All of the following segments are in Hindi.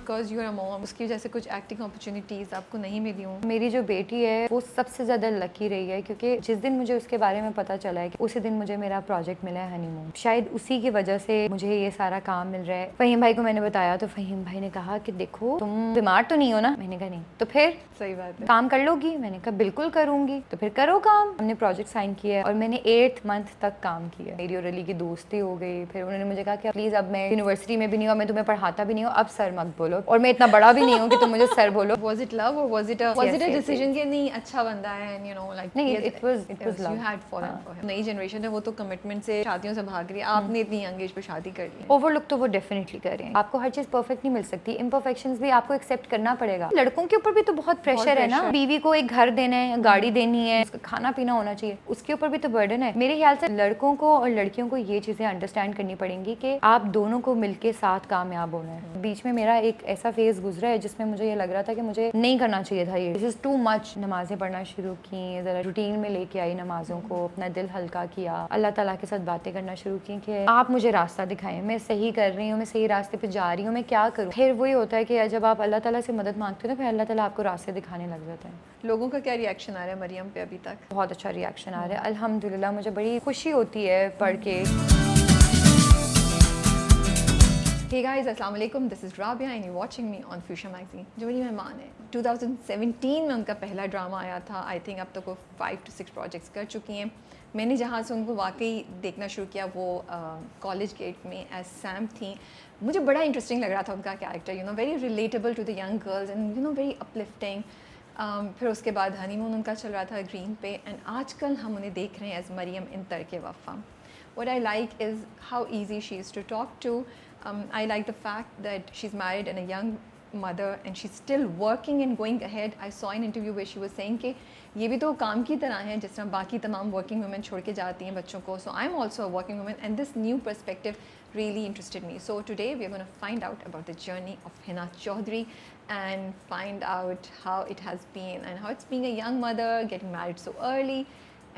Because you are a mom, उसकी वजह से कुछ एक्टिंग अपॉर्चुनिटीज़ आपको नहीं मिली हूँ? मेरी जो बेटी है वो सबसे ज़्यादा लकी रही है, क्योंकि जिस दिन मुझे उसके बारे में पता चला है कि उसी दिन मुझे मेरा प्रोजेक्ट मिला है हनीमून, शायद उसी की वजह से मुझे ये सारा काम मिल रहा है। फ़हीम भाई को मैंने बताया तो फ़हीम भाई ने कहा कि देखो तुम बीमार तो नहीं हो ना? मैंने कहा नहीं। तो फिर सही बात है। काम कर लोगी? मैंने कहा बिल्कुल करूंगी। तो फिर करो काम। हमने प्रोजेक्ट साइन किया है और मैंने 8th मंथ तक काम किया। मेरी और अली की दोस्ती हो गई। फिर उन्होंने मुझे कहा कि प्लीज अब मैं यूनिवर्सिटी में भी नहीं हूँ, मैं तुम्हें पढ़ाता भी नहीं हूँ, अब सर मत बोलो, और मैं इतना बड़ा भी नहीं हूँ कि तुम मुझे सर बोलो। Was it love or was it a yes, decision कि नहीं अच्छा बंदा है and you know like नहीं, yes, it was love. you had fallen for him. नई जनरेशन है वो तो कमिटमेंट से शादियों से भाग रही है, आपने इतनी यंग एज पे शादी कर ली। ओवरलुक तो वो डेफिनेटली कर रहे हैं। आपको हर चीज परफेक्ट नहीं मिल सकती, इम्परफेक्शंस भी आपको एक्सेप्ट करना पड़ेगा। लड़कों के ऊपर भी तो बहुत प्रेशर है ना, बीवी को एक घर देना है, गाड़ी देनी है, उसका खाना पीना होना चाहिए, उसके ऊपर भी तो बर्डन है। मेरे ख्याल से लड़कों को और लड़कियों को ये चीजें अंडरस्टैंड करनी पड़ेंगी कि आप दोनों को मिलके साथ कामयाब होना है। बीच में मेरा एक ऐसा फेज गुजरा है जिसमें मुझे ये लग रहा था कि मुझे नहीं करना चाहिए था ये, दिस इज टू मच। नमाजें पढ़ना शुरू की, जरा रूटीन में लेके आई नमाजों को, अपना दिल हल्का किया, अल्लाह ताला के साथ बातें करना शुरू की कि आप मुझे रास्ता दिखाएं, मैं सही कर रही हूँ, मैं सही रास्ते पे जा रही हूँ, मैं क्या करूँ। फिर वही होता है कि जब आप अल्लाह ताला से मदद मांगते हो ना, फिर अल्लाह ताला आपको रास्ते दिखाने लग जाता है। लोगों का क्या रिएक्शन आ रहा है मरियम पे अभी तक? बहुत अच्छा रिएक्शन आ रहा है अल्हम्दुलिल्लाह, मुझे बड़ी खुशी होती है पढ़ के। Hey guys, अस्सलाम वालेकुम, this is Rabia and you watching me on fusion magazine. जो मेरी मेहमान है, 2017 में उनका पहला ड्रामा आया था। आई थिंक अब तक वो 5 to 6 प्रोजेक्ट्स कर चुकी हैं। मैंने जहाँ से उनको वाकई देखना शुरू किया वो कॉलेज गेट में एज सैम थी। मुझे बड़ा इंटरेस्टिंग लग रहा था उनका character, you know very relatable to the young girls and you know very uplifting. फिर उसके बाद हनीमून उनका चल रहा था ग्रीन पे, एंड आजकल हम उन्हें देख रहे हैं as Maryam in Tark-e-Wafa. What I like is how easy she is to talk to. I like the fact that she's married and a young mother and she's still working and going ahead. I saw an interview where she was saying कि ये भी तो काम की तरह है जिस तरह बाकी तमाम working women छोड़ के जाती हैं बच्चों को. So I'm also a working woman and this new perspective really interested me. So today we are going to find out about the journey of Hina Chaudhary and find out how it has been and how it's being a young mother, getting married so early.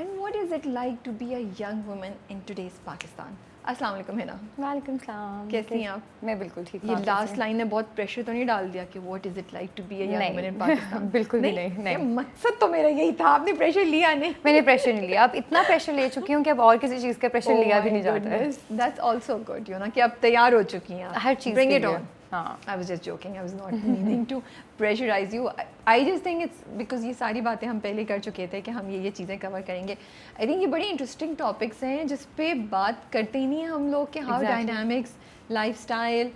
And what is it like to be a young woman in today's Pakistan? अस्सलाम वालेकुम हिना। वालेकुम सलाम। कैसी हैं आप? मैं बिल्कुल ठीक हूँ। ये लास्ट लाइन ने बहुत प्रेशर तो नहीं डाल दिया कि what is it like to be a young woman in Pakistan? बिल्कुल भी नहीं। मकसद तो मेरा यही था, आपने प्रेशर लिया नहीं। मैंने प्रेशर नहीं लिया, अब इतना प्रेशर ले चुकी हूँ कि अब और किसी चीज़ का प्रेशर लिया भी नहीं जाता है। That's also good, you know कि अब तैयार हो चुकी हैं हर चीज़। Bring it on. हाँ, I was just joking. I was not meaning to pressurize you. I just think it's because ये सारी बातें हम पहले कर चुके थे कि हम ये चीज़ें कवर करेंगे. I think ये बड़ी इंटरेस्टिंग टॉपिक्स हैं जिस पे बात करते ही नहीं हैं हम लोग कि हाउ डायनामिक्स, लाइफस्टाइल,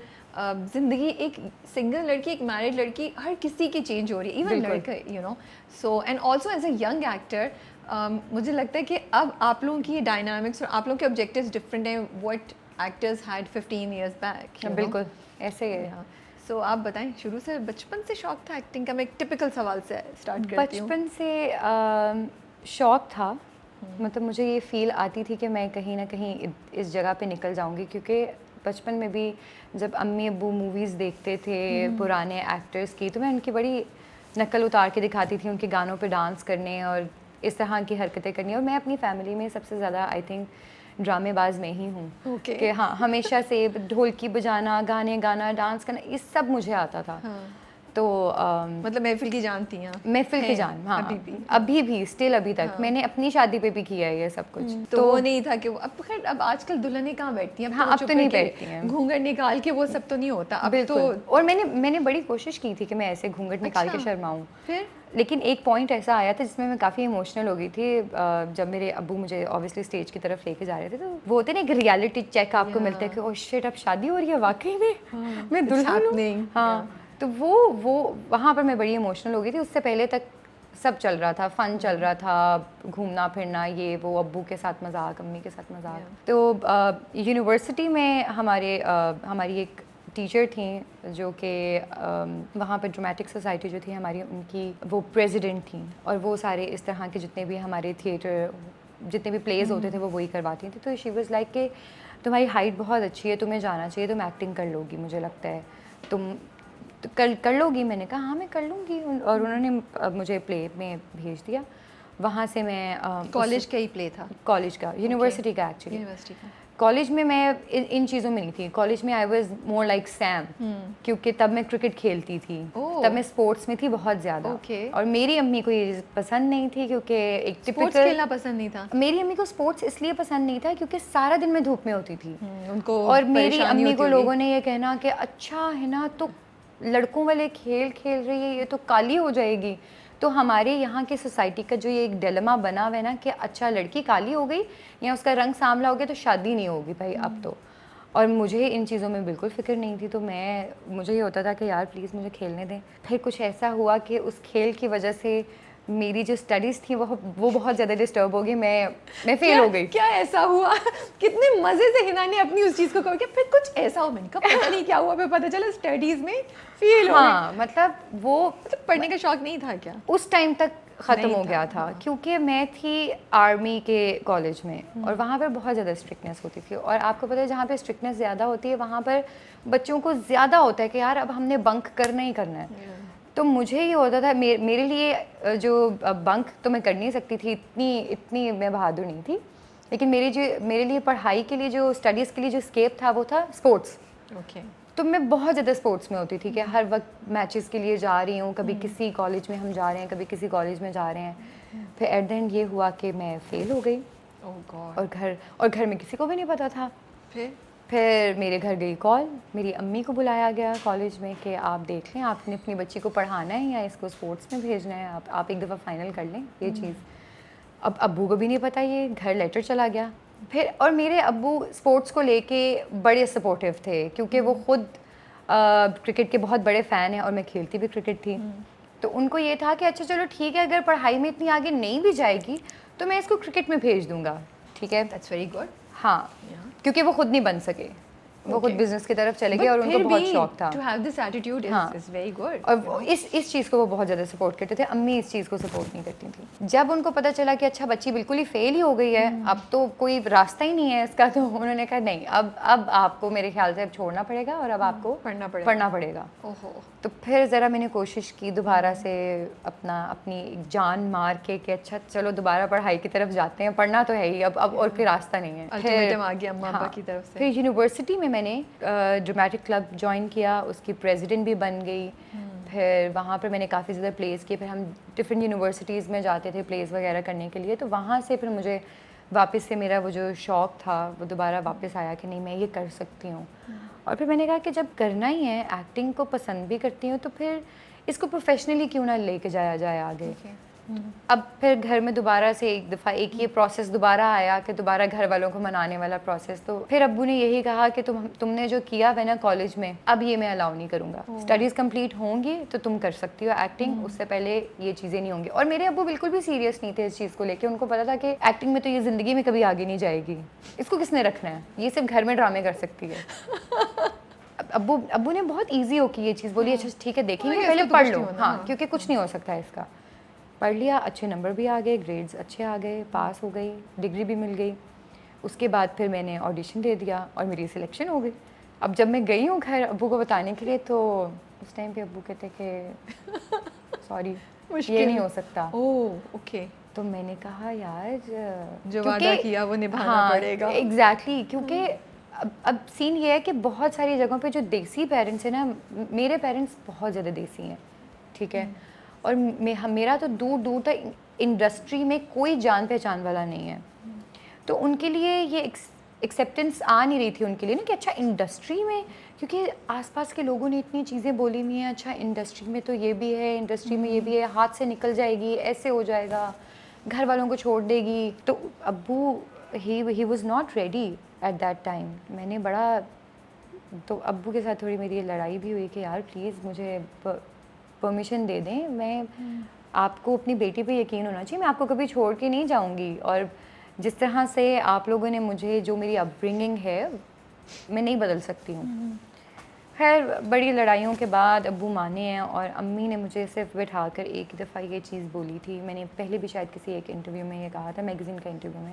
ज़िंदगी, एक सिंगल लड़की, एक मैरिड लड़की, हर किसी की चेंज हो रही है, इवन लड़का, you know. So and also as a young actor मुझे लगता है कि अब आप लोगों की डायनामिक्स और आप लोगों के ऑब्जेक्टिव्स डिफरेंट हैं what actors had 15 years back. बिल्कुल ऐसे ही है। सो आप बताएं, शुरू से बचपन से शौक था एक्टिंग का? मैं एक टिपिकल सवाल से स्टार्ट करती हूँ। बचपन से शौक था, मतलब मुझे ये फील आती थी कि मैं कहीं ना कहीं इस जगह पे निकल जाऊंगी, क्योंकि बचपन में भी जब अम्मी अब्बू मूवीज़ देखते थे पुराने एक्टर्स की, तो मैं उनकी बड़ी नकल उतार के दिखाती थी, उनके गानों पे डांस करने और इस तरह की हरकतें करनी। और मैं अपनी फैमिली में सबसे ज़्यादा आई थिंक ड्रामेबाज में ही हूँ कि हाँ, हमेशा से ढोलकी बजाना, गाने गाना, डांस करना, ये सब मुझे आता था। तो मतलब महफिल की जान थी आप? महफिल की जान, हाँ, अभी भी स्टिल अभी तक। मैंने अपनी शादी पे भी किया है ये सब कुछ। तो वो नहीं था कि वो अब खैर अब आजकल दुल्हनें कहाँ बैठती हैं? हाँ, अब तो नहीं बैठती हैं, घूंघट निकाल के वो सब तो नहीं होता अब तो। और मैंने बड़ी कोशिश की थी कि मैं ऐसे घूंघट निकाल के शर्माऊँ, फिर लेकिन एक पॉइंट ऐसा आया था जिसमें मैं काफ़ी इमोशनल हो गई थी। जब मेरे अब्बू मुझे ऑब्वियसली स्टेज की तरफ लेके जा रहे थे, तो वो होते ना एक रियलिटी चेक आपको मिलता है कि ओह शिट, अब शादी हो रही है वाकई में, मैं दुल्हन हूँ। हाँ, तो वो वहाँ पर मैं बड़ी इमोशनल हो गई थी। उससे पहले तक सब चल रहा था, फ़न चल रहा था, घूमना फिरना, ये वो, अब्बू के साथ मजाक, अम्मी के साथ मजाक। तो यूनिवर्सिटी में हमारी एक टीचर थी जो कि वहाँ पर ड्रामेटिक सोसाइटी जो थी हमारी, उनकी वो प्रेसिडेंट थी, और वो सारे इस तरह के जितने भी हमारे थिएटर, जितने भी प्लेस होते थे वो वही करवाती थी। तो शी वाज लाइक कि तुम्हारी हाइट बहुत अच्छी है, तुम्हें जाना चाहिए, तुम एक्टिंग कर लोगी, मुझे लगता है तुम तो कर लोगी। मैंने कहा हाँ मैं कर लूँगी, और उन्होंने मुझे प्ले में भेज दिया। वहाँ से मैं कॉलेज का ही प्ले था? कॉलेज का, यूनिवर्सिटी का एक्चुअली। कॉलेज में मैं इन चीज़ों में नहीं थी। कॉलेज में I was more like Sam, क्योंकि तब मैं क्रिकेट खेलती थी। तब मैं स्पोर्ट्स में थी बहुत ज़्यादा। Okay. और मेरी अम्मी को ये पसंद नहीं थी, क्योंकि एक स्पोर्ट्स टिपिकल खेलना पसंद नहीं था मेरी अम्मी को स्पोर्ट्स इसलिए पसंद नहीं था क्योंकि सारा दिन मैं धूप में होती थी। उनको और मेरी परेशानी अम्मी होती को होगी। लोगों ने ये कहना कि अच्छा है ना, तो लड़कों वाले खेल खेल रही है, ये तो काली हो जाएगी। तो हमारे यहाँ की सोसाइटी का जो ये एक डिलेमा बना हुआ है ना कि अच्छा लड़की काली हो गई या उसका रंग सांवला हो गया तो शादी नहीं होगी भाई अब तो। और मुझे इन चीज़ों में बिल्कुल फ़िक्र नहीं थी, तो मुझे ये होता था कि यार प्लीज़ मुझे खेलने दें। फिर कुछ ऐसा हुआ कि उस खेल की वजह से मेरी जो स्टडीज़ थी वो बहुत ज़्यादा डिस्टर्ब हो गई। मैं फेल हो गई। क्या ऐसा हुआ? कितने मजे से हिना ने अपनी उस चीज को कहा कि फिर कुछ ऐसा हो, मैंने कहा पता नहीं क्या हुआ, फिर पता चला स्टडीज में फेल हो गई। हाँ, मतलब वो मतलब पढ़ने का शौक नहीं था क्या? उस टाइम तक ख़त्म नहीं हो था, गया था, क्योंकि मैं थी आर्मी के कॉलेज में और वहाँ पर बहुत ज़्यादा स्ट्रिक्टनेस होती थी। और आपको पता है जहाँ पे स्ट्रिक्टनेस ज़्यादा होती है वहाँ पर बच्चों को ज़्यादा होता है कि यार अब हमने बंक करना ही करना है। तो मुझे ये होता था मेरे लिए जो बंक तो मैं कर नहीं सकती थी, इतनी मैं बहादुर नहीं थी, लेकिन मेरे लिए पढ़ाई के लिए जो स्टडीज़ के लिए जो स्केप था वो था स्पोर्ट्स। ओके। तो मैं बहुत ज़्यादा स्पोर्ट्स में होती थी कि हर वक्त मैचेस के लिए जा रही हूँ, कभी किसी कॉलेज में हम जा रहे हैं, कभी किसी कॉलेज में जा रहे हैं। फिर एट द एंड ये हुआ कि मैं फेल हो गई। ओह गॉड। और घर में किसी को भी नहीं पता था। फिर मेरे घर गई कॉल, मेरी अम्मी को बुलाया गया कॉलेज में कि आप देख लें, आपने अपनी बच्ची को पढ़ाना है या इसको स्पोर्ट्स में भेजना है, आप एक दफ़ा फाइनल कर लें ये चीज़। अब अब्बू को भी नहीं पता, ये घर लेटर चला गया। फिर और मेरे अब्बू स्पोर्ट्स को लेके बड़े सपोर्टिव थे, क्योंकि वो खुद क्रिकेट के बहुत बड़े फ़ैन हैं और मैं खेलती भी क्रिकेट थी। तो उनको ये था कि अच्छा चलो ठीक है, अगर पढ़ाई में इतनी आगे नहीं भी जाएगी तो मैं इसको क्रिकेट में भेज दूँगा, ठीक है। That's very good. हाँ, क्योंकि वो खुद नहीं बन सके, वो खुद बिजनेस की तरफ चले गए और उनको बहुत शौक था। To have this attitude is very good. और इस चीज़ को वो बहुत ज़्यादा सपोर्ट करते थे। अम्मी इस चीज़ को सपोर्ट नहीं करती थी। जब उनको पता चला कि अच्छा बच्ची बिल्कुल ही फेल ही हो गई है, अब तो कोई रास्ता ही नहीं है इसका, तो उन्होंने कहा नहीं, अब आपको मेरे ख्याल से अब छोड़ना पड़ेगा और अब आपको पढ़ना पड़ेगा। ओहो। तो फिर ज़रा मैंने कोशिश की दोबारा से अपनी जान मार के कि अच्छा चलो दोबारा पढ़ाई की तरफ जाते हैं, पढ़ना तो है ही अब और कोई रास्ता नहीं है। अल्टीमेटम आ गया अम्मा अब्बा की तरफ से। फिर यूनिवर्सिटी में मैंने ड्रामेटिक क्लब ज्वाइन किया, उसकी प्रेसिडेंट भी बन गई। फिर वहाँ पर मैंने काफ़ी ज़्यादा प्लेस किए। फिर हम डिफरेंट यूनिवर्सिटीज़ में जाते थे प्लेस वगैरह करने के लिए। तो वहाँ से फिर मुझे वापस से मेरा वो जो शौक़ था वो दोबारा वापस आया कि नहीं मैं ये कर सकती हूँ। और फिर मैंने कहा कि जब करना ही है, एक्टिंग को पसंद भी करती हूँ, तो फिर इसको प्रोफेशनली क्यों ना लेके जाया जाए आगे। अब फिर घर में दोबारा से एक दफ़ा एक ये प्रोसेस दोबारा आया कि दोबारा घर वालों को मनाने वाला प्रोसेस। तो फिर अब्बू ने यही कहा कि तुमने जो किया है ना कॉलेज में, अब ये मैं अलाउ नहीं करूँगा। स्टडीज़ कंप्लीट होंगी तो तुम कर सकती हो एक्टिंग, उससे पहले ये चीज़ें नहीं होंगी। और मेरे अब्बू बिल्कुल भी सीरियस नहीं थे इस चीज़ को लेकर। उनको पता था कि एक्टिंग में तो ये ज़िंदगी में कभी आगे नहीं जाएगी, इसको किसने रखना है, ये सिर्फ घर में ड्रामे कर सकती है। अब्बू ने बहुत ईजी हो की ये चीज़ बोली, अच्छा ठीक है देखेंगे, पहले पढ़ लो। हाँ, क्योंकि कुछ नहीं हो सकता है इसका। पढ़ लिया, अच्छे नंबर भी आ गए, ग्रेड्स अच्छे आ गए, पास हो गई, डिग्री भी मिल गई। उसके बाद फिर मैंने ऑडिशन दे दिया और मेरी सिलेक्शन हो गई। अब जब मैं गई हूँ घर अब्बू को बताने के लिए, तो उस टाइम पे अब्बू कहते कि सॉरी ये नहीं हो सकता। Oh okay. तो मैंने कहा यार जो वादा किया वो निभाना पड़ेगा। एग्जैक्टली, क्योंकि अब सीन ये है कि बहुत सारी जगहों पे जो देसी पेरेंट्स हैं ना, मेरे पेरेंट्स बहुत ज़्यादा देसी हैं, ठीक है। और मेरा तो दूर दूर तक इंडस्ट्री में कोई जान पहचान वाला नहीं है। तो उनके लिए ये एक्सेप्टेंस आ नहीं रही थी उनके लिए ना कि अच्छा इंडस्ट्री में, क्योंकि आसपास के लोगों ने इतनी चीज़ें बोली हुई हैं, अच्छा इंडस्ट्री में तो ये भी है, इंडस्ट्री में ये भी है, हाथ से निकल जाएगी, ऐसे हो जाएगा, घर वालों को छोड़ देगी। तो अब्बू he was not ready at that time. मैंने बड़ा, तो अब्बू के साथ थोड़ी मेरी लड़ाई भी हुई कि यार प्लीज़ मुझे परमिशन दे दें, मैं आपको अपनी बेटी पे यकीन होना चाहिए, मैं आपको कभी छोड़ के नहीं जाऊंगी। और जिस तरह से आप लोगों ने मुझे, जो मेरी अपब्रिंगिंग है, मैं नहीं बदल सकती हूँ। खैर बड़ी लड़ाइयों के बाद अब्बू माने हैं और अम्मी ने मुझे सिर्फ बैठा कर एक दफ़ा ये चीज़ बोली थी। मैंने पहले भी शायद किसी एक इंटरव्यू में ये कहा था, मैगज़ीन का इंटरव्यू में,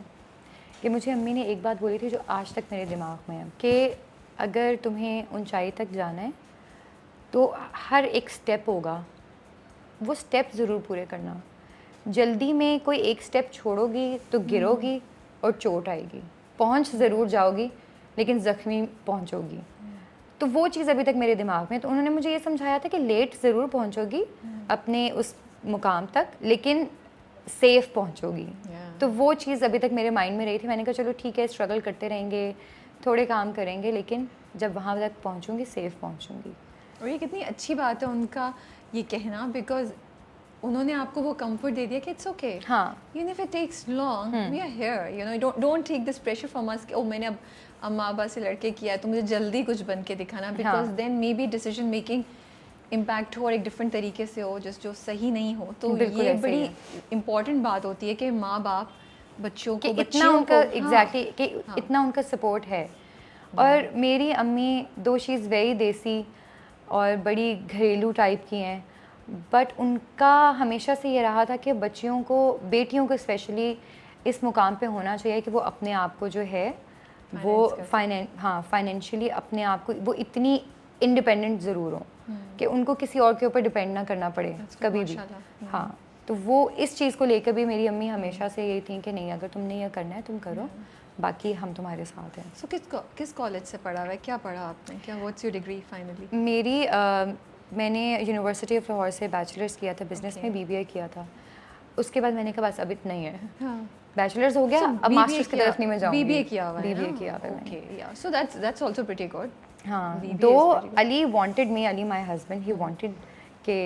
कि मुझे अम्मी ने एक बात बोली थी जो आज तक मेरे दिमाग में है, कि अगर तुम्हें ऊंचाई तक जाना है तो हर एक स्टेप होगा, वो स्टेप ज़रूर पूरे करना। जल्दी में कोई एक स्टेप छोड़ोगी तो गिरोगी और चोट आएगी। पहुंच ज़रूर जाओगी लेकिन ज़ख्मी पहुंचोगी। तो वो चीज़ अभी तक मेरे दिमाग में, तो उन्होंने मुझे ये समझाया था कि लेट ज़रूर पहुंचोगी अपने उस मुकाम तक, लेकिन सेफ पहुंचोगी। तो वो चीज़ अभी तक मेरे माइंड में रही थी। मैंने कहा चलो ठीक है, स्ट्रगल करते रहेंगे, थोड़े काम करेंगे, लेकिन जब वहाँ तक पहुंचूंगी सेफ पहुंचूंगी। और ये कितनी अच्छी बात है उनका ये कहना, बिकॉज उन्होंने आपको वो कंफर्ट दे दिया कि इट्स ओके, हाँ even if it takes long we are here, you know, don't take this pressure from us कि ओ मैंने अब अम्मा अब्बा से लड़के किया है तो मुझे जल्दी कुछ बन के दिखाना, because then maybe decision making impact हो और एक डिफरेंट तरीके से हो जो सही नहीं हो। तो बिल्कुल ये ऐसे ही बड़ी है। इम्पॉर्टेंट बात होती है कि माँ बाप बच्चों कि को इतना बच्चियों उनका को एग्जैक्टली कि इतना उनका सपोर्ट है। और मेरी अम्मी दो शीज़ वेरी देसी और बड़ी घरेलू टाइप की हैं, बट उनका हमेशा से ये रहा था कि बच्चियों को, बेटियों को स्पेशली इस मुकाम पे होना चाहिए कि वो अपने आप को जो है वो फाइनेंशियली अपने आप को वो इतनी इंडिपेंडेंट ज़रूर हो कि उनको किसी और के ऊपर डिपेंड ना करना पड़े कभी भी। हाँ, तो वो इस चीज़ को लेकर भी मेरी अम्मी हमेशा से यही थी कि नहीं, अगर तुमने ये करना है तुम करो, बाकी हम तुम्हारे साथ हैं। सो किस कॉलेज से पढ़ा हुआ है, क्या पढ़ा आपने, क्या व्हाट्स योर डिग्री फाइनली? मेरी मैंने यूनिवर्सिटी ऑफ लाहौर से बैचलर्स किया था, बिजनेस में बीबीए किया था। उसके बाद मैंने कहा बस अब इतना ही है, बैचलर्स हो गया, अब मास्टर्स की तरफ नहीं मैं जाऊंगी। बीबीए किया हुआ है, बीबीए किया हुआ है मैंने। ओके, या so that's also pretty good. हाँ, BBA दो is very good. Ali wanted me, Ali my husband, he wanted कि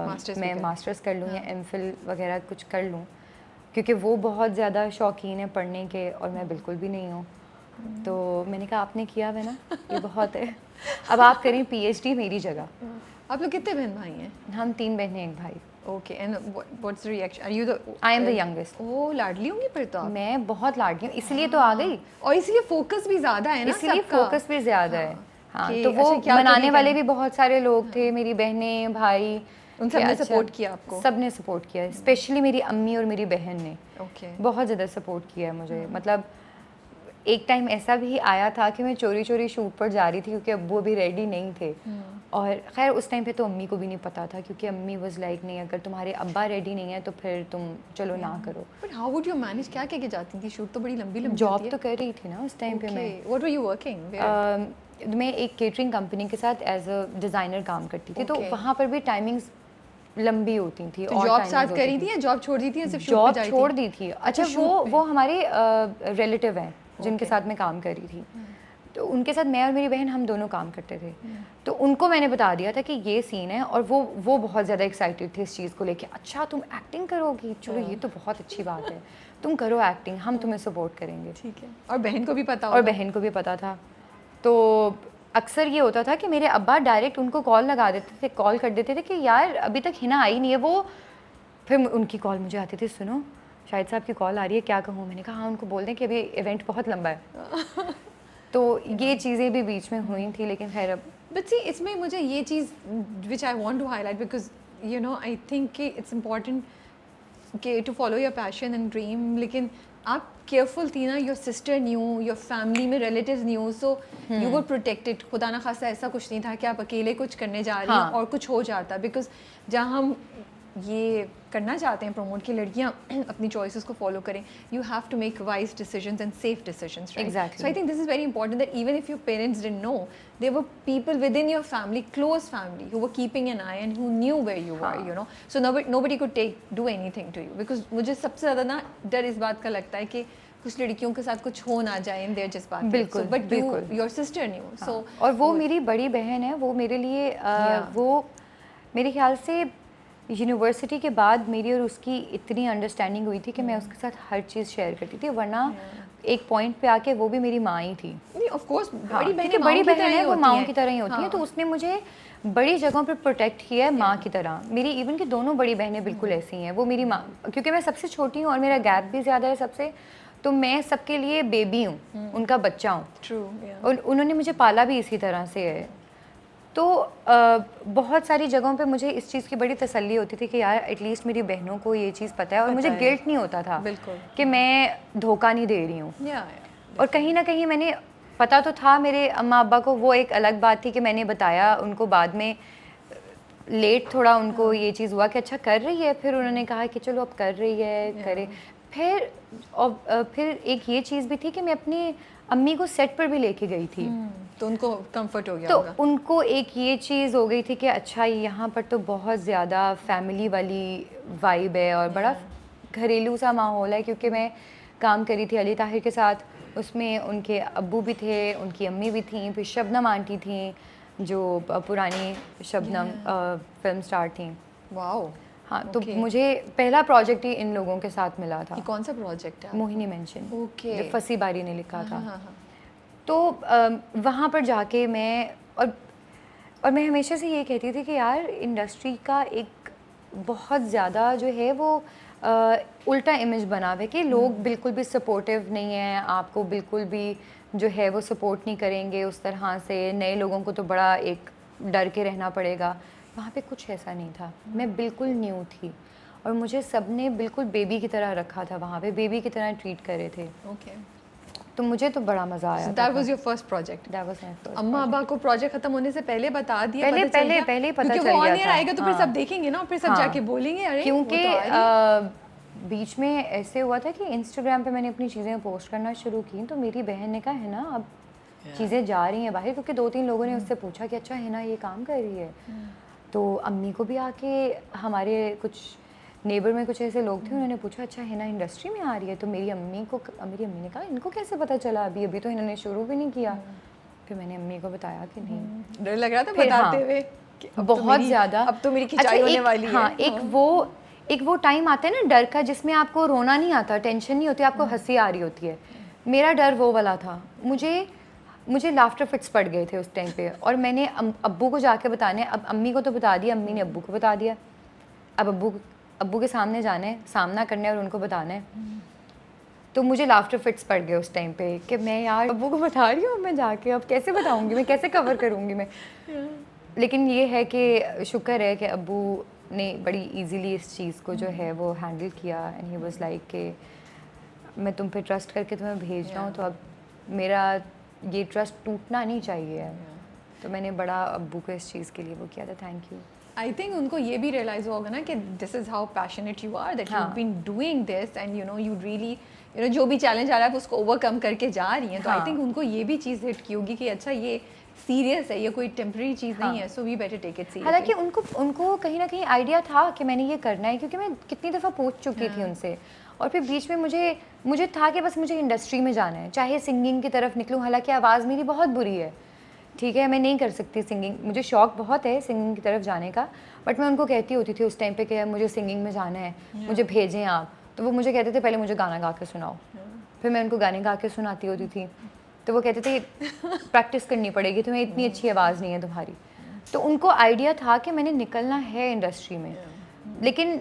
Masters मैं भी कर। मास्टर्स कर लूँ या एमफिल वगैरह कुछ कर लूँ, क्योंकि वो बहुत ज़्यादा शौकीन है पढ़ने के और मैं बिल्कुल भी नहीं हूँ। तो मैंने कहा आपने किया है ना, ये बहुत है, अब आप करें पीएचडी मेरी जगह। आप लोग कितने बहन भाई हैं? हम 3 बहनें एक भाई। Okay, and what's the reaction, are you the I am the youngest. Oh, लाडली होंगी फिर तो आप। मैं बहुत लाडली हूँ, इसलिए तो आ गई, और इसलिए फोकस भी ज्यादा है ना इसलिए सबका। फोकस भी ज़्यादा है। हाँ, कि तो वो अच्छा, क्या मनाने करें, वाले क्या- भी बहुत सारे लोग थे, मेरी बहनें भाई, उन कि सब ने अच्छा, सपोर्ट किया आपको? सब ने सपोर्ट किया, स्पेशली मेरी अम्मी और मेरी बहन ने ओके, बहुत ज़्यादा सपोर्ट किया है मुझे। मतलब एक टाइम ऐसा भी आया था कि मैं चोरी चोरी शूट पर जा रही थी क्योंकि अब्बू अभी रेडी नहीं थे, और खैर उस टाइम पे तो अम्मी को भी नहीं पता था, क्योंकि अम्मी वाज लाइक नहीं, अगर तुम्हारे अब्बा रेडी नहीं है तो फिर तुम चलो ना करो। But how would you manage, क्या क्या जाती थी, शूट तो बड़ी लंबी लंबी जॉब तो कर रही थी ना उस टाइम पे मैं। What were you working? मैं एक केटरिंग कंपनी के साथ एज अ डिज़ाइनर काम करती थी, तो Okay. वहाँ पर भी टाइमिंग्स लंबी होती थी। तो और जॉब timings साथ होती करी थी। थी या जॉब छोड़ दी थी या सिर्फ शूट जॉब पे जाती छोड़ थी? दी थी। अच्छा, shoot पे। वो हमारे रिलेटिव हैं जिनके साथ मैं काम कर रही थी, तो उनके साथ मैं और मेरी बहन हम दोनों काम करते थे। तो उनको मैंने बता दिया था कि ये सीन है, और वो बहुत ज़्यादा एक्साइटेड थे इस चीज़ को लेके। अच्छा तुम एक्टिंग करोगी, चलो ये तो बहुत अच्छी बात है, तुम करो एक्टिंग, हम तुम्हें सपोर्ट करेंगे। ठीक है, और बहन को भी पता और होगा? बहन को भी पता था। तो अक्सर ये होता था कि मेरे अब्बा डायरेक्ट उनको कॉल लगा देते थे, कॉल कर देते थे कि यार अभी तक हिना आई नहीं है। वो फिर उनकी कॉल मुझे आती थी, सुनो शाहिद साहब की कॉल आ रही है, क्या कहूँ? मैंने कहा हाँ उनको बोल दें कि अभी इवेंट बहुत लंबा है। तो ये चीज़ें भी बीच में हुई थी, लेकिन खैर अब बट सी, इसमें मुझे ये चीज़ which I want to highlight, because you know I think कि इट्स इम्पॉर्टेंट कि to follow your passion and dream, लेकिन आप केयरफुल थी ना, your sister knew, your family में relatives knew, so you were protected. खुदा ना खासा ऐसा कुछ नहीं था कि आप अकेले कुछ करने जा रही हैं हाँ। और कुछ हो जाता, बिकॉज जहाँ हम ये करना चाहते हैं प्रमोट की लड़कियाँ अपनी चॉइसेस को फॉलो करें, you have to make wise decisions and safe decisions, right? Exactly. So I think this is very important that even if your parents didn't know, there were people within your family, close family, who were keeping an eye and who knew where you were, you know. So nobody could do anything to you, because मुझे सबसे ज़्यादा ना डर इस बात का लगता है कि कुछ लड़कियों के साथ कुछ हो ना जाए इन देयर जज्बात। बिल्कुल, बट बिल्कुल। योर सिस्टर न्यू, सो और वो मेरी बड़ी बहन है, वो मेरे लिए वो मेरे ख्याल से यूनिवर्सिटी के बाद मेरी और उसकी इतनी अंडरस्टैंडिंग हुई थी कि मैं उसके साथ हर चीज़ शेयर करती थी, वरना एक पॉइंट पे आके वो भी मेरी माँ ही थी। नहीं, ऑफ कोर्स हाँ, बड़ी क्योंकि बहनें बड़ी माँओं की बहन तरह है, ही वो होती माँओं हैं। की तरह ही होती हैं, हाँ। तो उसने मुझे बड़ी जगहों पे प्रोटेक्ट किया है माँ की तरह। मेरी इवन की दोनों बड़ी बहनें बिल्कुल ऐसी हैं। वो मेरी माँ, क्योंकि मैं सबसे छोटी हूँ और मेरा गैप भी ज़्यादा है सबसे, तो मैं सबके लिए बेबी हूँ, उनका बच्चा हूँ। True, yeah. और उन्होंने मुझे पाला भी इसी तरह से है। तो बहुत सारी जगहों पे मुझे इस चीज़ की बड़ी तसल्ली होती थी कि यार एटलीस्ट मेरी बहनों को ये चीज़ पता है, और मुझे है। गिल्ट नहीं होता था बिल्कुल। कि मैं धोखा नहीं दे रही हूँ। Yeah. और कहीं ना कहीं मैंने, पता तो था मेरे अम्मा अब्बा को, वो एक अलग बात थी कि मैंने बताया उनको बाद में, लेट थोड़ा उनको ये चीज़ हुआ कि अच्छा कर रही है, फिर उन्होंने कहा कि चलो अब कर रही है, करे। फिर एक ये चीज़ भी थी कि मैं अपनी अम्मी को सेट पर भी लेके गई थी। तो उनको कंफर्ट हो गया तो होगा। उनको एक ये चीज़ हो गई थी कि अच्छा यहाँ पर तो बहुत ज़्यादा फैमिली वाली वाइब है और बड़ा घरेलू सा माहौल है, क्योंकि मैं काम करी थी अली ताहिर के साथ, उसमें उनके अब्बू भी थे, उनकी अम्मी भी थी, फिर शबनम आंटी थी जो पुरानी शबनम फिल्म स्टार थी। वाओ। हाँ, तो मुझे पहला प्रोजेक्ट ही इन लोगों के साथ मिला था। ये कौन सा प्रोजेक्ट है? Mohini mention, okay. जो फसी बारी ने लिखा था। हाँ। तो वहाँ पर जाके और मैं हमेशा से ये कहती थी कि यार इंडस्ट्री का एक बहुत ज़्यादा जो है वो उल्टा इमेज बना हुआ है कि लोग बिल्कुल भी सपोर्टिव नहीं हैं, आपको बिल्कुल भी जो है वो सपोर्ट नहीं करेंगे उस तरह से, नए लोगों को तो बड़ा एक डर के रहना पड़ेगा। वहाँ पे कुछ ऐसा नहीं था, मैं बिल्कुल न्यू थी और मुझे सबने बिल्कुल बेबी की तरह रखा था, वहाँ पे बेबी की तरह ट्रीट कर रहे थे। ओके। तो मुझे तो बड़ा मज़ा आया। That was your first project? That was my first. अम्मा अब्बा को प्रोजेक्ट खत्म होने से पहले बता दिया? पहले ही पता चल गया, क्योंकि वो ऑन एयर आएगा तो फिर हाँ। सब देखेंगे ना, फिर सब हाँ। जाके बोलेंगे अरे क्योंकि वो तो आ रही। बीच में ऐसे हुआ था कि इंस्टाग्राम पे मैंने अपनी चीज़ें पोस्ट करना शुरू की, तो मेरी बहन ने कहा है ना अब चीज़ें जा रही हैं बाहर, क्योंकि 2-3 लोगों ने उससे पूछा कि अच्छा है ना ये काम कर रही है। तो अम्मी को भी आके, हमारे कुछ नेबर में कुछ ऐसे लोग थे, उन्होंने पूछा अच्छा हिना इंडस्ट्री में आ रही है। तो मेरी अम्मी ने कहा इनको कैसे पता चला, अभी तो इन्होंने शुरू भी नहीं किया। फिर मैंने अम्मी को बताया कि नहीं, डर लग रहा था फिर बताते हाँ, हुए कि अब तो बहुत मेरी- ज़्यादा। अब तो मेरी अच्छा, खिंचाई होने एक- वाली हाँ, है। एक वो टाइम आता है ना डर का, जिसमें आपको रोना नहीं आता, टेंशन नहीं होती, आपको हंसी आ रही होती है। मेरा डर वो वाला था। मुझे लाफ्टर फिट्स पड़ गए थे उस टाइम पे, और मैंने अब्बू को जाके बताने, अब अम्मी को तो बता दिया, अम्मी ने अब्बू को बता दिया, अब अब्बू के सामने जाना है, सामना करना है और उनको बताना है। तो मुझे लाफ्टर फिट्स पड़ गए उस टाइम पे कि मैं यार अब्बू को बता रही हूँ, मैं जाके अब कैसे बताऊँगी, मैं कैसे कवर करूँगी मैं। लेकिन ये है कि शुक्र है कि अब्बू ने बड़ी इजीली इस चीज़ को जो है वो हैंडल किया, एंड ही वाज लाइक कि मैं तुम पे ट्रस्ट करके तुम्हें भेज रहा हूँ, तो अब मेरा ये ट्रस्ट टूटना नहीं चाहिए। तो मैंने बड़ा अब्बू को इस चीज़ के लिए वो किया था, थैंक यू। आई थिंक उनको ये भी रियलाइज होगा ना कि this is how passionate you are, that you हाँ। Been doing this and you really जो भी चैलेंज आ रहा है उसको ओवरकम करके जा रही हैं। तो आई हाँ। थिंक उनको ये भी चीज़ हिट की होगी कि अच्छा ये सीरियस है, ये कोई टेम्परेरी चीज़ नहीं है, so we better take it seriously. हालांकि उनको कहीं ना कहीं आइडिया था कि मैंने ये करना है, क्योंकि मैं कितनी दफ़ा पूछ चुकी थी उनसे, और फिर बीच में मुझे था कि बस मुझे इंडस्ट्री में जाना है, चाहे सिंगिंग की तरफ निकलूँ। हालांकि आवाज़ मेरी बहुत बुरी है, ठीक है, मैं नहीं कर सकती सिंगिंग, मुझे शौक बहुत है सिंगिंग की तरफ जाने का, बट मैं उनको कहती होती थी उस टाइम पे कि मुझे सिंगिंग में जाना है, मुझे भेजें आप। तो वो मुझे कहते थे पहले मुझे गाना गा के सुनाओ, फिर मैं उनको गाने गा के सुनाती होती थी, तो वो कहते थे प्रैक्टिस करनी पड़ेगी, तुम्हें इतनी अच्छी आवाज़ नहीं है तुम्हारी। तो उनको आइडिया था कि मैंने निकलना है इंडस्ट्री में, लेकिन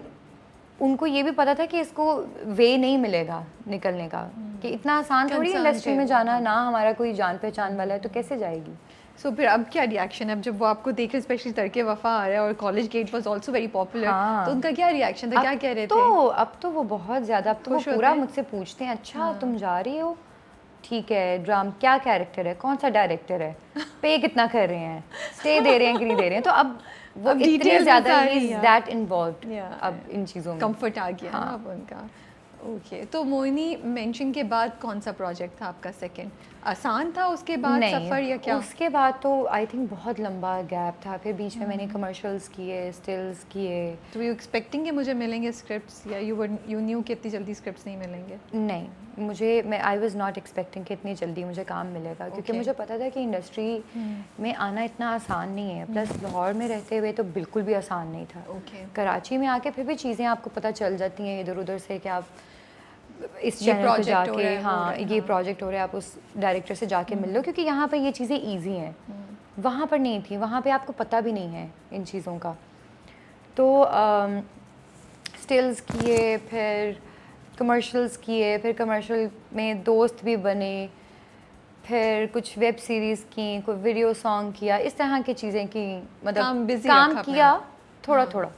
उनको ये भी पता था कि इसको वे नहीं मिलेगा निकलने का, कि इतना आसान थोड़ी इंडस्ट्री में जाना, ना हमारा कोई जान पहचान वाला है, तो कैसे जाएगी। सो फिर अब क्या रिएक्शन है, अब जब वो आपको देख रहे, स्पेशली तड़के वफा आ रहा है और College Gate was also very popular, हाँ। तो उनका क्या रिएक्शन था, क्या कह रहे थे? अब तो वो बहुत ज़्यादा, अब तो वो खुश होते पूरा हैं? मुझसे पूछते हैं अच्छा तुम जा रही हो, ठीक है, ड्राम क्या कैरेक्टर है, कौन सा डायरेक्टर है, पे कितना कर रहे हैं, स्टे दे रहे हैं कि नहीं दे रहे हैं। तो अब वो अब इतने details ज़्यादा सारी, is yeah. That involved Yeah. अब इन चीज़ों में। कंफर्ट आ गया ना अब उनका। ओके, तो मोहिनी मेंशन के बाद कौन सा प्रोजेक्ट था आपका सेकंड? आसान था उसके बाद सफ़र या क्या? उसके बाद तो आई थिंक बहुत लंबा गैप था, फिर बीच में मैंने कमर्शियल्स किए, स्टिल्स किए। तो यू एक्सपेक्टिंग कि मुझे मिलेंगे स्क्रिप्ट्स, या यू न्यू कि इतनी जल्दी स्क्रिप्ट्स नहीं मिलेंगे? नहीं, आई वाज नॉट एक्सपेक्टिंग कि इतनी जल्दी मुझे काम मिलेगा, क्योंकि Okay. मुझे पता था कि इंडस्ट्री में आना इतना आसान नहीं है, प्लस लाहौर में रहते हुए तो बिल्कुल भी आसान नहीं था। ओके। कराची में आके फिर भी चीज़ें आपको पता चल जाती हैं इधर उधर से कि आप इस ये चैनल पे project हो रहा जाके, है, हो रहा हाँ है, ये हाँ। प्रोजेक्ट हो रहा है, आप उस डायरेक्टर से जाके मिल लो, क्योंकि यहाँ पे ये चीज़ें ईजी हैं, वहाँ पर नहीं थी, वहाँ पे आपको पता भी नहीं है इन चीज़ों का। तो स्टिल्स किए, फिर कमर्शियल्स किए, फिर कमर्शियल में दोस्त भी बने, फिर कुछ वेब सीरीज़ की, कोई वीडियो सॉन्ग किया, इस तरह की चीज़ें की, मतलब busy काम रखा अपने किया आप। थोड़ा थोड़ा।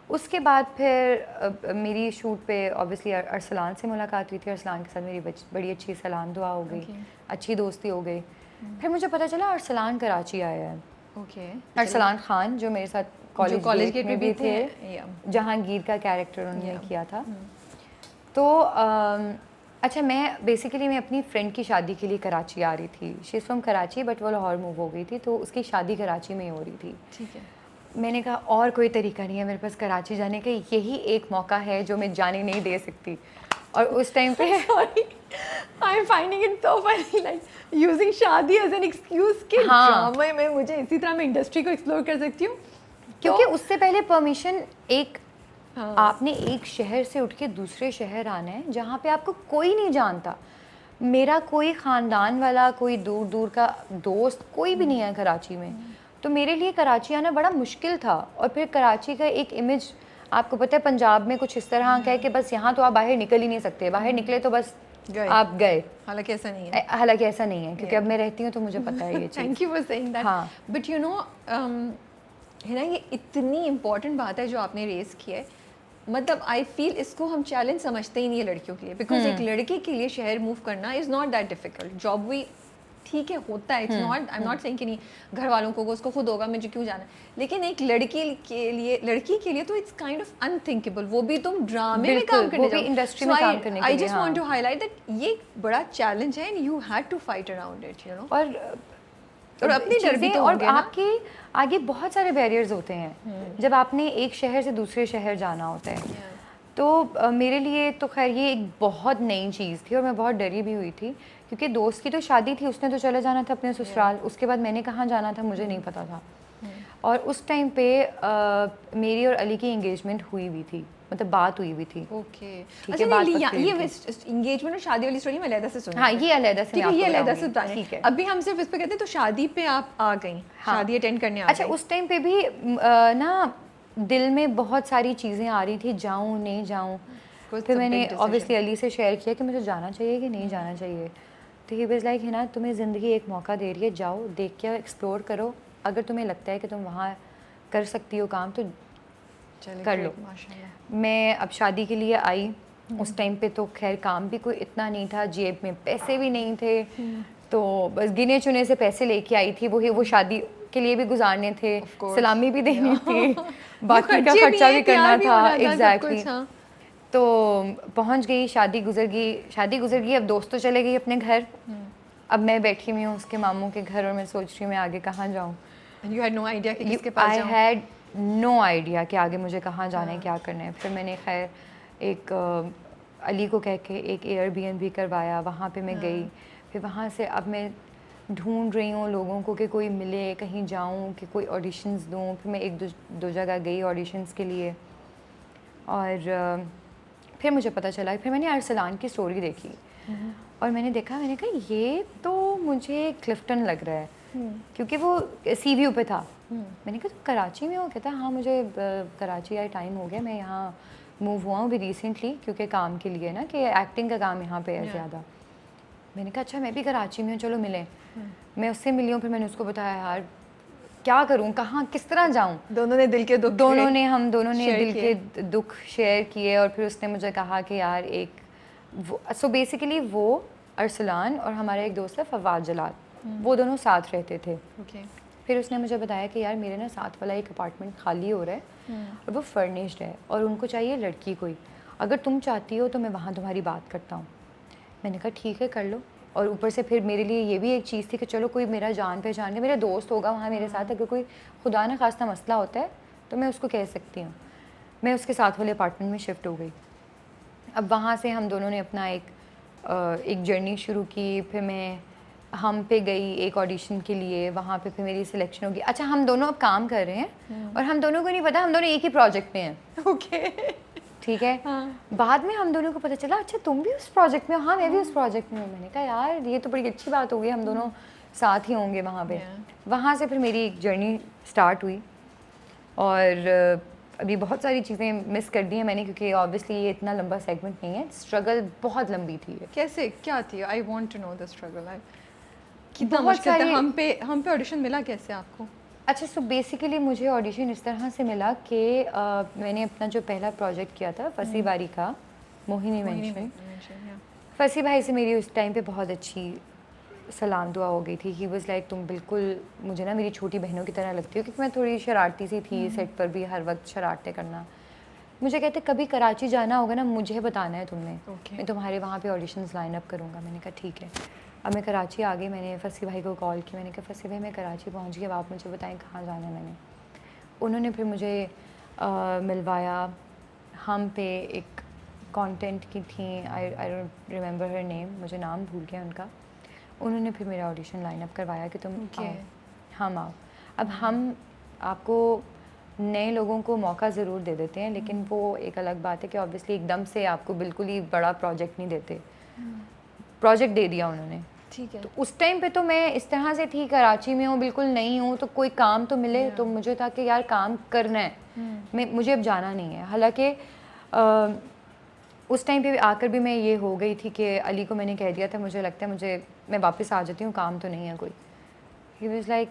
उसके बाद फिर मेरी शूट पे ऑब्वियसली अरसलान से मुलाकात हुई थी, अरसलान के साथ मेरी बड़ी अच्छी सलाम दुआ हो गई, Okay. अच्छी दोस्ती हो गई। फिर मुझे पता चला अरसलान कराची आया है, ओके। अरसलान खान जो मेरे साथ कॉलेज कॉलेज गेट में भी थे, या। जहांगीर का कैरेक्टर उन्होंने Yeah. किया था। तो अच्छा, मैं बेसिकली मैं अपनी फ्रेंड की शादी के लिए कराची आ रही थी। She is from Karachi but वो लाहौर मूव हो गई थी, तो उसकी शादी कराची में ही हो रही थी। ठीक है। मैंने कहा और कोई तरीका नहीं है मेरे पास कराची जाने का, यही एक मौका है जो मैं जाने नहीं दे सकती। और उस टाइम पे sorry, I am finding it so funny, like using शादी एज एन एक्सक्यूज कि हाँ। ड्रामे में मुझे इसी तरह मैं इंडस्ट्री को एक्सप्लोर कर सकती हूँ, क्योंकि तो उससे पहले परमिशन एक हाँ। आपने एक शहर से उठ के दूसरे शहर आना है जहाँ पे आपको कोई नहीं जानता। मेरा कोई ख़ानदान वाला, कोई दूर दूर का दोस्त कोई भी नहीं है कराची में, तो मेरे लिए कराची आना बड़ा मुश्किल था। और फिर कराची का एक इमेज आपको पता है पंजाब में कुछ इस तरह का है कि बस यहाँ तो आप बाहर निकल ही नहीं सकते, बाहर निकले तो बस गए। आप गए। हालांकि ऐसा नहीं है। हालांकि ऐसा नहीं है, क्योंकि अब मैं रहती हूँ तो मुझे पता है ये चीज़। Thank you for saying that. हाँ। बट यू नो है ना, ये इतनी इम्पॉर्टेंट बात है जो आपने रेस की है। मतलब आई फील इसको हम चैलेंज समझते ही नहीं है लड़कियों के लिए, बिकॉज एक लड़के के लिए शहर मूव करना is not that difficult. Job भी ठीक है होता है, it's not, I am not saying कि नहीं, घर वालों को उसको खुद होगा, मुझे क्यों जाना है, लेकिन एक लड़की के लिए तो इट्स काइंड ऑफ अनथिंकिबल, वो भी तुम ड्रामे में काम करने वो भी इंडस्ट्री में काम करने के आई लिए। Just want to highlight that ये एक बड़ा चैलेंज है and you had to fight around it, you know. और अपनी डर भी चीज़ें, तो और होंगे ना। आपके आगे बहुत सारे बैरियर्स होते हैं जब आपने एक शहर से दूसरे शहर जाना होता है। तो मेरे लिए तो खैर ये एक बहुत नई चीज़ थी और मैं बहुत डरी भी हुई थी, क्योंकि दोस्त की तो शादी थी, उसने तो चले जाना था अपने ससुराल, उसके बाद मैंने कहाँ जाना था मुझे नहीं पता था। और उस टाइम पे मेरी और अली की एंगेजमेंट हुई हुई थी, मतलब बात हुई हुई थी। ओके, ठीक अच्छा है, बात नहीं, पक्की ये हुई थी। एंगेजमेंट और शादी वाली स्टोरी मैं अलग से सुनूंगी। हाँ, ये अलग से ठीक मैं है, ये आपको अलग से बताऊंगी। बताएं। ठीक है। अभी हम सिर्फ इस पे कहते हैं, तो शादी पे आप आ गई, हाँ। शादी अटेंड करने आ अच्छा, गई। उस टाइम पे भी ना दिल में बहुत सारी चीज़ें आ रही थी, जाऊँ नहीं जाऊँ। फिर मैंने ऑब्वियसली अली से शेयर किया कि मुझे जाना चाहिए कि नहीं जाना चाहिए। तो ही वाज लाइक, है ना, तुम्हें ज़िंदगी एक मौका दे रही है, जाओ, देख के एक्सप्लोर करो, अगर तुम्हें लगता है कि तुम वहाँ कर सकती हो काम तो कर लो। माशाल्लाह। मैं अब शादी के लिए आई, उस टाइम पे तो खैर काम भी कोई इतना नहीं था, जेब में पैसे भी नहीं थे, तो बस गिने चुने से पैसे लेके आई थी, वो शादी के लिए भी गुजारने थे, सलामी भी देनी थी, बाकी का खर्चा भी करना था। एग्जैक्टली। तो पहुंच गई, शादी गुजर गई। अब दोस्त तो चले गई अपने घर, अब मैं बैठी हुई हूँ उसके मामू के घर और मैं सोच रही हूँ मैं आगे कहाँ जाऊँ। यू हैड नो आइडिया कि किसके पास जाऊँ? आई हैड नो आइडिया कि आगे मुझे कहाँ जाना है, क्या करना है। फिर मैंने खैर एक अली को कह के एक एयरबीएनबी करवाया, वहाँ पे मैं गई। फिर वहाँ से अब मैं ढूंढ रही हूँ लोगों को कि कोई मिले, कहीं जाऊँ, कि कोई ऑडिशंस दूँ। फिर मैं एक दो जगह गई ऑडिशंस के लिए, और फिर मुझे पता चला। फिर मैंने अरसलान की स्टोरी देखी और मैंने कहा ये तो मुझे क्लिफ्टन लग रहा है, क्योंकि वो सी व्यू पे था। मैंने कहा तुम कराची में हो? कहता हाँ, मुझे कराची आए टाइम हो गया, मैं यहाँ मूव हुआ हूँ अभी रिसेंटली, क्योंकि काम के लिए ना, कि एक्टिंग का काम यहाँ पे है ज़्यादा। मैंने कहा अच्छा, मैं भी कराची में हूँ, चलो मिलें। मैं उससे मिली हूँ, फिर मैंने उसको बताया यार क्या करूँ, कहाँ, किस तरह जाऊँ। दोनों ने दिल के दुख, हम दोनों ने दिल के दुख शेयर किए। और फिर उसने मुझे कहा कि यार सो बेसिकली वो अरसलान और हमारा एक दोस्त है फवाद जलाल, वो दोनों साथ रहते थे। फिर उसने मुझे बताया कि यार मेरे ना साथ वाला एक अपार्टमेंट खाली हो रहा है और वो फर्निश्ड है और उनको चाहिए लड़की कोई, अगर तुम चाहती हो तो मैं वहाँ तुम्हारी बात करता हूँ। मैंने कहा ठीक है, कर लो। और ऊपर से फिर मेरे लिए ये भी एक चीज़ थी कि चलो कोई मेरा जान पहचान के मेरा दोस्त होगा वहाँ मेरे साथ, अगर कोई खुदा न खास्ता मसला होता है तो मैं उसको कह सकती हूँ। मैं उसके साथ वाले अपार्टमेंट में शिफ्ट हो गई। अब वहाँ से हम दोनों ने अपना एक जर्नी शुरू की। फिर मैं हम पे गई एक ऑडिशन के लिए, वहाँ पे फिर मेरी सिलेक्शन होगी। अच्छा, हम दोनों अब काम कर रहे हैं और हम दोनों को नहीं पता हम दोनों एक ही प्रोजेक्ट में हैं। ओके, ठीक है। बाद में हम दोनों को पता चला अच्छा तुम भी उस प्रोजेक्ट में हो? हाँ, मैं भी उस प्रोजेक्ट में हूँ। मैंने कहा यार ये तो बड़ी अच्छी बात हो गई, हम दोनों साथ ही होंगे वहाँ पे। वहाँ से फिर मेरी एक जर्नी स्टार्ट हुई और अभी बहुत सारी चीज़ें मिस कर दी हैं मैंने, क्योंकि ऑब्वियसली ये इतना लंबा सेगमेंट नहीं है, स्ट्रगल बहुत लंबी थी। कैसे, क्या थी? I want to know the struggle. कितना मुश्किल था? हम पे ऑडिशन मिला कैसे आपको? अच्छा, सो बेसिकली मुझे ऑडिशन इस तरह से मिला कि मैंने अपना जो पहला प्रोजेक्ट किया था फसी बारी का, मोहिनी मेंशन, फसी भाई से मेरी उस टाइम पे बहुत अच्छी सलाम दुआ हो गई थी। ही वाज लाइक तुम बिल्कुल मुझे ना मेरी छोटी बहनों की तरह लगती हो, क्योंकि मैं थोड़ी शरारती सी थी, सेट पर भी हर वक्त शरारतें करना। मुझे कहते कभी कराची जाना होगा ना मुझे बताना है तुमने, Okay. मैं तुम्हारे वहाँ पे ऑडिशंस लाइन अप करूँगा। मैंने कहा ठीक है। अब मैं कराची आ गई, मैंने फसी भाई को कॉल की, मैंने कहा फसी भाई मैं कराची पहुँच गई, अब आप मुझे बताएं कहाँ जाना है। मैंने उन्होंने फिर मुझे मिलवाया। हम पे एक कंटेंट की थी, I don't remember her name, मुझे नाम भूल गया उनका। उन्होंने फिर मेरा ऑडिशन लाइन अप करवाया कि तुम Okay. आओ, हम आओ। अब हम आपको नए लोगों को मौका ज़रूर दे देते हैं, लेकिन वो एक अलग बात है कि ऑब्वियसली एकदम से आपको बिल्कुल ही बड़ा प्रोजेक्ट नहीं देते। प्रोजेक्ट दे दिया उन्होंने। ठीक है। तो उस टाइम पे तो मैं इस तरह से थी, कराची में हूँ, बिल्कुल नहीं हूँ, तो कोई काम तो मिले। तो मुझे था कि यार काम करना है, मुझे अब जाना नहीं है। हालांकि उस टाइम पे आकर भी मैं ये हो गई थी कि अली को मैंने कह दिया था मुझे लगता है मैं वापस आ जाती हूँ, काम तो नहीं है कोई। ही वाज लाइक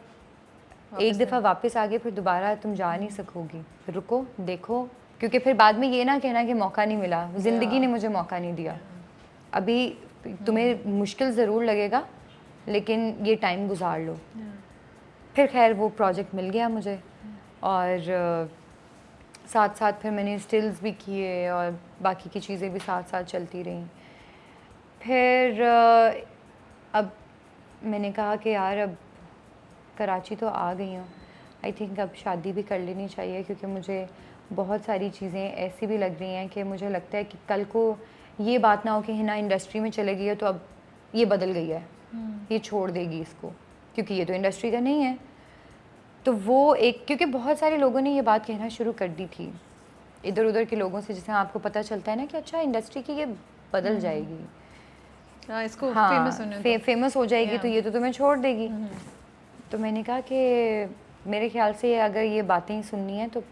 एक दफ़ा वापस आ गए फिर दोबारा तुम जा नहीं सकोगी, रुको देखो, क्योंकि फिर बाद में ये ना कहना कि मौका नहीं मिला, ज़िंदगी ने मुझे मौका नहीं दिया। अभी तुम्हें मुश्किल ज़रूर लगेगा लेकिन ये टाइम गुजार लो। फिर खैर वो प्रोजेक्ट मिल गया मुझे, और साथ साथ फिर मैंने स्टिल्स भी किए और बाकी की चीज़ें भी साथ साथ चलती रहीं। फिर अब मैंने कहा कि यार अब कराची तो आ गई हूँ, आई थिंक अब शादी भी कर लेनी चाहिए, क्योंकि मुझे बहुत सारी चीज़ें ऐसी भी लग रही हैं कि मुझे लगता है कि कल को ये बात ना हो कि हिना इंडस्ट्री में चले गई है तो अब ये बदल गई है, ये छोड़ देगी इसको, क्योंकि ये तो इंडस्ट्री का नहीं है। तो वो एक, क्योंकि बहुत सारे लोगों ने ये बात कहना शुरू कर दी थी इधर उधर के लोगों से, जिससे आपको पता चलता है ना कि अच्छा इंडस्ट्री की ये बदल जाएगी, हाँ, इसको हाँ फेमस होने फेमस हो जाएगी तो ये तो तुम्हें छोड़ देगी। तो मैंने कहा कि मेरे ख्याल से अगर ये बातें ही सुननी है तो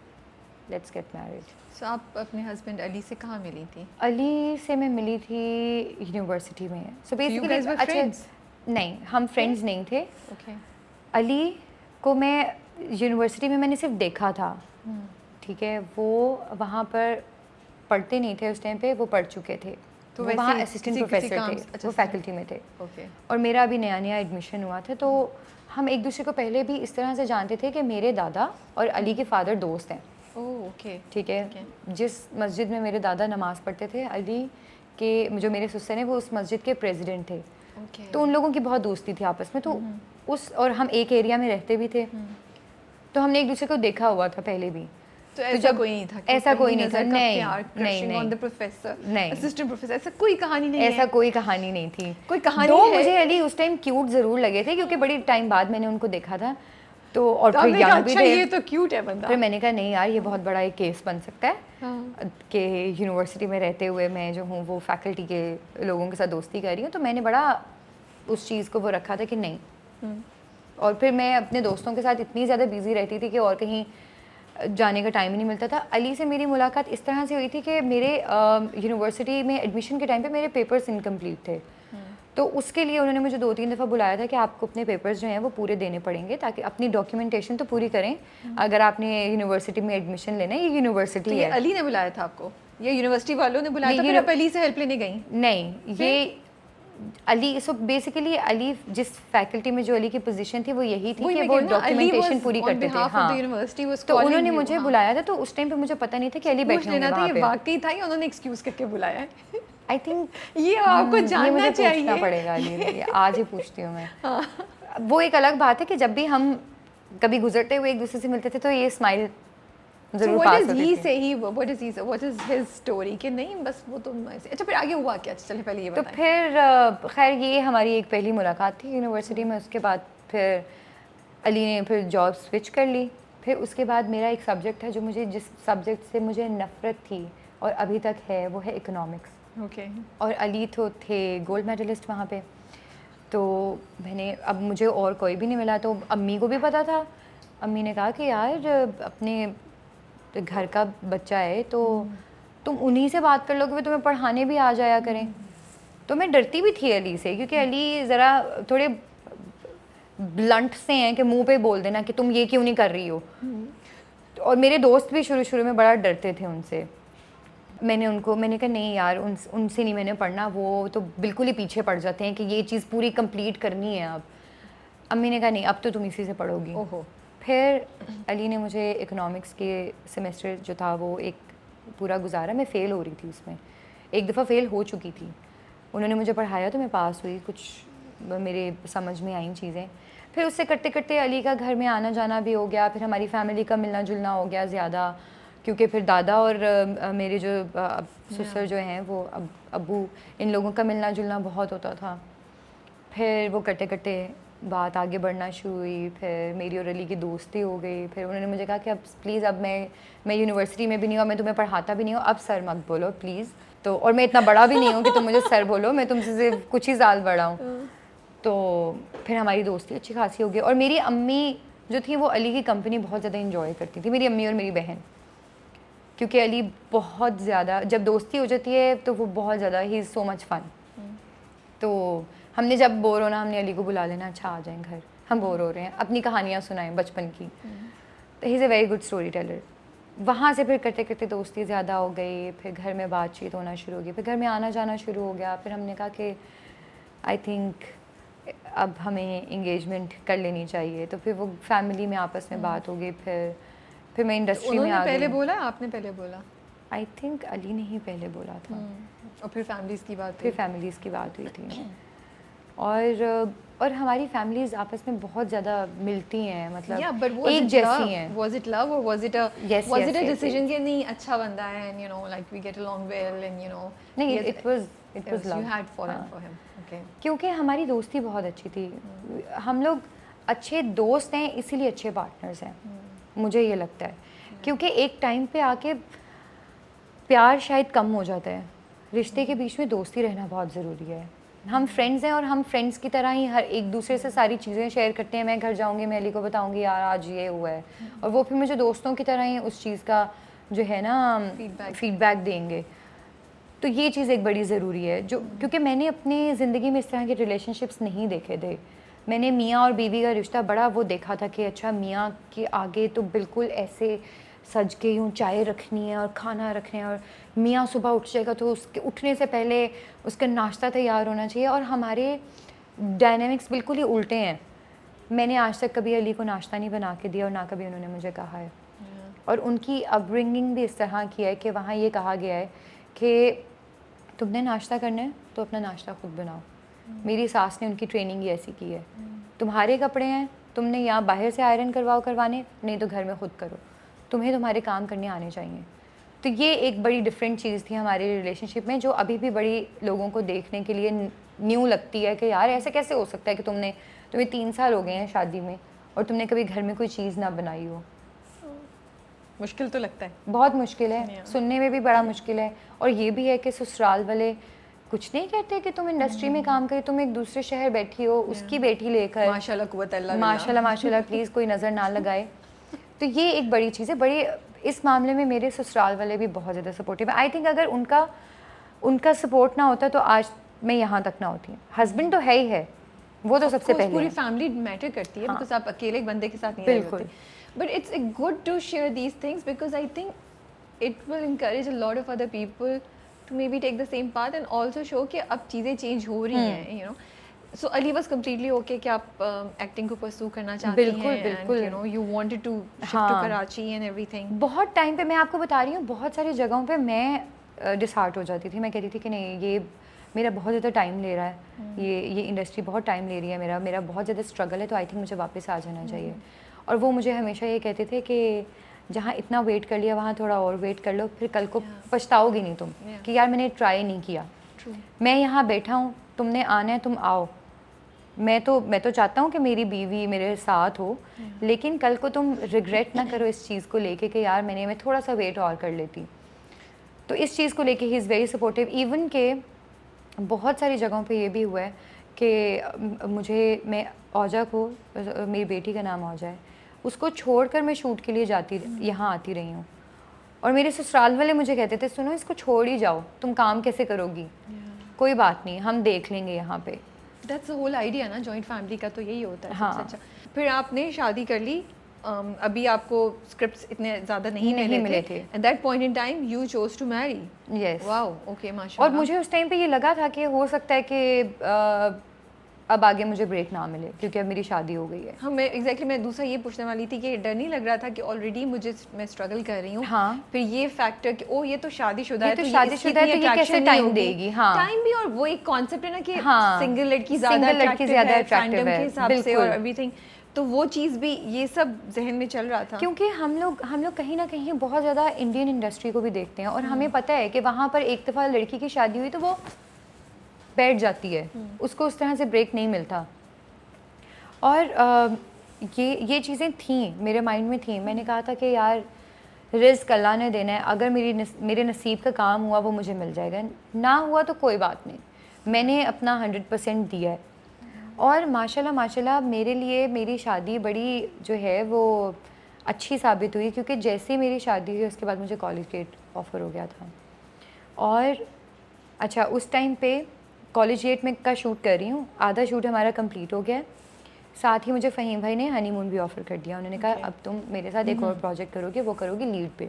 लेट्स गेट मैरिड। सो आप अपने हस्बैंड अली से कहाँ मिली थी? अली से मैं मिली थी यूनिवर्सिटी में। सो you guys were friends? नहीं, हम फ्रेंड्स नहीं थे। ओके। अली को मैं यूनिवर्सिटी में मैंने सिर्फ देखा था, ठीक है, वो वहाँ पर पढ़ते नहीं थे उस टाइम पे, वो पढ़ चुके थे, तो वो वहाँ वैसे असिस्टेंट किसी प्रोफेसर काम- थे, अच्छा, वो फैकल्टी में थे। ओके। और मेरा अभी नया नया एडमिशन हुआ था, तो हम एक दूसरे को पहले भी इस तरह से जानते थे कि मेरे दादा और अली के फादर दोस्त हैं। Oh okay. ठीक है, जिस मस्जिद में मेरे दादा नमाज़ पढ़ते थे, अली के जो मेरे ससुर हैं वो उस मस्जिद के प्रेसिडेंट थे। ओके। तो उन लोगों की बहुत दोस्ती थी आपस में, तो उस और हम एक एरिया में रहते भी थे, तो हमने एक दूसरे को देखा हुआ था पहले भी। तो ऐसा जब- कोई नहीं था कि ऐसा कोई पहली नहीं था, नज़र का नहीं, प्यार, नहीं, crushing नहीं। on the professor, नहीं। assistant professor, ऐसा कोई कहानी नहीं ऐसा है। कोई कहानी नहीं थी। कोई कहानी दो है? मुझे अली उस टाइम क्यूट ज़रूर लगे थे, क्योंकि बड़ी टाइम बाद मैंने उनको देखा था, तो और तो फिर आपने कहा, यंग भी अच्छा थे। ये तो क्यूट है बंदा। फिर मैंने कहा नहीं यार, ये बहुत बड़ा एक केस बन सकता है हाँ। कि यूनिवर्सिटी में रहते हुए मैं जो हूँ वो फैकल्टी के लोगों के साथ दोस्ती कर रही हूँ। तो मैंने बड़ा उस चीज़ को वो रखा था कि नहीं। और फिर मैं अपने दोस्तों के साथ इतनी ज़्यादा बिजी रहती थी कि और कहीं जाने का टाइम ही नहीं मिलता था। अली से मेरी मुलाकात इस तरह से हुई थी कि मेरे यूनिवर्सिटी में एडमिशन के टाइम पे मेरे पेपर्स इनकम्प्लीट थे, तो उसके लिए उन्होंने मुझे 2-3 दफ़ा बुलाया था कि आपको अपने पेपर्स जो हैं वो पूरे देने पड़ेंगे, ताकि अपनी डॉक्यूमेंटेशन तो पूरी करें अगर आपने यूनिवर्सिटी में एडमिशन लेना है। ये तो यूनिवर्सिटी ये है। अली ने बुलाया था आपको? ये यूनिवर्सिटी वालों ने बुलाया था, नहीं, फिर आप अली से हेल्प लेने गई? नहीं, ये अली, सो बेसिकली अली जिस फैकल्टी में जो अली की पोजीशन थी वो यही थी कि वो डॉक्यूमेंटेशन पूरी करते थे। हाँ, तो उन्होंने मुझे बुलाया था, तो उस टाइम पे मुझे पता नहीं था कि अली बैठे होंगे वहाँ पे। वाकई था या उन्होंने एक्सक्यूज करके बुलाया है? आई थिंक ये आपको ये जानना मुझे चाहिए। पूछना पड़ेगा अली ने, ये आज ही पूछती हूँ मैं। वो एक अलग बात है कि जब भी हम कभी गुजरते हुए एक दूसरे से मिलते थे तो ये स्माइल जरूर पास होती थी। What is his story कि नहीं बस वो तो ऐसे। अच्छा फिर आगे हुआ क्या? चलिए पहले ये तो बताएं। फिर खैर ये हमारी एक पहली मुलाकात थी यूनिवर्सिटी में। उसके बाद फिर अली ने फिर जॉब स्विच कर ली। फिर उसके बाद मेरा एक सब्जेक्ट है जो मुझे, जिस सब्जेक्ट से मुझे नफ़रत थी और अभी तक है, वो है इकोनॉमिक्स। ओके। और अली तो थे गोल्ड मेडलिस्ट वहाँ पे। तो मैंने, अब मुझे और कोई भी नहीं मिला, तो अम्मी को भी पता था। अम्मी ने कहा कि यार अपने घर का बच्चा है तो तुम उन्हीं से बात कर लो कि वे तुम्हें पढ़ाने भी आ जाया करें। तो मैं डरती भी थी अली से, क्योंकि अली ज़रा थोड़े ब्लंट से हैं कि मुंह पे बोल देना कि तुम ये क्यों नहीं कर रही हो। और मेरे दोस्त भी शुरू शुरू में बड़ा डरते थे उनसे। मैंने कहा नहीं यार, उनसे नहीं मैंने पढ़ना, वो तो बिल्कुल ही पीछे पड़ जाते हैं कि ये चीज़ पूरी कंप्लीट करनी है अब। अम्मी ने कहा नहीं, अब तो तुम इसी से पढ़ोगी। ओहो। फिर अली ने मुझे इकोनॉमिक्स के सेमेस्टर जो था वो एक पूरा गुजारा, मैं फ़ेल हो रही थी उसमें, एक दफ़ा फ़ेल हो चुकी थी। उन्होंने मुझे पढ़ाया तो मैं पास हुई, कुछ मेरे समझ में आई चीज़ें। फिर उससे करते करते अली का घर में आना जाना भी हो गया, फिर हमारी फैमिली का मिलना जुलना हो गया ज़्यादा, क्योंकि फिर दादा और मेरे जो ससुर जो हैं वो अब्बू, इन लोगों का मिलना जुलना बहुत होता था। फिर वो करते करते बात आगे बढ़ना शुरू हुई, फिर मेरी और अली की दोस्ती हो गई। फिर उन्होंने मुझे कहा कि अब प्लीज़, अब मैं यूनिवर्सिटी में भी नहीं हूँ, मैं तुम्हें पढ़ाता भी नहीं हूँ, अब सर मत बोलो प्लीज़। तो और मैं इतना बड़ा भी नहीं हूँ कि तुम मुझे सर बोलो, मैं तुमसे सिर्फ कुछ ही साल बड़ा हूँ। तो फिर हमारी दोस्ती अच्छी खासी हो गई। और मेरी अम्मी जो थी वो अली की कंपनी बहुत ज़्यादा इंजॉय करती थी, मेरी अम्मी और मेरी बहन, क्योंकि अली बहुत ज़्यादा, जब दोस्ती हो जाती है तो वो बहुत ज़्यादा, he is so much fun. तो हमने जब बोर होना, हमने अली को बुला लेना, अच्छा आ जाएं घर, हम बोर हो रहे हैं, अपनी कहानियाँ सुनाएं बचपन की। तो he is a very good story teller. वहाँ से फिर करते करते दोस्ती ज़्यादा हो गई, फिर घर में बातचीत होना शुरू हो गई, फिर घर में आना जाना शुरू हो गया। फिर हमने कहा कि आई थिंक अब हमें इंगेजमेंट कर लेनी चाहिए। तो फिर वो फैमिली में आपस में बात हो गई। फिर मैं इंडस्ट्री में आ गई। पहले बोला, आपने पहले बोला? आई थिंक अली ने ही पहले बोला था। और फिर फैमिलीज़ की बात फिर फैमिलीज़ की बात हुई थी। और हमारी फैमिलीज़ आपस में बहुत ज़्यादा मिलती हैं, मतलब एक जैसी हैं। Was it love or was it a Yes, was yes, it a yes, decision कि नहीं अच्छा बंदा है and you know like we get along well and you know नहीं, he has- it was yes, love. you had fallen हाँ। for him. Okay. क्योंकि हमारी दोस्ती बहुत अच्छी थी। हम लोग अच्छे दोस्त हैं, इसीलिए अच्छे पार्टनर्स हैं, मुझे ये लगता है। क्योंकि एक टाइम पे आके प्यार शायद कम हो जाता है, रिश्ते के बीच में दोस्ती रहना बहुत ज़रूरी है। हम फ्रेंड्स हैं और हम फ्रेंड्स की तरह ही हर एक दूसरे से सारी चीज़ें शेयर करते हैं। मैं घर जाऊंगी, मैं अली को बताऊंगी यार आज ये हुआ है, और वो फिर मुझे दोस्तों की तरह ही उस चीज़ का जो है ना फीडबैक देंगे। तो ये चीज़ एक बड़ी ज़रूरी है, जो क्योंकि मैंने अपनी ज़िंदगी में इस तरह के रिलेशनशिप्स नहीं देखे थे। मैंने मियाँ और बीवी का रिश्ता बड़ा वो देखा था कि अच्छा मियाँ के आगे तो बिल्कुल ऐसे सज के यूँ चाय रखनी है और खाना रखना है, और मियाँ सुबह उठ जाएगा तो उसके उठने से पहले उसका नाश्ता तैयार होना चाहिए। और हमारे डायनामिक्स बिल्कुल ही उल्टे हैं। मैंने आज तक कभी अली को नाश्ता नहीं बना के दिया और ना कभी उन्होंने मुझे कहा है। और उनकी अपब्रिंगिंग भी इस तरह की है कि वहाँ ये कहा गया है कि तुमने नाश्ता करना है तो अपना नाश्ता खुद बनाओ। मेरी सास ने उनकी ट्रेनिंग ही ऐसी की है। तुम्हारे कपड़े हैं, तुमने यहाँ बाहर से आयरन करवाने, नहीं तो घर में खुद करो, तुम्हें तुम्हारे काम करने आने चाहिए। तो ये एक बड़ी डिफरेंट चीज़ थी हमारे रिलेशनशिप में, जो अभी भी बड़ी लोगों को देखने के लिए न्यू लगती है कि यार ऐसे कैसे हो सकता है कि तुम्हें 3 साल हो गए हैं शादी में और तुमने कभी घर में कोई चीज़ ना बनाई हो। मुश्किल तो लगता है, बहुत मुश्किल है, सुनने में भी बड़ा मुश्किल है। और ये भी है कि ससुराल वाले कुछ नहीं कहते कि तुम इंडस्ट्री में काम करी, तुम एक दूसरे शहर बैठी हो, उसकी बेटी लेकर, माशाल्लाह कुव्वत अल्लाह माशाल्लाह माशाल्लाह, प्लीज़ कोई नज़र ना लगाए। तो ये एक बड़ी चीज़ है। बड़ी इस मामले में मेरे ससुराल वाले भी बहुत ज़्यादा सपोर्टिव है। आई थिंक अगर उनका सपोर्ट ना होता तो आज मैं यहाँ तक ना होती। हस्बैंड तो है ही है, वो तो सबसे पहले पूरी फैमिली मैटर करती है, बिकॉज आप अकेले एक बंदे के साथ नहीं रह सकते। But it's good to share these things because I think it will encourage a lot of other people to maybe take the same path and also show कि अब चीज़ें चेंज हो रही हैं, you know. So Ali was completely okay कि आप एक्टिंग को परस्यू करना चाहती हैं, बिल्कुल, and you know you wanted to shift to Karachi and everything. बहुत टाइम पे मैं आपको बता रही हूँ, बहुत सारी जगहों पे मैं डिसहार्ट हो जाती थी। मैं कहती थी कि नहीं, ये मेरा बहुत ज़्यादा टाइम ले रहा है, ये इंडस्ट्री बहुत टाइम ले रही है, मेरा बहुत ज़्यादा स्ट्रगल है, तो आई थिंक मुझे वापस आ जाना चाहिए। और वो मुझे हमेशा ये कहते थे कि जहाँ इतना वेट कर लिया वहाँ थोड़ा और वेट कर लो, फिर कल को पछताओगी नहीं तुम कि यार मैंने ट्राई नहीं किया। मैं यहाँ बैठा हूँ, तुमने आना है, तुम आओ। मैं तो चाहता हूँ कि मेरी बीवी मेरे साथ हो, लेकिन कल को तुम रिग्रेट ना करो इस चीज़ को लेके कि यार मैं थोड़ा सा वेट और कर लेती। तो इस चीज़ को लेके he is very supportive. Even के बहुत सारी जगहों पे ये भी हुआ है कि मैं औजा को, मेरी बेटी का नाम औजा है, उसको छोड़कर मैं शूट के लिए यहाँ आती रही हूँ। और मेरे ससुराल वाले मुझे कहते थे सुनो इसको छोड़ ही जाओ, तुम काम कैसे करोगी, कोई बात नहीं हम देख लेंगे यहाँ पे। दैट्स द होल आइडिया ना, जॉइंट फैमिली का तो यही होता है। हाँ। सबसे अच्छा फिर आपने शादी कर ली, अभी आपको स्क्रिप्ट्स इतने ज़्यादा नहीं मिले थे। At that point in time you chose to marry. Yes, wow, okay, माशाल्लाह। और मुझे उस टाइम पे ये लगा था कि हो सकता है कि अब आगे मुझे ब्रेक ना मिले क्योंकि अब मेरी शादी हो गई है। हाँ, मैं एग्जैक्टली मैं दूसरा ये पूछने वाली थी कि डर नहीं लग रहा था कि ऑलरेडी मैं स्ट्रगल कर रही हूँ, हाँ। फिर ये फैक्टर कि ओ ये तो शादीशुदा है, ये तो इसकी शादीशुदा है, इतनी तो ये कैसे attraction नहीं टाइम होगी। देगी। हाँ, टाइम भी, और वो एक कॉन्सेप्ट है ना कि हाँ, सिंगल लड़की single लड़की attractive ज़्यादा है attractive फैंडम है, के हिसाब से बिल्कुल। और एवरीथिंग, तो वो चीज़ भी ये सब जहन में चल रहा था। क्योंकि हम लोग कहीं ना कहीं बहुत ज़्यादा इंडियन इंडस्ट्री को भी देखते हैं और हमें पता है कि वहाँ पर एक दफ़ा लड़की की शादी हुई तो वो बैठ जाती है, उसको उस तरह से ब्रेक नहीं मिलता। और ये चीज़ें थीं मेरे माइंड में थी। मैंने कहा था कि यार रिस्क अल्लाह ने देना है, अगर मेरे नसीब का काम हुआ वो मुझे मिल जाएगा, ना हुआ तो कोई बात नहीं, मैंने अपना 100% दिया है। और माशाल्लाह मेरे लिए मेरी शादी बड़ी जो है वो अच्छी साबित हुई, क्योंकि जैसे ही मेरी शादी हुई उसके बाद मुझे कॉलेज गेट ऑफ़र हो गया था। और अच्छा, उस टाइम पे कॉलेज गेट में का शूट कर रही हूँ, आधा शूट हमारा कंप्लीट हो गया है, साथ ही मुझे फ़हीम भाई ने हनीमून भी ऑफ़र कर दिया। उन्होंने कहा अब तुम मेरे साथ एक और प्रोजेक्ट करोगे, वो करोगे लीड पे।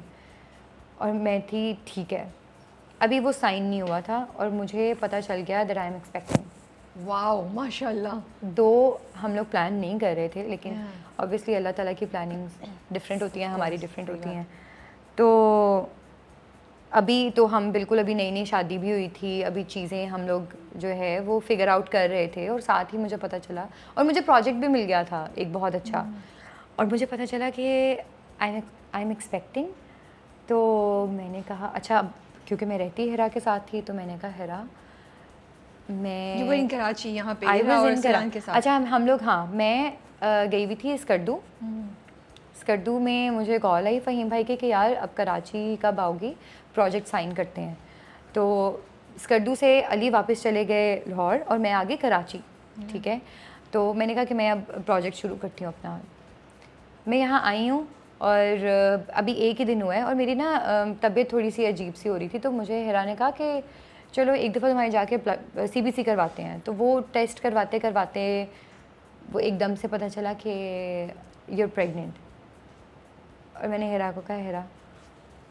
और मैं थी ठीक है, अभी वो साइन नहीं हुआ था और मुझे पता चल गया that I am expecting. Wow माशाल्लाह। दो हम लोग प्लान नहीं कर रहे थे, लेकिन ऑब्वियसली अल्लाह ताला की प्लानिंग्स डिफरेंट होती हैं, हमारी डिफरेंट होती हैं। तो अभी तो हम बिल्कुल, अभी नई नई शादी भी हुई थी, अभी चीज़ें हम लोग जो है वो फिगर आउट कर रहे थे, और साथ ही मुझे पता चला, और मुझे प्रोजेक्ट भी मिल गया था एक बहुत अच्छा, और मुझे पता चला कि आई एम एक्सपेक्टिंग। तो मैंने कहा अच्छा, अब क्योंकि मैं रहती हिरा के साथ थी, तो मैंने कहा हिरा मैं You were in कराची, यहाँ पे आई हिरा वाज और इन सलान के साथ। अच्छा, हम लोग, हाँ, मैं गई हुई थी स्कर्दू में मुझे कॉल आई फ़हीम भाई के कि यार अब कराची कब आओगी, प्रोजेक्ट साइन करते हैं। तो स्कर्दू से अली वापस चले गए लाहौर और मैं आ गई कराची, ठीक है। तो मैंने कहा कि मैं अब प्रोजेक्ट शुरू करती हूँ अपना। मैं यहाँ आई हूँ और अभी एक ही दिन हुआ है और मेरी ना तबीयत थोड़ी सी अजीब सी हो रही थी, तो मुझे हिरा ने कहा कि चलो एक दफ़ा तुम्हारे जाके CBC करवाते हैं। तो वो टेस्ट करवाते करवाते वो एकदम से पता चला कि यू आर प्रेग्नेंट। और मैंने हिरा को कहा, हिरा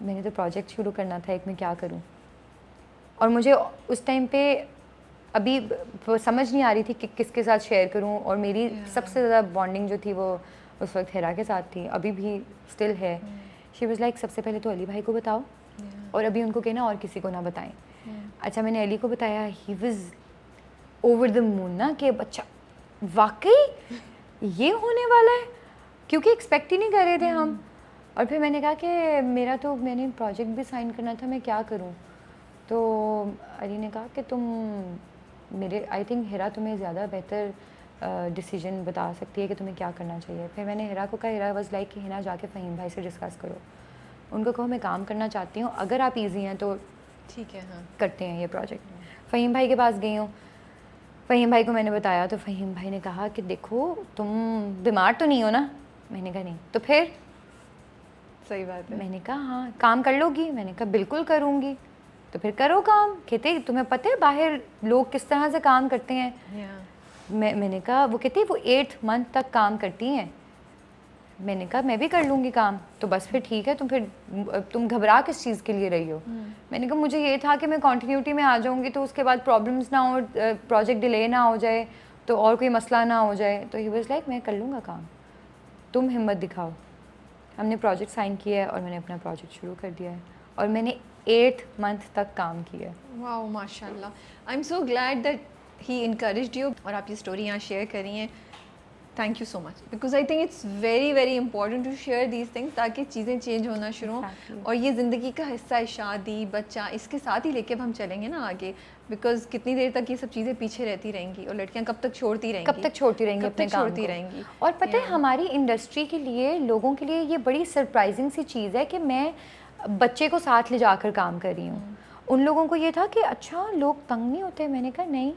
मैंने तो प्रोजेक्ट शुरू करना था एक, मैं क्या करूं? और मुझे उस टाइम पे अभी समझ नहीं आ रही थी कि किसके साथ शेयर करूं, और मेरी सबसे ज़्यादा बॉन्डिंग जो थी वो उस वक्त हिरा के साथ थी, अभी भी स्टिल है। शी वाज लाइक सबसे पहले तो अली भाई को बताओ और अभी उनको कहना और किसी को ना बताएं। अच्छा, मैंने अली को बताया, he was over the moon ना कि बच्चा वाकई ये होने वाला है, क्योंकि एक्सपेक्ट ही नहीं कर रहे थे हम। और फिर मैंने कहा कि मैंने प्रोजेक्ट भी साइन करना था, मैं क्या करूं? तो अली ने कहा कि तुम आई थिंक हिरा तुम्हें ज़्यादा बेहतर डिसीजन बता सकती है कि तुम्हें क्या करना चाहिए। फिर मैंने हिरा को कहा, हिरा वाज लाइक कि हिना जाके फ़हीम भाई से डिस्कस करो, उनको कहो मैं काम करना चाहती हूँ, अगर आप ईजी हैं तो ठीक है, हाँ करते हैं ये प्रोजेक्ट। फ़हीम भाई के पास गई हूँ, फ़हीम भाई को मैंने बताया, तो फ़हीम भाई ने कहा कि देखो तुम बीमार तो नहीं हो ना? मैंने कहा नहीं। तो फिर सही बात है। मैंने कहा हाँ, काम कर लोगी? मैंने कहा बिल्कुल करूँगी। तो फिर करो काम। कहते तुम्हें पता है बाहर लोग किस तरह से काम करते हैं? मैंने कहा, वो कहती वो 8 मंथ तक काम करती हैं। मैंने कहा मैं भी कर लूँगी काम। तो बस फिर ठीक है, तुम घबरा किस चीज़ के लिए रही हो? मैंने कहा मुझे ये था कि मैं कॉन्टीन्यूटी में आ जाऊँगी तो उसके बाद प्रॉब्लम्स ना हो, प्रोजेक्ट डिले ना हो जाए, तो और कोई मसला ना हो जाए। तो ही वाज लाइक मैं कर लूँगा काम, तुम हिम्मत दिखाओ। हमने प्रोजेक्ट साइन किया है और मैंने अपना प्रोजेक्ट शुरू कर दिया है और मैंने 8 मंथ तक काम किया। वाओ माशाल्लाह, I am so glad that he encouraged you, और आप ये स्टोरी यहाँ शेयर करी हैं। Thank you so much, because I think it's very very important to share these things, ताकि चीज़ें चेंज होना शुरू हों। और ये ज़िंदगी का हिस्सा है, शादी बच्चा, इसके साथ ही लेके अब हम चलेंगे ना आगे, बिकॉज कितनी देर तक ये सब चीज़ें पीछे रहती रहेंगी और लड़कियां कब तक छोड़ती रहेंगी, अपने काम छोड़ती को। रहेंगी। और पता है हमारी इंडस्ट्री के लिए, लोगों के लिए ये बड़ी सरप्राइजिंग सी चीज़ है कि मैं बच्चे को साथ ले जाकर काम कर रही हूँ। उन लोगों को ये था कि अच्छा लोग तंग नहीं होते। मैंने कहा नहीं,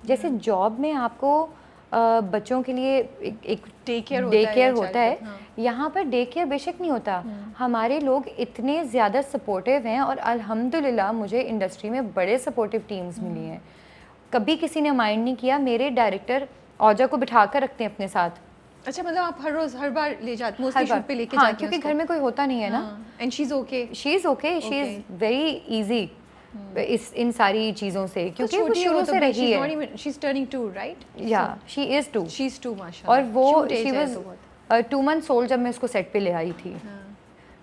जैसे जॉब में आपको बच्चों के लिए एक डे केयर होता है, हाँ। यहाँ पर डे केयर बेशक नहीं होता। हमारे लोग इतने ज़्यादा सपोर्टिव हैं और अल्हम्दुलिल्लाह मुझे इंडस्ट्री में बड़े सपोर्टिव टीम्स मिली हैं। कभी किसी ने माइंड नहीं किया। मेरे डायरेक्टर औजा को बिठा कर रखते हैं अपने साथ। अच्छा, मतलब आप हर रोज हर बार ले जाते, मोस्टली हर बार शूट पे लेके हाँ, जाते हैं क्योंकि उसको? घर में कोई होता नहीं है ना। And she is okay. She is okay, she is very easy. इन सारी चीज़ों से, क्योंकि वो शुरू से रही है। she's turning 2, right? या शी इज़ 2 She's 2 माशाल्लाह। और वो Cute age शी है वाज तो बहुत। 2 मंथ्स ओल्ड जब मैं उसको सेट पे ले आई थी। हाँ,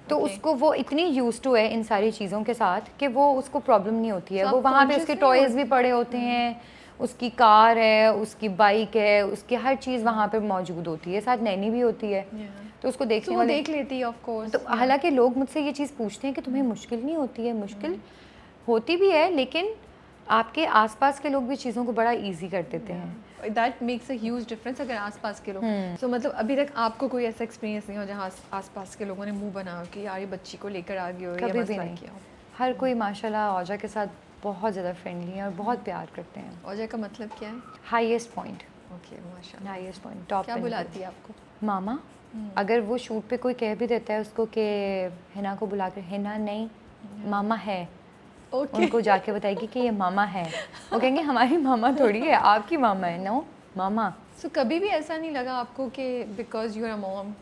तो okay. उसको वो इतनी यूज टू है इन सारी चीज़ों के साथ कि वो उसको प्रॉब्लम नहीं होती है। So वो आप वहाँ पे conscious उसके नहीं टॉयज़ हो- भी पड़े होते हैं, उसकी कार है, उसकी बाइक है, उसकी हर चीज़ वहाँ पे मौजूद होती है, साथ नैनी भी होती है। Yeah. तो उसको So देखने वो वाले देख लेती है ऑफ कोर्स। तो हालांकि लोग मुझसे ये चीज़ पूछते हैं कि तुम्हें मुश्किल नहीं होती है। मुश्किल होती भी है, लेकिन आपके आसपास के लोग भी चीज़ों को बड़ा इजी कर देते हैं। That makes a huge difference अगर आसपास के लोग सो मतलब अभी तक आपको कोई ऐसा एक्सपीरियंस नहीं हो जहाँ आसपास के लोगों ने मुंह बनाया कि यार ये बच्ची को लेकर आ गई हो या कभी भी मसला नहीं। किया हो। हर कोई माशाल्लाह औजा के साथ बहुत ज़्यादा फ्रेंडली है और बहुत प्यार करते हैं। औजा का मतलब क्या है? हाईएस्ट पॉइंट, ओके माशाल्लाह। Highest point, top. क्या बुलाती है आपको? मामा। अगर वो शूट पे कोई कह भी देता है उसको कि हिना को बुला कर, हिना नहीं मामा है, ओके उनको जाके बताएगी कि ये मामा है। वो कहेंगे हमारी मामा थोड़ी है, आपकी मामा है। नो मामा। सो कभी भी ऐसा नहीं लगा आपको कि because you are a mom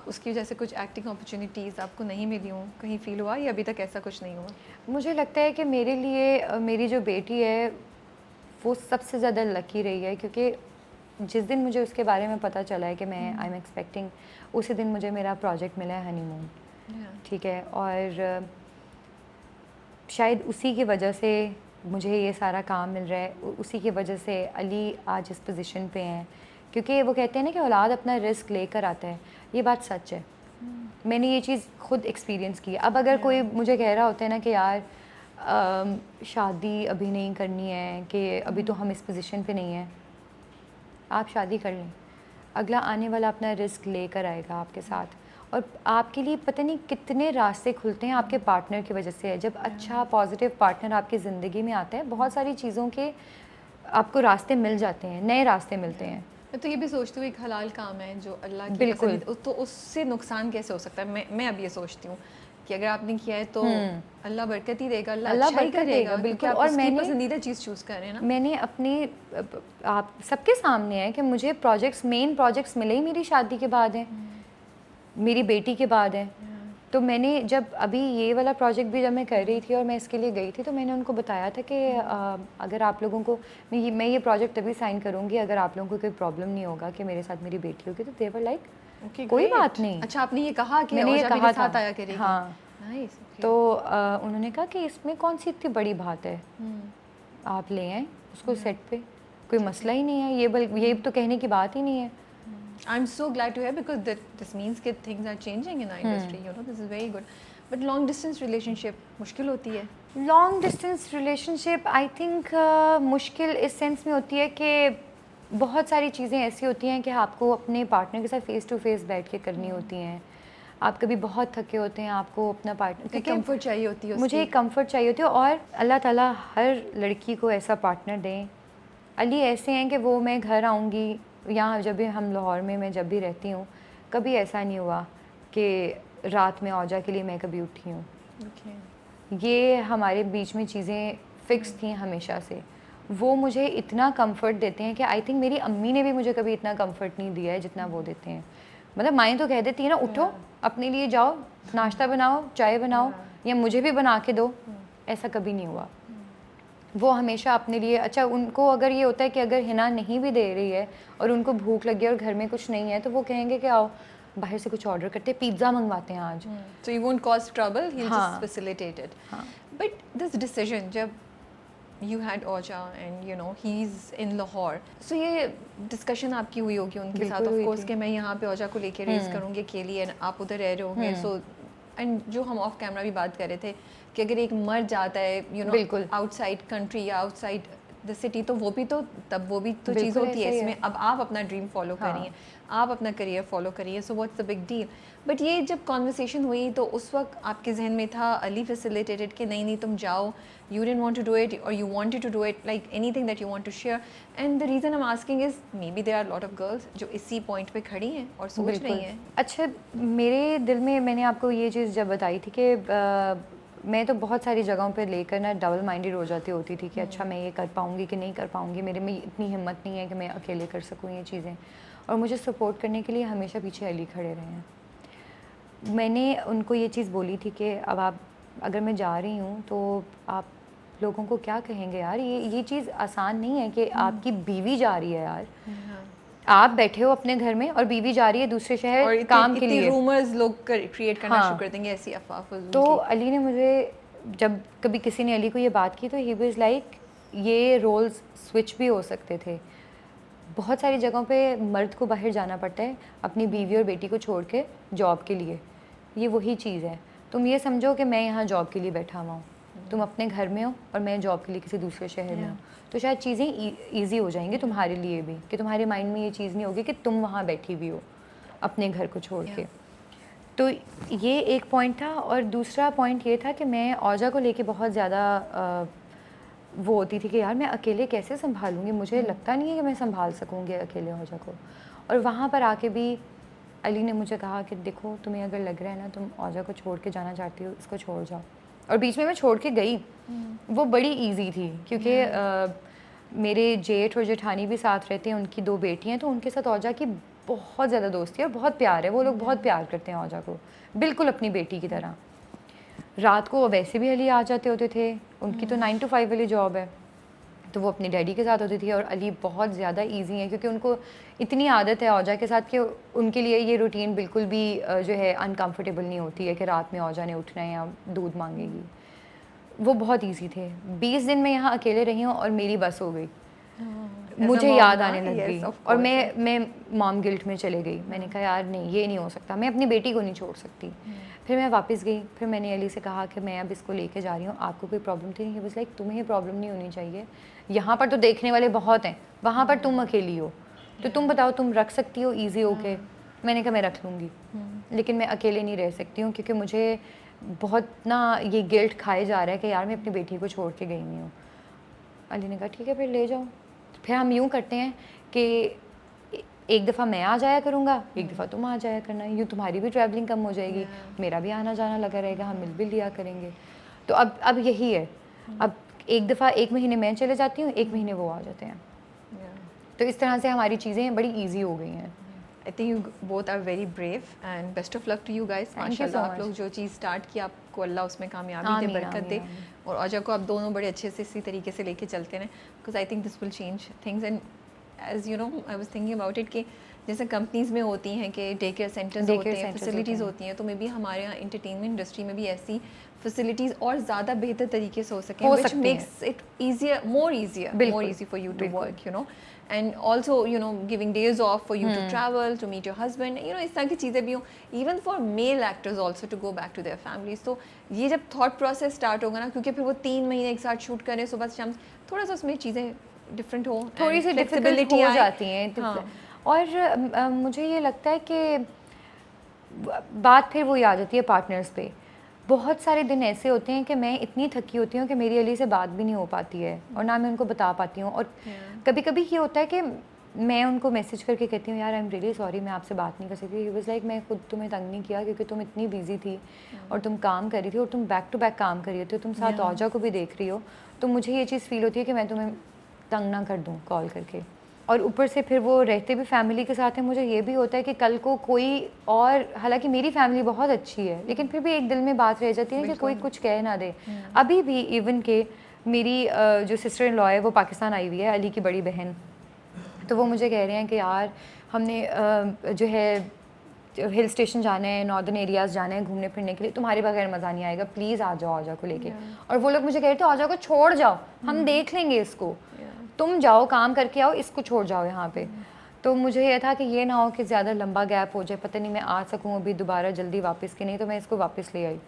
उसकी वजह से कुछ एक्टिंग अपॉर्चुनिटीज़ आपको नहीं मिली हों, कहीं फील हुआ या अभी तक ऐसा कुछ नहीं हुआ? मुझे लगता है कि मेरे लिए मेरी जो बेटी है वो सबसे ज़्यादा लकी रही है, क्योंकि जिस दिन मुझे उसके बारे में पता चला है कि मैं आई एम एक्सपेक्टिंग, उसी दिन मुझे मेरा प्रोजेक्ट मिला है हनीमून। ठीक है, और शायद उसी की वजह से मुझे ये सारा काम मिल रहा है, उसी की वजह से अली आज इस पोजीशन पे हैं, क्योंकि वो कहते हैं ना कि औलाद अपना रिस्क लेकर आता है। ये बात सच है, मैंने ये चीज़ खुद एक्सपीरियंस की है। अब अगर कोई मुझे कह रहा होता है ना कि यार शादी अभी नहीं करनी है, कि अभी तो हम इस पोजीशन पे नहीं हैं, आप शादी कर लें, अगला आने वाला अपना रिस्क लेकर आएगा आपके साथ, और आपके लिए पता नहीं कितने रास्ते खुलते हैं आपके पार्टनर की वजह से। जब अच्छा पॉजिटिव पार्टनर आपकी ज़िंदगी में आता है, बहुत सारी चीज़ों के आपको रास्ते मिल जाते हैं, नए रास्ते मिलते हैं। मैं तो ये भी सोचती हूँ एक हलाल काम है जो अल्लाह की बिल्कुल। पसंदीदा, तो उससे नुकसान कैसे हो सकता है? मैं अब ये सोचती हूँ कि अगर आपने किया है तो अल्लाह बरकत ही देगा, अल्लाह अच्छा ही बरकत करेगा, देगा, बिल्कुल। बिल्कुल। आप और उसकी मैंने पसंदीदा चीज़ चूज़ कर रहे हैं ना। मैंने अपने आप सबके सामने है कि मुझे प्रोजेक्ट्स, मेन प्रोजेक्ट्स मिले ही मेरी शादी के बाद हैं, मेरी बेटी के बाद हैं। तो मैंने जब अभी ये वाला प्रोजेक्ट भी जब मैं कर रही थी और मैं इसके लिए गई थी, तो मैंने उनको बताया था कि अगर आप लोगों को मैं ये प्रोजेक्ट तभी साइन करूँगी अगर आप लोगों को कोई प्रॉब्लम नहीं होगा कि मेरे साथ मेरी बेटी होगी। तो दे वर लाइक कोई बात नहीं। अच्छा, आपने ये कहा कि मैंने ये औजा कहा मेरे था, साथ आया करेगी। हाँ। नाइस। तो उन्होंने कहा कि इसमें कौन सी इतनी बड़ी बात है, आप ले आए उसको सेट पे, कोई मसला ही नहीं है। ये तो कहने की बात ही नहीं है। I'm so glad to hear because this means that things are changing in our industry. You know, this is very good. But long distance relationship मुश्किल होती है। Long distance relationship I think मुश्किल इस सेंस में होती है कि बहुत सारी चीज़ें ऐसी होती हैं कि आपको अपने पार्टनर के साथ फेस टू फेस बैठ के करनी होती हैं। आप कभी बहुत थके होते हैं, आपको अपना पार्टनर, एक कंफर्ट चाहिए होती है। मुझे एक कंफर्ट चाहिए होती है, और अल्लाह ताला हर लड़की को ऐसा पार्टनर दें। अली ऐसे हैं कि वो मैं घर आऊँगी, यहाँ जब भी हम लाहौर में मैं जब भी रहती हूँ, कभी ऐसा नहीं हुआ कि रात में औजा के लिए मैं कभी उठी हूँ। ये हमारे बीच में चीज़ें फिक्स थी हमेशा से। वो मुझे इतना कंफर्ट देते हैं कि आई थिंक मेरी अम्मी ने भी मुझे कभी इतना कंफर्ट नहीं दिया है जितना वो देते हैं। मतलब माएँ तो कह देती है ना, उठो अपने लिए जाओ, नाश्ता बनाओ, चाय बनाओ, या मुझे भी बना के दो, ऐसा कभी नहीं हुआ। वो हमेशा अपने लिए, अच्छा उनको अगर ये होता है कि अगर हिना नहीं भी दे रही है और उनको भूख लगी है और घर में कुछ नहीं है, तो वो कहेंगे कि आओ बाहर से कुछ ऑर्डर करते हैं, पिज़्ज़ा मंगवाते हैं आज। So you won't cause trouble, he'll हाँ। just facilitate it. हाँ। But this decision जब you had Oja and you know he's in Lahore, so ये discussion आपकी हुई होगी उनके साथ of course कि मैं यहाँ पे Oja को लेके रेस करूँगी अकेली, and आप उधर रह रहे होंगे, so and जो हम ऑफ कैमरा भी बात कर रहे थे कि अगर एक मर्द जाता है you know आउटसाइड कंट्री या आउटसाइड द सिटी, तो वो भी तो चीज़ होती है इसमें। अब आप अपना ड्रीम फॉलो करिए, आप अपना करियर फॉलो करिए, so what's the big deal. But ये जब कॉन्वर्सेशन हुई तो उस वक्त आपके जहन में था अली फैसिलिटेटेड कि नहीं नहीं तुम जाओ, you didn't want to do it or you wanted to do it, like anything that you want to share? And the reason I'm asking is maybe there are a lot of girls जो इसी पॉइंट पे खड़ी हैं और सोच रही हैं। अच्छा, मेरे दिल में मैंने आपको ये चीज़ जब बताई थी कि मैं तो बहुत सारी जगहों पे लेकर ना डबल माइंडेड हो जाती होती थी कि अच्छा मैं ये कर पाऊँगी कि नहीं कर पाऊँगी, मेरे में इतनी हिम्मत नहीं है कि मैं अकेले कर सकूँ ये चीज़ें। और मुझे सपोर्ट करने के लिए हमेशा पीछे अली खड़े रहे हैं। मैंने उनको ये चीज़ बोली थी कि अब आप, अगर मैं जा रही हूँ तो आप लोगों को क्या कहेंगे यार, ये चीज़ आसान नहीं है कि आपकी बीवी जा रही है यार, आप बैठे हो अपने घर में और बीवी जा रही है दूसरे शहर और काम के लिए। रूमर्स लोग क्रिएट करना हाँ। शुरू कर देंगे, ऐसी अफवाह फजूल तो की। अली ने मुझे, जब कभी किसी ने अली को ये बात की तो ही वाज लाइक ये रोल्स स्विच भी हो सकते थे। बहुत सारी जगहों पे मर्द को बाहर जाना पड़ता है अपनी बीवी और बेटी को छोड़ के जॉब के लिए। ये वही चीज़ है, तुम ये समझो कि मैं यहाँ जॉब के लिए बैठा हुआ हूँ, तुम अपने घर में हो और मैं जॉब के लिए किसी दूसरे शहर में हूँ, तो शायद चीज़ें ईजी हो जाएंगी तुम्हारे लिए भी, कि तुम्हारे माइंड में ये चीज़ नहीं होगी कि तुम वहाँ बैठी हुई हो अपने घर को छोड़ के। तो ये एक पॉइंट था। और दूसरा पॉइंट ये था कि मैं औजा को लेके बहुत ज़्यादा वो होती थी कि यार मैं अकेले कैसे संभालूंगी, मुझे लगता नहीं है कि मैं संभाल सकूंगी अकेले औजा को। और वहाँ पर आके भी अली ने मुझे कहा कि देखो तुम्हें अगर लग रहा है ना तुम औजा को छोड़ के जाना चाहती हो, इसको छोड़ जाओ। और बीच में मैं छोड़ के गई, वो बड़ी ईजी थी क्योंकि मेरे जेठ और जेठानी भी साथ रहते हैं, उनकी 2 बेटियाँ, तो उनके साथ औजा की बहुत ज़्यादा दोस्ती है और बहुत प्यार है, वो लोग बहुत प्यार करते हैं औजा को, बिल्कुल अपनी बेटी की तरह। रात को वैसे भी अली आ जाते होते थे, उनकी तो 9 to 5 वाली जॉब है, तो वो अपनी डैडी के साथ होती थी। और अली बहुत ज़्यादा इजी है क्योंकि उनको इतनी आदत है औजा के साथ कि उनके लिए ये रूटीन बिल्कुल भी जो है अनकंफर्टेबल नहीं होती है कि रात में औजा ने उठना है या दूध मांगेगी। वो बहुत इजी थे। 20 दिन मैं यहाँ अकेले रही हूँ और मेरी बस हो गई, मुझे याद आने लग गई और मैं मॉम गिल्ट में चले गई। मैंने कहा यार नहीं, ये नहीं हो सकता, मैं अपनी बेटी को नहीं छोड़ सकती। फिर मैं वापस गई, फिर मैंने अली से कहा कि मैं अब इसको लेके जा रही हूँ, आपको कोई प्रॉब्लम थी नहीं? बस लाइक तुम्हें ये प्रॉब्लम नहीं होनी चाहिए, यहाँ पर तो देखने वाले बहुत हैं, वहाँ पर तुम अकेली हो, तो तुम बताओ तुम रख सकती हो ईजी होके? मैंने कहा मैं रख लूँगी, लेकिन मैं अकेले नहीं रह सकती हूँ क्योंकि मुझे बहुत ना ये गिल्ट खाए जा रहा है कि यार मैं अपनी बेटी को छोड़ के गई नहीं हूँ। अली ने कहा ठीक है फिर ले जाओ। फिर हम यूँ करते हैं कि एक दफ़ा मैं आ जाया करूँगा, एक दफ़ा तुम आ जाया करना, यूँ तुम्हारी भी ट्रैवलिंग कम हो जाएगी, मेरा भी आना जाना लगा रहेगा, हम मिल भी लिया करेंगे। तो अब यही है, अब एक दफ़ा 1 महीने मैं चले जाती हूँ, 1 महीने वो आ जाते हैं। तो इस तरह से हमारी चीज़ें बड़ी ईजी हो गई हैं। I think you both are very brave and best of luck to you guys. माशाल्लाह आप लोग जो चीज़ स्टार्ट की आपको अल्लाह उसमें कामयाबी दे, बरकत दे, और औजा को आप दोनों बड़े अच्छे से इसी तरीके से लेके चलते रहें, because I think this will change things. And as you know I was thinking about it कि जैसे कंपनीज़ में होती हैं कि डे केयर सेंटर्स होते हैं, फैसिलिटीज़ होती हैं, तो मे बी हमारे यहाँ इंटरटेनमेंट इंडस्ट्री में भी ऐसी फैसिलिटीज़ और ज़्यादा बेहतर तरीके से हो सकें, which makes it easier, more easy for you to work, you know, and also you know giving days off for you to travel, to meet your husband, you know, इस तरह की चीज़ें भी हों, even for male actors also to go back to their families. तो ये जब थॉट प्रोसेस स्टार्ट होगा ना, क्योंकि फिर वो 3 महीने एक साथ शूट करें सुबह से शाम, थोड़ा सा उसमें चीज़ें डिफरेंट हो, थोड़ी सी डिफिकल्ट हो जाती हैं। हाँ। और मुझे ये लगता है कि बात फिर वही आ जाती है पार्टनर्स पे। बहुत सारे दिन ऐसे होते हैं कि मैं इतनी थकी होती हूँ कि मेरी अली से बात भी नहीं हो पाती है और ना मैं उनको बता पाती हूँ। और कभी कभी ये होता है कि मैं उनको मैसेज करके कहती हूँ यार आई एम रियली सॉरी, मैं आपसे बात नहीं कर सकती। ही वाज लाइक मैं खुद तुम्हें तंग नहीं किया क्योंकि तुम इतनी बिजी थी और तुम काम कर रही थी और तुम बैक टू बैक काम कर रही होती हो, तुम साथ औजा को भी देख रही हो, तो मुझे ये चीज़ फ़ील होती है कि मैं तुम्हें तंग ना कर दूँ कॉल करके। और ऊपर से फिर वो रहते भी फैमिली के साथ हैं, मुझे ये भी होता है कि कल को कोई और, हालांकि मेरी फैमिली बहुत अच्छी है लेकिन फिर भी एक दिल में बात रह जाती है कि कोई कुछ कह ना दे। अभी भी इवन के मेरी जो सिस्टर इन लॉ है वो पाकिस्तान आई हुई है, अली की बड़ी बहन, तो वो मुझे कह रहे हैं कि यार हमने जो है हिल स्टेशन जाना है, नॉर्दर्न एरियाज़ जाना है घूमने फिरने के लिए, तुम्हारे बगैर मज़ा नहीं आएगा, प्लीज़ आ जाओ औजा को लेके। और वो लोग मुझे कह रहे थे औजा को छोड़ जाओ, हम देख लेंगे इसको, तुम जाओ काम करके आओ, इसको छोड़ जाओ यहाँ पे। तो मुझे ये था कि ये ना हो कि ज़्यादा लंबा गैप हो जाए, पता नहीं मैं आ सकूँ अभी दोबारा जल्दी वापस कि नहीं, तो मैं इसको वापस ले आई।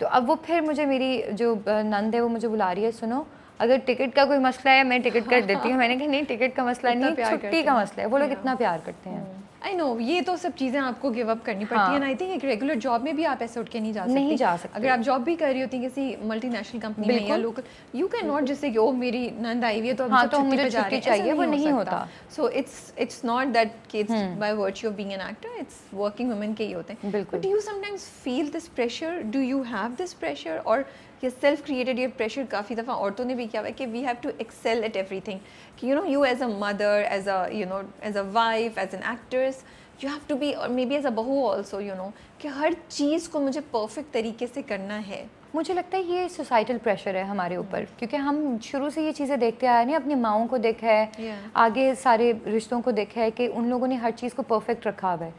तो अब वो फिर मुझे मेरी जो नंद है वो मुझे बुला रही है, सुनो अगर टिकट का कोई मसला है मैं टिकट कर देती हूँ। मैंने कहा नहीं टिकट का मसला नहीं, छुट्टी का मसला है। वो लोग इतना प्यार करते हैं। आई नो, ये तो सब चीज़ें आपको गिव अप करनी पड़ती है। आई थिंक एक रेगुलर जॉब में भी आप ऐसे उठ के नहीं जा सकते। अगर आप जॉब भी कर रही होती हैं किसी मल्टीनेशनल कंपनी में या local, you can not just say कि ओ मेरी नंद आई हुई है तो हम सब छुट्टी पे जा रहे हैं, चाहिए, वो नहीं होता। सो इट्स नॉट दैट कि it's by virtue of being an actor, it's working women के ही होते हैं। But do you sometimes feel this pressure, do you have this pressure, और ये सेल्फ क्रिएटेड ये प्रेशर काफ़ी दफ़ा औरतों ने भी किया हुआ है कि we have to excel at everything, कि you know you as a mother, as a you know as a wife, as an actress, you have to be, और मे बी एज अ बहू ऑल्सो, यू नो, कि हर चीज़ को मुझे परफेक्ट तरीके से करना है। मुझे लगता है ये सोसाइटल प्रेशर है हमारे ऊपर, क्योंकि हम शुरू से ये चीज़ें देखते आए हैं, अपनी माँओं को देखा है, आगे सारे रिश्तों को देखा है कि उन लोगों ने हर चीज़ को परफेक्ट रखा हुआ है,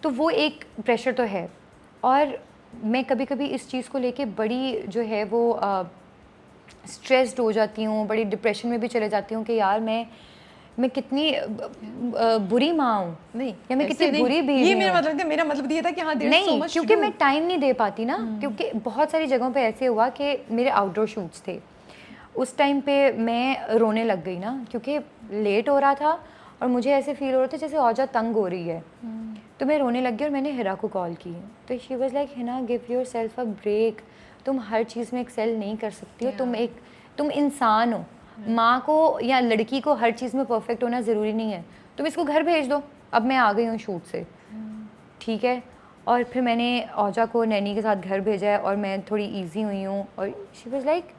तो वो एक प्रेशर तो है। और मैं कभी कभी इस चीज़ को लेके बड़ी जो है वो स्ट्रेस्ड हो जाती हूँ, बड़ी डिप्रेशन में भी चले जाती हूँ कि यार मैं कितनी बुरी माँ हूँ, नहीं या मैं कितनी बुरी भी ये मेरा मतलब ये था कि हाँ नहीं, क्योंकि मैं टाइम नहीं दे पाती ना, क्योंकि बहुत सारी जगहों पे ऐसे हुआ कि मेरे आउटडोर शूट्स थे, उस टाइम पे मैं रोने लग गई ना, क्योंकि लेट हो रहा था और मुझे ऐसे फील हो रहा था जैसे औजा तंग हो रही है, तो मैं रोने लग गई और मैंने हिरा को कॉल की, तो she was like Hina give yourself a break, तुम हर चीज़ में एक्सेल नहीं कर सकती हो, तुम इंसान हो, माँ को या लड़की को हर चीज़ में परफेक्ट होना ज़रूरी नहीं है, तुम इसको घर भेज दो, अब मैं आ गई हूँ शूट से, ठीक है। और फिर मैंने औजा को नैनी के साथ घर भेजा है और मैं थोड़ी इजी हुई हूँ, और शी वाज लाइक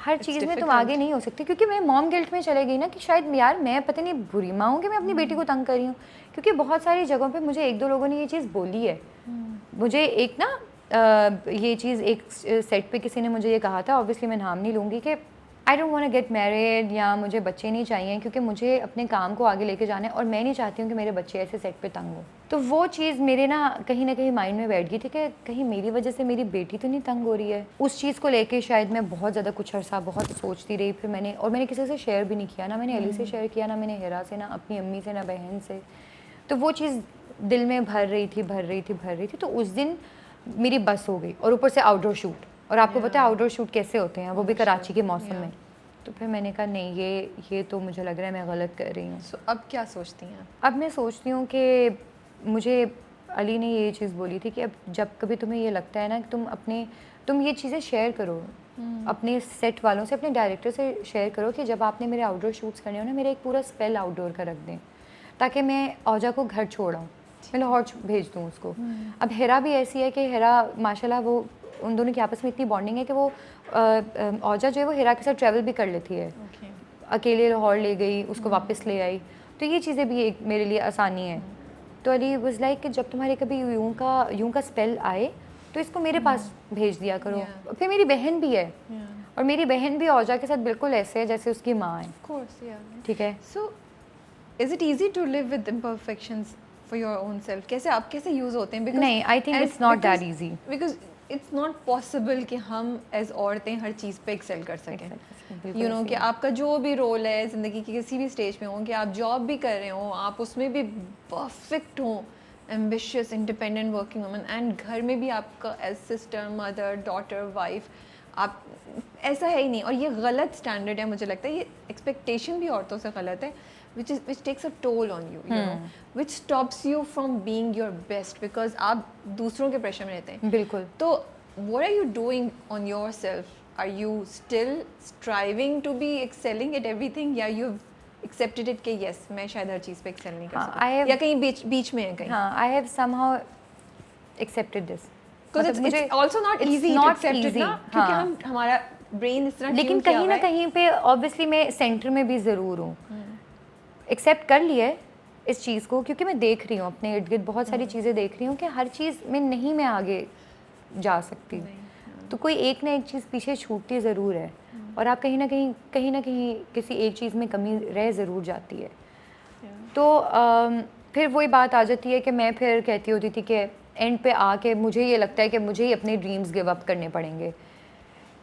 हर चीज़ में तुम आगे नहीं हो सकती, क्योंकि मैं मॉम गिल्ट में चले गई ना कि शायद यार मैं पता नहीं बुरी माँ हूँ कि मैं अपनी बेटी को तंग कर रही हूँ, क्योंकि बहुत सारी जगहों पे मुझे एक दो लोगों ने ये चीज़ बोली है। मुझे एक ना ये चीज़ एक सेट पे किसी ने मुझे ये कहा था, ऑब्वियसली मैं नाम नहीं लूँगी, कि I don't want to get married, या मुझे बच्चे नहीं चाहिए क्योंकि मुझे अपने काम को आगे लेके जाना है और मैं नहीं चाहती हूँ कि मेरे बच्चे ऐसे सेट पे तंग हो। तो वो चीज़ मेरे ना कहीं माइंड में बैठ गई थी कि कहीं मेरी वजह से मेरी बेटी तो नहीं तंग हो रही है। उस चीज़ को लेके शायद मैं बहुत ज़्यादा कुछ अर्सा बहुत सोचती रही, फिर मैंने किसी से शेयर भी नहीं किया, ना मैंने अली से शेयर किया, ना मैंने हिरा से, ना अपनी अम्मी से, ना बहन से। तो वो चीज़ दिल में भर रही थी। तो उस दिन मेरी बस हो गई, और ऊपर से आउटडोर शूट, और आपको पता है आउटडोर शूट कैसे होते हैं, वो भी कराची के मौसम में। तो फिर मैंने कहा नहीं, ये तो मुझे लग रहा है मैं गलत कर रही हूँ। अब क्या सोचती हैं? अब मैं सोचती हूँ कि मुझे अली ने ये चीज़ बोली थी कि अब जब कभी तुम्हें ये लगता है ना कि तुम ये चीज़ें शेयर करो अपने सेट वालों से, अपने डायरेक्टर से शेयर करो कि जब आपने मेरे आउटडोर शूट्स करने हो ना, मेरा एक पूरा स्पेल आउटडोर का रख दें, ताकि मैं औजा को घर छोड़ आऊँ, मैं लाहौर भेज दूँ उसको। अब हिरा भी ऐसी है कि हिरा माशाल्लाह वो उन दोनों की आपस में इतनी बॉन्डिंग है कि वो औजा जो है वो हिरा के साथ ट्रैवल भी कर लेती है, अकेले लाहौर ले गई, उसको वापस ले आई, तो ये चीज़ें भी एक मेरे लिए आसानी है। तो अली वाज लाइक कि जब तुम्हारे कभी यूं का स्पेल आए तो इसको मेरे पास भेज दिया करो। फिर मेरी बहन भी है, और मेरी बहन भी औजा के साथ बिल्कुल ऐसे है जैसे उसकी माँ है, ठीक है। So is it easy to live with imperfections for your own self? कैसे आप कैसे यूज होते हैं? नहीं, I think it's not that easy, because it's not possible कि हम एज औरतें हर चीज़ पे एक्सेल कर सकें। यू नो कि आपका जो भी रोल है ज़िंदगी की किसी भी स्टेज में हो, कि आप जॉब भी कर रहे हो, आप उसमें भी परफेक्ट हो, ambitious independent working woman, and घर में भी आपका as sister, mother, daughter, wife, आप ऐसा है ही नहीं। और ये गलत स्टैंडर्ड है, मुझे लगता है ये एक्सपेक्टेशन भी औरतों से गलत है, which takes a toll on you, you know, which stops you from being your best, because आप दूसरों के प्रेशर में रहते हैं। बिल्कुल। तो what are you doing on yourself? Are you still striving to be excelling at everything, या you've accepted it कि yes मैं शायद हर चीज़ पे excel नहीं कर सकता, या कहीं बीच में है कहीं? हाँ, I have somehow accepted this. Because it's also not easy to accept it ना, क्योंकि हमारा brain इस तरह, लेकिन कहीं ना कहीं पे obviously मैं सेंटर में भी ज़रूर हूँ, एक्सेप्ट कर लिया है इस चीज़ को, क्योंकि मैं देख रही हूँ अपने इर्द गिर्द बहुत सारी चीज़ें देख रही हूँ कि हर चीज़ में नहीं मैं आगे जा सकती, तो कोई एक ना एक चीज़ पीछे छूटती ज़रूर है, और आप कहीं ना कहीं किसी एक चीज़ में कमी रह ज़रूर जाती है। तो फिर वही बात आ जाती है कि मैं फिर कहती होती थी कि एंड पे आके मुझे ये लगता है कि मुझे ही अपने ड्रीम्स गिव अप करने पड़ेंगे,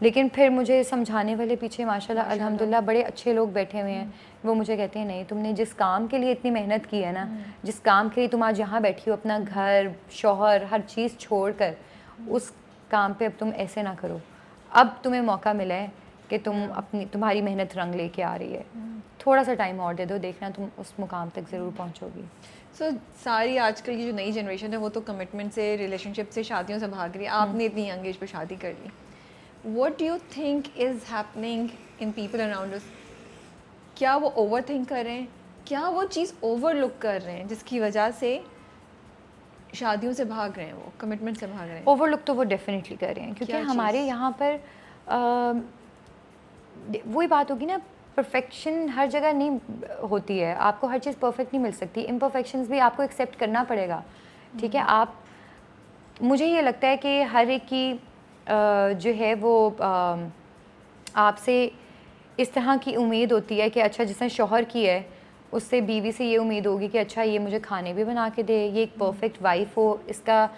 लेकिन फिर मुझे समझाने वाले पीछे माशाल्लाह अल्हम्दुलिल्लाह बड़े अच्छे लोग बैठे हुए हैं। वो मुझे कहते हैं नहीं, तुमने जिस काम के लिए इतनी मेहनत की है ना, जिस काम के लिए तुम आज यहाँ बैठी हो, अपना घर, शौहर, हर चीज़ छोड़कर, उस काम पे अब तुम ऐसे ना करो, अब तुम्हें मौका मिला है कि तुम्हारी मेहनत रंग लेके आ रही है, थोड़ा सा टाइम और दे दो, देखना तुम उस मुकाम तक ज़रूर पहुँचोगी। सो सारी आजकल की जो नई जनरेशन है वो तो कमिटमेंट से, रिलेशनशिप से, शादियों से भाग रही है। आपने इतनी यंग एज पे शादी कर ली। What do you think is happening in people around us? क्या वो ओवर थिंक कर रहे हैं? क्या वो चीज़ ओवरलुक कर रहे हैं जिसकी वजह से शादियों से भाग रहे हैं, वो कमिटमेंट से भाग रहे हैं? ओवरलुक तो वो डेफिनेटली कर रहे हैं, क्योंकि हमारे यहाँ पर वही बात होगी ना, परफेक्शन हर जगह नहीं होती है, आपको हर चीज़ परफेक्ट नहीं मिल सकती, इम्परफेक्शंस भी आपको एक्सेप्ट करना पड़ेगा, ठीक है। मुझे ये लगता है कि हर एक की जो है वो आपसे इस तरह की उम्मीद होती है कि अच्छा जिसने शौहर की है उससे बीवी से ये उम्मीद होगी कि अच्छा ये मुझे खाने भी बना के दे, ये एक परफेक्ट वाइफ हो, इसका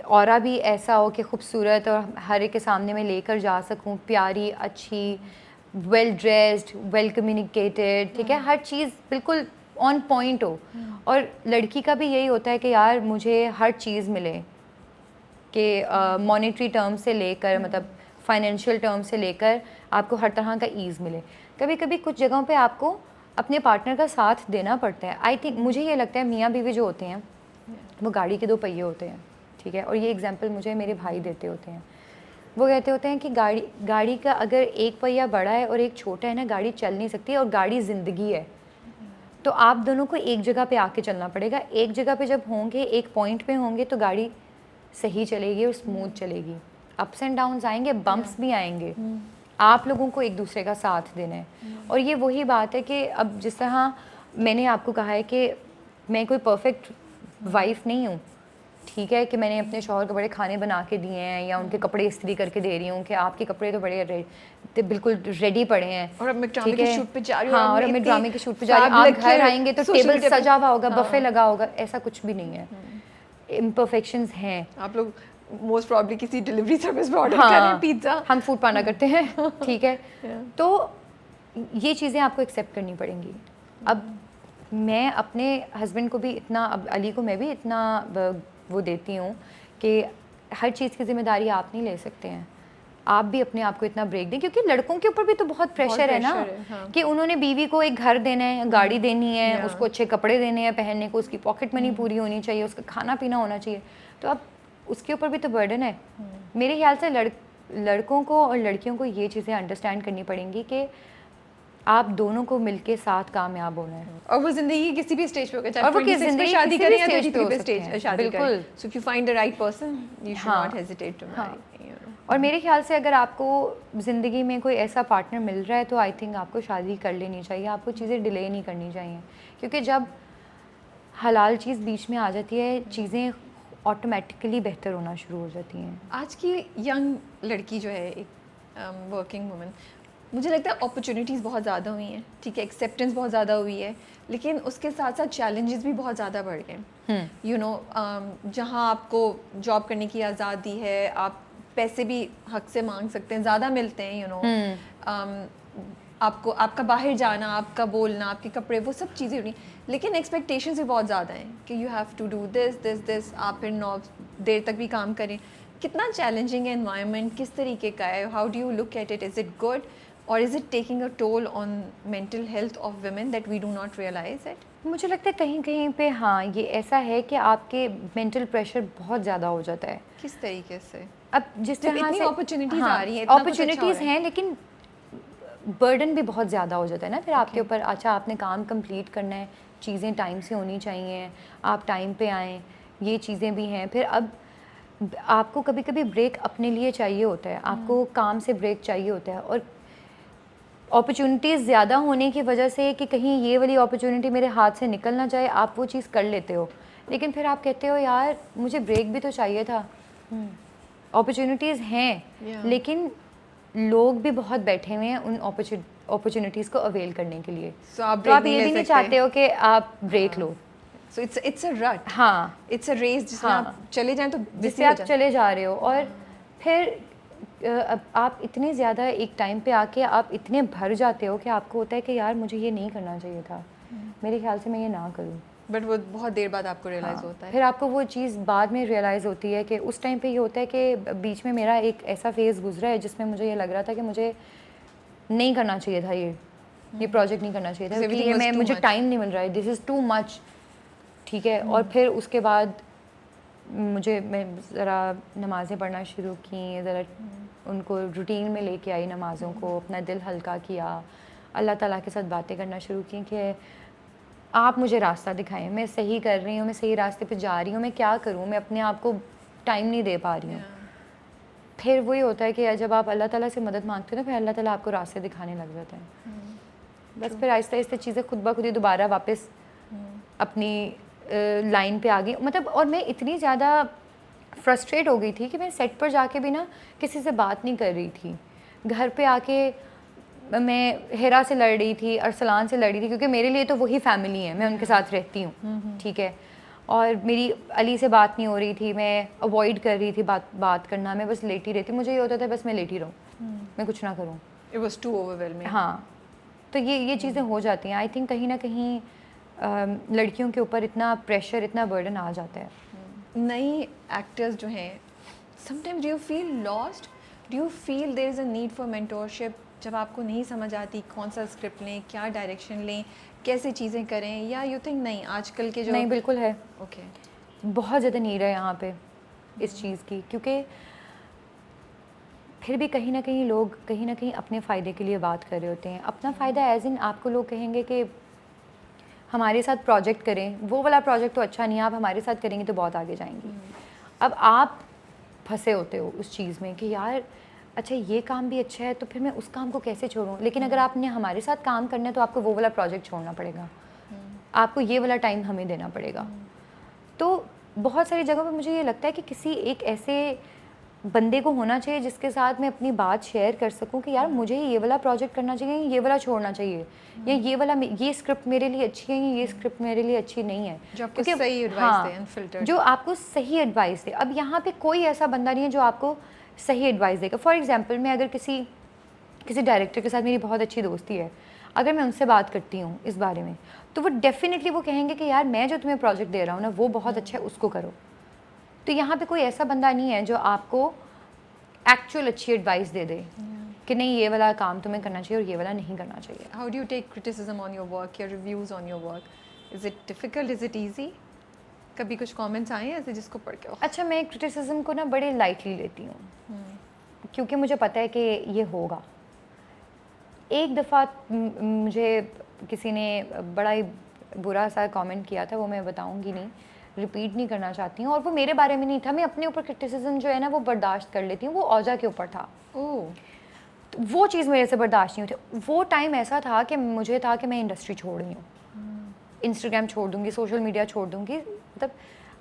ऑरा भी ऐसा हो कि खूबसूरत और हर एक के सामने मैं लेकर जा सकूं, प्यारी, अच्छी, वेल ड्रेस्ड, वेल कम्युनिकेटेड, ठीक है, हर चीज़ बिल्कुल ऑन पॉइंट हो। और लड़की का भी यही होता है कि यार मुझे हर चीज़ मिले, कि मॉनेटरी टर्म से लेकर मतलब फाइनेंशियल टर्म से लेकर आपको हर तरह का ईज़ मिले। कभी कभी कुछ जगहों पे आपको अपने पार्टनर का साथ देना पड़ता है। आई थिंक मुझे ये लगता है मियाँ बीवी जो होते हैं वो गाड़ी के दो पहिए होते हैं, ठीक है, और ये एग्जांपल मुझे मेरे भाई देते होते हैं। वो कहते होते हैं कि गाड़ी का अगर एक पहिया बड़ा है और एक छोटा है ना, गाड़ी चल नहीं सकती, और गाड़ी ज़िंदगी है। तो आप दोनों को एक जगह पे आके चलना पड़ेगा। एक जगह पे जब होंगे, एक पॉइंट पे होंगे, तो गाड़ी सही चलेगी और स्मूथ चलेगी। अप्स एंड डाउन्स आएंगे, बम्प्स भी आएंगे, आप लोगों को एक दूसरे का साथ देना है। और ये वही बात है कि अब जिस तरह मैंने आपको कहा है कि मैं कोई परफेक्ट वाइफ नहीं हूँ, ठीक है, कि मैंने अपने शौहर को बड़े खाने बना के दिए हैं या उनके कपड़े इस्त्री करके दे रही हूँ कि आपके कपड़े तो बड़े बिल्कुल रेडी पड़े हैं, और अब मैं ड्रामे के शूट पे जा रही हूँ, हाँ, और अब मैं ड्रामे के शूट पे जा रही हूँ, आप घर आएंगे तो टेबल सजा हुआ होगा, बफे लगा होगा, ऐसा कुछ भी नहीं है। इम्परफेक्शंस हैं। आप लोग मोस्ट प्रॉब्ली किसी डिलीवरी सर्विस पे ऑर्डर कर रहे हैं पिज्ज़ा, हम फूड पाना करते हैं, ठीक है। तो ये चीज़ें आपको एक्सेप्ट करनी पड़ेंगी। अब मैं अपने हस्बैंड को भी इतना, अब अली को मैं भी इतना वो देती हूँ कि हर चीज़ की जिम्मेदारी आप नहीं ले सकते हैं, आप भी अपने आप को इतना ब्रेक दें, क्योंकि लड़कों के ऊपर भी तो बहुत प्रेशर है ना, हाँ। कि उन्होंने बीवी को एक घर देना है, गाड़ी देनी है, उसको अच्छे कपड़े देने हैं पहनने को, उसकी पॉकेट मनी पूरी होनी चाहिए, उसका खाना पीना होना चाहिए, तो अब उसके ऊपर भी तो बर्डन है। मेरे ख्याल से लड़कों को और लड़कियों को ये चीज़ें अंडरस्टैंड करनी पड़ेंगी कि आप दोनों को मिलके साथ कामयाब होना है। और वो जिंदगी किसी भी स्टेज पे होगा, चाहे और वो 26 पे ज़िंदगी शादी किसी करें भी या स्टेज 33 पे हो पे सकते हैं, शादी बिल्कुल। करें, so if you find the right person you should हाँ, नॉट हेजिटेट टू मैरी। और मेरे ख्याल से अगर आपको ज़िंदगी में कोई ऐसा पार्टनर मिल रहा है तो आई थिंक आपको शादी कर लेनी चाहिए, आपको चीज़ें डिले नहीं करनी चाहिए, क्योंकि जब हलाल चीज़ बीच में आ जाती है चीज़ें ऑटोमेटिकली बेहतर होना शुरू हो जाती हैं। आज की यंग लड़की जो है, एक वर्किंग वुमन, मुझे लगता है अपॉर्चुनिटीज़ बहुत ज़्यादा हुई हैं, ठीक है, एक्सेप्टेंस बहुत ज़्यादा हुई है, लेकिन उसके साथ साथ चैलेंजेस भी बहुत ज़्यादा बढ़ गए। यू नो, जहाँ आपको जॉब करने की आज़ादी है, आप पैसे भी हक से मांग सकते हैं, ज़्यादा मिलते हैं, यू नो, आपको आपका बाहर जाना, आपका बोलना, आपके कपड़े, वो सब चीज़ें होनी, लेकिन एक्सपेक्टेशंस भी बहुत ज़्यादा हैं कि you have to do this this this, आप फिर 9 देर तक भी काम करें। कितना चैलेंजिंग है एनवायरनमेंट, किस तरीके का है, how do you look at it, is it good और is it taking a toll on mental health of women that we do not realise it? मुझे लगता है कहीं कहीं पे हाँ ये ऐसा है कि आपके मेंटल प्रेशर बहुत ज़्यादा हो जाता है। किस तरीके से? अब जिस तरह इतनी से अपॉर्चुनिटीज़ आ रही हैं, इतना कुछ अच्छा हो अपॉर्चुनिटीज़ रहा है। हैं, लेकिन बर्डन भी बहुत ज़्यादा हो जाता है ना फिर आपके ऊपर। अच्छा, आपने काम कंप्लीट करना है, चीज़ें टाइम से होनी चाहिए, आप टाइम पे आएँ, ये चीज़ें भी हैं। फिर अब आपको कभी कभी ब्रेक अपने लिए चाहिए होता है, आपको काम से ब्रेक चाहिए होता है, और अपॉर्चुनिटीज़ ज़्यादा होने की वजह से कि कहीं ये वाली अपॉर्चुनिटी मेरे हाथ से निकल ना जाए, आप वो चीज़ कर लेते हो, लेकिन फिर आप कहते हो यार मुझे ब्रेक भी तो चाहिए था। अपॉर्चुनिटीज़ हैं, लेकिन लोग भी बहुत बैठे हुए हैं उन अपॉर्चुनिटीज़ को अवेल करने के लिए। So, आप तो आप break ये नहीं भी ले नहीं सकते। चाहते हो कि आप ब्रेक लो। So it's a rut, हाँ, it's a race जिसमें हाँ। आप चले जाएं तो जिससे busy हो आप जाएं। चले जा रहे हो, और फिर अब आप इतने ज़्यादा एक टाइम पे आके आप इतने भर जाते हो कि आपको होता है कि यार मुझे ये नहीं करना चाहिए था, मेरे ख्याल से मैं ये ना करूँ। बट वो बहुत देर बाद आपको रियलाइज हाँ, होता है। फिर आपको वो चीज़ बाद में रियलाइज़ होती है कि उस टाइम पे ये होता है कि बीच में मेरा एक ऐसा फेज़ गुजरा है जिसमें मुझे ये लग रहा था कि मुझे नहीं करना चाहिए था, ये प्रोजेक्ट नहीं करना चाहिए था, Because क्योंकि everything was too मुझे much. टाइम नहीं मिल रहा है, दिस इज़ टू मच, ठीक है। और फिर उसके बाद मैं ज़रा नमाज़ें पढ़ना शुरू की, ज़रा उनको रूटीन में लेके आई नमाज़ों को, अपना दिल हल्का किया, अल्लाह ताला के साथ बातें करना शुरू की कि आप मुझे रास्ता दिखाएं, मैं सही कर रही हूँ, मैं सही रास्ते पे जा रही हूँ, मैं क्या करूँ, मैं अपने आप को टाइम नहीं दे पा रही हूँ। फिर वही होता है कि जब आप अल्लाह ताला से मदद मांगते हो ना, फिर अल्लाह ताला आपको रास्ते दिखाने लग जाते हैं। बस फिर आहिस्ता आहिस्ता चीज़ें खुद ब खुद ही दोबारा वापस अपनी लाइन पे आ गई। मतलब और मैं इतनी ज़्यादा फ्रस्ट्रेट हो गई थी कि मैं सेट पर जाके भी ना किसी से बात नहीं कर रही थी। घर पे आके मैं हेरा से लड़ रही थी, अरसलान से लड़ रही थी, क्योंकि मेरे लिए तो वही फैमिली है, मैं उनके साथ रहती हूँ, ठीक है। और मेरी अली से बात नहीं हो रही थी, मैं अवॉइड कर रही थी बात करना, मैं बस लेटी रहती, मुझे ये होता था बस मैं लेटी रहूँ, मैं कुछ ना करूँ। It was too overwhelming. हाँ, तो ये चीज़ें हो जाती हैं। आई थिंक कहीं ना कहीं लड़कियों के ऊपर इतना प्रेशर, इतना बर्डन आ जाता है। नई एक्टर्स जो हैं, sometimes do you feel lost, do you feel there is a need for mentorship, जब आपको नहीं समझ आती कौन सा स्क्रिप्ट लें, क्या डायरेक्शन लें, कैसे चीज़ें करें, या यू थिंक नहीं आजकल के जो नहीं, बिल्कुल है, ओके बहुत ज़्यादा नीड है यहाँ पे इस चीज़ की, क्योंकि फिर भी कहीं ना कहीं लोग कहीं ना कहीं अपने फ़ायदे के लिए बात कर रहे होते हैं। अपना फ़ायदा एज इन आपको लोग कहेंगे कि हमारे साथ प्रोजेक्ट करें, वो वाला प्रोजेक्ट तो अच्छा नहीं है, आप हमारे साथ करेंगे तो बहुत आगे जाएंगी। अब आप फंसे होते हो उस चीज़ में कि यार अच्छा ये काम भी अच्छा है तो फिर मैं उस काम को कैसे छोड़ूं। लेकिन अगर आपने हमारे साथ काम करना है तो आपको वो वाला प्रोजेक्ट छोड़ना पड़ेगा, आपको ये वाला टाइम हमें देना पड़ेगा। तो बहुत सारी जगहों पर मुझे ये लगता है कि किसी एक ऐसे बंदे को होना चाहिए जिसके साथ मैं अपनी बात शेयर कर सकूं कि यार मुझे ये वाला प्रोजेक्ट करना चाहिए, ये वाला छोड़ना चाहिए, या ये स्क्रिप्ट मेरे लिए अच्छी है, ये स्क्रिप्ट मेरे लिए अच्छी नहीं है। जो आपको सही एडवाइस दे, अनफिल्टर्ड, जो आपको सही एडवाइस दे। अब यहाँ पे कोई ऐसा बंदा नहीं है जो आपको सही एडवाइस देगा। फॉर एग्जाम्पल, मैं अगर किसी डायरेक्टर के साथ मेरी बहुत अच्छी दोस्ती है, अगर मैं उनसे बात करती हूँ इस बारे में, तो वो डेफिनेटली वो कहेंगे कि यार मैं जो तुम्हें प्रोजेक्ट दे रहा हूँ ना वो बहुत अच्छा है, उसको करो। तो यहाँ पे कोई ऐसा बंदा नहीं है जो आपको एक्चुअल अच्छी एडवाइस दे दे कि नहीं ये वाला काम तुम्हें करना चाहिए और ये वाला नहीं करना चाहिए। How do you take criticism on your work या reviews on your work? Is it difficult, is it easy? कभी कुछ कमेंट्स आए हैं ऐसे जिसको पढ़ के अच्छा, मैं क्रिटिसिज्म को ना बड़े लाइटली लेती हूँ, क्योंकि मुझे पता है कि ये होगा। एक दफ़ा मुझे किसी ने बड़ा ही बुरा सा कमेंट किया था, वो मैं बताऊंगी नहीं, रिपीट नहीं करना चाहती हूँ, और वो मेरे बारे में नहीं था। मैं अपने ऊपर क्रिटिसिज्म जो है ना वो बर्दाश्त कर लेती हूँ, वो औजा के ऊपर था। ओह, तो वो चीज़ मेरे से बर्दाश्त नहीं होती। वो टाइम ऐसा था कि मुझे था कि मैं इंडस्ट्री छोड़ रही हूँ, इंस्टाग्राम छोड़ दूँगी, सोशल मीडिया छोड़ दूँगी। मतलब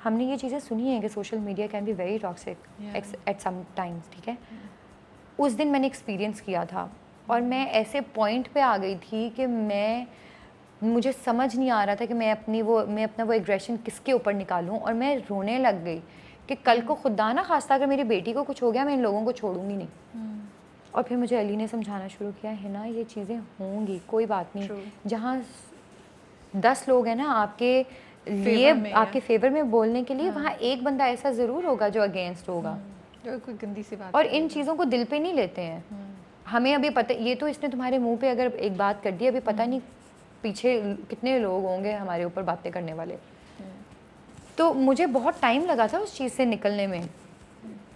हमने ये चीज़ें सुनी हैं कि social media can be very toxic at some times, ठीक है। उस दिन मैंने एक्सपीरियंस किया था और मैं ऐसे पॉइंट पे आ गई थी कि मुझे समझ नहीं आ रहा था कि मैं अपना वो एग्रेशन किसके ऊपर निकालूं, और मैं रोने लग गई कि कल को खुदा ना खास्ता अगर मेरी बेटी को कुछ हो गया मैं इन लोगों को छोड़ूंगी नहीं। और फिर मुझे अली ने समझाना शुरू किया है ना, ये चीज़ें होंगी, कोई बात नहीं। जहाँ 10 लोग हैं ना आपके लिए, आपके फेवर में बोलने के लिए, वहाँ एक बंदा ऐसा ज़रूर होगा जो अगेंस्ट होगा, जो कोई गंदी सी बात। और इन चीज़ों को दिल पे नहीं लेते हैं। हमें अभी पता, ये तो इसने तुम्हारे मुंह पे अगर एक बात कर दी, अभी पता नहीं पीछे कितने लोग होंगे हमारे ऊपर बातें करने वाले। तो मुझे बहुत टाइम लगा था उस चीज़ से निकलने में,